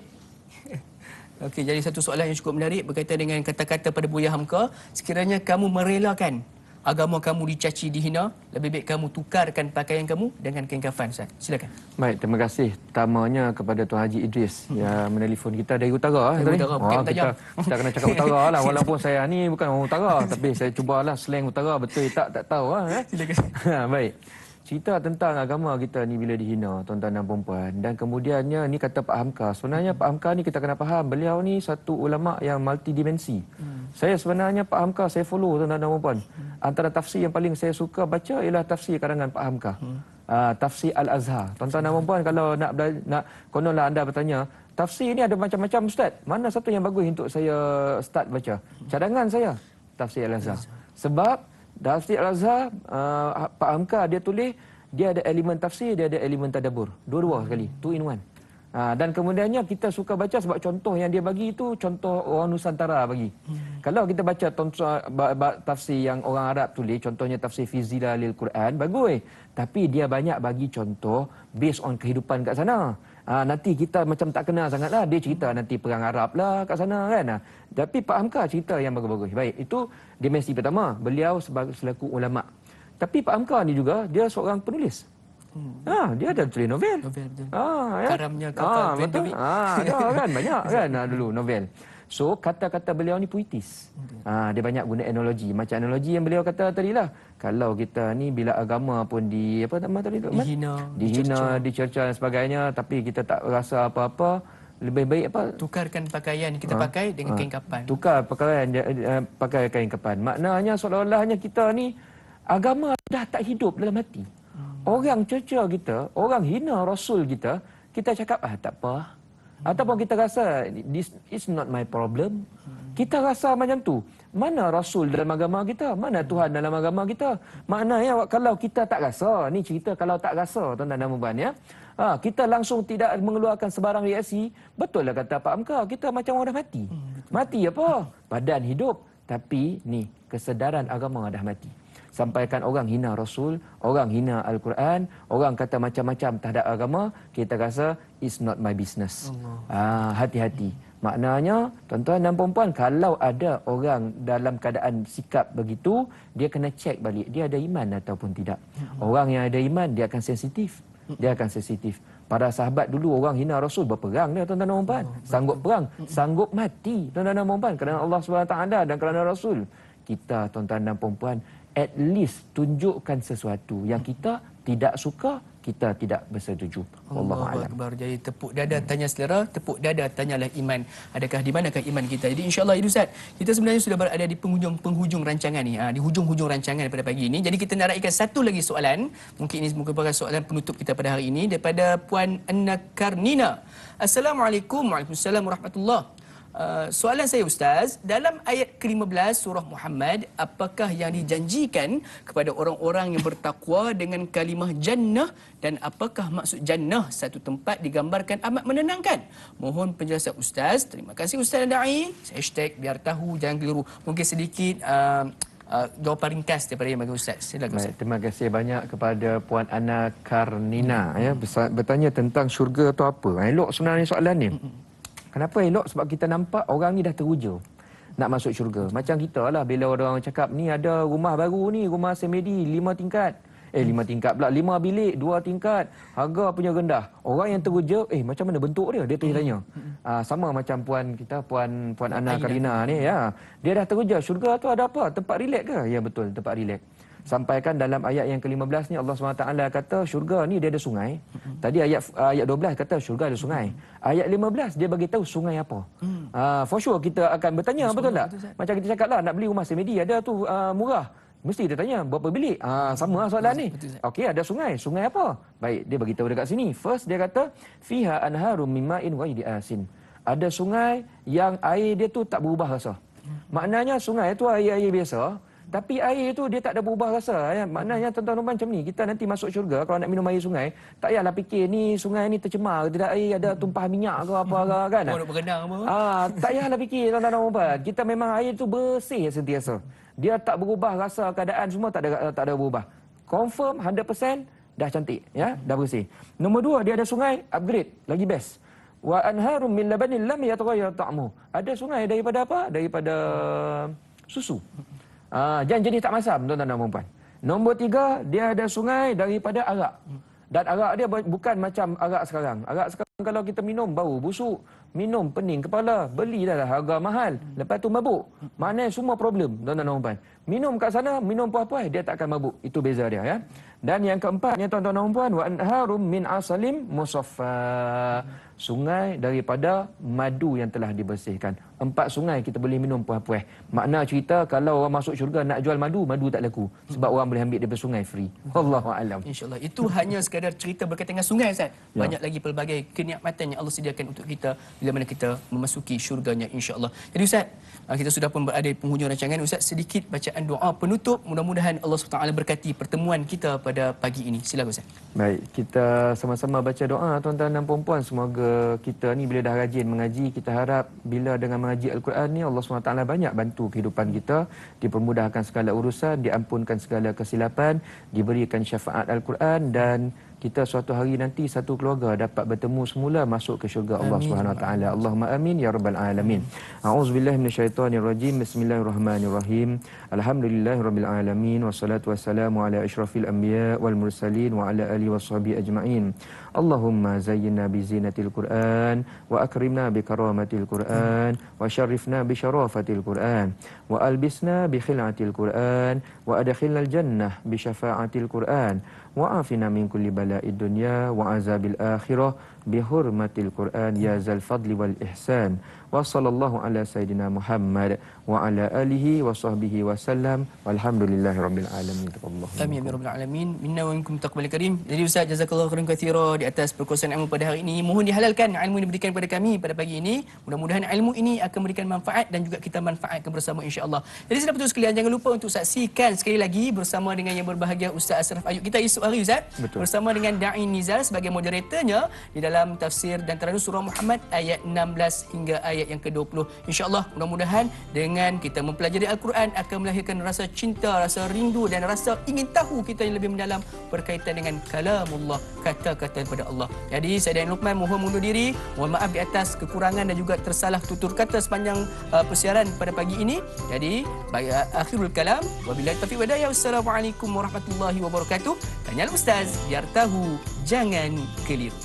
Okey, jadi satu soalan yang cukup menarik berkaitan dengan kata-kata pada Buya Hamka. Sekiranya kamu merelakan agama kamu dicaci, dihina, lebih baik kamu tukarkan pakaian kamu dengan kain kafan. Ustaz, silakan. Baik, terima kasih pertamanya kepada Tuan Haji Idris yang menelpon kita dari utara. Dari utara, Bukit Tajam. kita kena cakap utara lah, walaupun saya ni bukan orang utara, tapi saya cubalah slang utara, betul tak tahu lah. Silakan. Baik. Cerita tentang agama kita ni bila dihina, tuan-tuan dan puan-puan. Dan kemudiannya ni kata Pak Hamka. Sebenarnya Pak Hamka ni kita kena faham, beliau ni satu ulama yang multidimensi. Saya sebenarnya Pak Hamka saya follow, tuan-tuan dan puan-puan. Antara tafsir yang paling saya suka baca ialah tafsir karangan Pak Hamka. Tafsir Al-Azhar. Tuan-tuan dan puan-puan, kalau nak kononlah anda bertanya, tafsir ni ada macam-macam Ustaz. Mana satu yang bagus untuk saya start baca? Cadangan saya tafsir Al-Azhar. Sebab tafsir Al-Azhar, Pak Hamka dia tulis, dia ada elemen tafsir, dia ada elemen tadabbur. Dua-dua sekali, two in one. Dan kemudiannya kita suka baca sebab contoh yang dia bagi itu contoh orang Nusantara bagi. Kalau kita baca tafsir yang orang Arab tulis, contohnya tafsir Fi Zilalil Quran, bagus. Tapi dia banyak bagi contoh based on kehidupan kat sana. Nanti kita macam tak kenal sangatlah. Dia cerita nanti perang Arab lah kat sana kan. Tapi Pak Hamka cerita yang bagus-bagus. Baik, itu dimensi pertama. Beliau selaku ulama. Tapi Pak Hamka ni juga, dia seorang penulis. Dia ada tulis novel. Novel, betul. Ya. Karamnya kapal betul. Ada kan, banyak kan dulu novel. So, kata-kata beliau ni puitis. Dia banyak guna analogi. Macam analogi yang beliau kata tadi lah. Kalau kita ni bila agama pun apa nama tadi? Dihina, dicerca dan sebagainya. Tapi kita tak rasa apa-apa. Lebih baik apa? Tukarkan pakaian kita pakai dengan kain kapan. Tukar pakaian, pakai kain kapan. Maknanya seolah-olahnya kita ni, agama dah tak hidup dalam hati. Orang cerca kita, orang hina Rasul kita, kita cakap, tak apa. Ataupun kita rasa, this is not my problem. Kita rasa macam tu. Mana Rasul dalam agama kita? Mana Tuhan dalam agama kita? Maknanya kalau kita tak rasa, ni cerita kalau tak rasa, tuan-tuan dan puan ya. Kita langsung tidak mengeluarkan sebarang reaksi. Betul lah kata Pak Hamka, kita macam orang dah mati. Mati apa? Badan hidup. Tapi ni, kesedaran agama dah mati. Sampaikan orang hina Rasul, orang hina Al-Quran, orang kata macam-macam terhadap agama, kita rasa it's not my business. Hati-hati. Maknanya, tuan-tuan dan puan-puan, kalau ada orang dalam keadaan sikap begitu, dia kena cek balik, dia ada iman ataupun tidak. Orang yang ada iman, dia akan sensitif. Dia akan sensitif. Para sahabat dulu orang hina Rasul, berperang dia tuan-tuan dan puan-puan. Sanggup perang, sanggup mati tuan-tuan dan puan-puan kerana Allah SWT dan kerana Rasul. Kita tuan-tuan dan puan-puan, at least tunjukkan sesuatu yang kita tidak suka, kita tidak bersetuju. Wallahu a'lam. Akbar. Jadi tepuk dada tanya selera, tepuk dada tanyalah iman. Adakah di manakah iman kita? Jadi insya-Allah Ustaz, kita sebenarnya sudah berada di penghujung rancangan ni. Di hujung-hujung rancangan pada pagi ini. Jadi kita nak raikan satu lagi soalan. Mungkin ini merupakan soalan penutup kita pada hari ini daripada Puan Anna Karnina. Assalamualaikum. Waalaikumsalam warahmatullahi. soalan saya Ustaz, dalam ayat ke-15 surah Muhammad, apakah yang dijanjikan kepada orang-orang yang bertakwa dengan kalimah jannah, dan apakah maksud jannah? Satu tempat digambarkan amat menenangkan. Mohon penjelasan Ustaz. Terima kasih Ustaz Da'i. Hashtag biar tahu jangan keliru. Mungkin sedikit jawapan ringkas daripada yang bagi Ustaz. Silakan Ustaz. Baik, terima kasih banyak kepada Puan Ana Karnina bertanya tentang syurga atau apa. Elok sebenarnya soalan ni. Kenapa elok? Sebab kita nampak orang ni dah teruja nak masuk syurga. Macam kita lah bila orang cakap ni ada rumah baru ni, rumah semedi 5 tingkat. 5 tingkat pula, 5 bilik, 2 tingkat. Harga punya rendah. Orang yang teruja, macam mana bentuk dia? Dia tanya. Sama macam puan kita, Puan Ana Karina ni ya. Dia dah teruja, syurga tu ada apa? Tempat relax ke? Ya betul, tempat relax. Sampaikan dalam ayat yang ke-15 ni Allah SWT kata syurga ni dia ada sungai. Tadi ayat 12 kata syurga ada sungai. Ayat 15 dia bagi tahu sungai apa. For sure kita akan bertanya, betul tak? Macam kita cakap lah, nak beli rumah semedi ada tu murah. Mesti dia tanya berapa bilik. Sama lah soalan ni. Okey, ada sungai. Sungai apa? Baik, dia bagi tahu dekat sini. First dia kata fiha anharum min ma'in ghairi asin. Ada sungai yang air dia tu tak berubah rasa. Maknanya sungai tu air biasa. Tapi air tu dia tak ada berubah rasa. Ya. Maknanya tuan-tuan macam ni, kita nanti masuk syurga kalau nak minum air sungai, tak payahlah fikir ni sungai ni tercemar, tidak air ada tumpah minyak ke apa kan. Nak berenang apa? Tak payahlah fikir tuan-tuan. Kita memang air tu bersih sentiasa. Dia tak berubah rasa, keadaan semua tak ada berubah. Confirm 100% dah cantik ya, dah bersih. Nombor 2 dia ada sungai, upgrade, lagi best. Wa anharum min labanin lam yataghayyar ta'muhu. Ada sungai daripada apa? Daripada susu. Jangan jenis tak masam, tuan-tuan dan puan. Nombor 3, dia ada sungai daripada arak. Dan arak dia bukan macam arak sekarang. Arak sekarang kalau kita minum bau busuk, minum pening kepala, beli dah harga mahal. Lepas tu mabuk. Maknanya semua problem, tuan-tuan dan puan. Minum kat sana, minum puas-puas, dia tak akan mabuk. Itu beza dia ya. Dan yang keempatnya tuan-tuan dan puan, wa anharum min asalim musaffa. Sungai daripada madu yang telah dibersihkan. 4 sungai kita boleh minum puas-puas. Makna cerita kalau orang masuk syurga nak jual madu, madu tak laku. Sebab orang boleh ambil daripada sungai free. Wallahu a'lam. InsyaAllah. Itu hanya sekadar cerita berkaitan dengan sungai Ustaz. Banyak lagi pelbagai kenikmatan yang Allah sediakan untuk kita bila mana kita memasuki syurganya insya-Allah. Jadi Ustaz, kita sudah pun berada di penghujung rancangan. Ustaz, sedikit bacaan doa penutup. Mudah-mudahan Allah SWT berkati pertemuan kita pada pagi ini. Silakan Ustaz. Baik, kita sama-sama baca doa tuan-tuan dan puan-puan. Semoga kita ni bila dah rajin mengaji, kita harap bila dengan mengaji Al-Quran ni Allah SWT banyak bantu kehidupan kita, dipermudahkan segala urusan, diampunkan segala kesilapan, diberikan syafaat Al-Quran, dan kita suatu hari nanti satu keluarga dapat bertemu semula masuk ke syurga Allah Subhanahu Wa Taala. Allahumma amin ya rabbal alamin. A'udzubillahi minasyaitonir rajim. Bismillahirrahmanirrahim. Alhamdulillahirabbil alamin wassalatu wassalamu ala asyrafil anbiya wal mursalin wa ala alihi washabihi ajma'in. Allahumma zayyinna bi zinatil Qur'an wa akrimna bi karamatil Qur'an wa syarrifna bi syarafatil Qur'an wa albisna bi khilatil Qur'an wa adkhilnal jannah bi syafa'atil Qur'an wa afina min kulli bala'id dunya wa azabil akhirah bi hurmatil Qur'an ya zal fadli wal ihsan. Wa sallallahu ala sayidina Muhammad wa ala alihi wa sahbihi wa sallam walhamdulillahi rabbil alamin. Amin ya rabbal alamin. Minna wa minkum taqabbal karim. Jadi Ustaz, jazakallahu khairan katsira di atas perkongsian ilmu pada hari ini. Mohon dihalalkan ilmu yang diberikan kepada kami pada pagi ini. Mudah-mudahan ilmu ini akan memberikan manfaat dan juga kita manfaatkan bersama insya-Allah. Jadi saudara betul sekalian, jangan lupa untuk saksikan sekali lagi bersama dengan yang berbahagia Ustaz Ashraf Ayub kita esok hari Ustaz. Betul. Bersama dengan Da'i Nizal sebagai moderatornya di dalam tafsir dan tadarus surah Muhammad ayat 16 hingga ayat yang ke-20. Insya-Allah mudah-mudahan dengan kita mempelajari Al-Quran akan melahirkan rasa cinta, rasa rindu dan rasa ingin tahu kita yang lebih mendalam berkaitan dengan kalamullah, kata-kata daripada Allah. Jadi saya dan Luqman mohon undur diri. Mohon maaf di atas kekurangan dan juga tersalah tutur kata sepanjang persiaran pada pagi ini. Jadi akhirul kalam wabillahi taufiq wa hidayah. Wassalamualaikum warahmatullahi wabarakatuh. Tanya Ustaz biar tahu jangan keliru.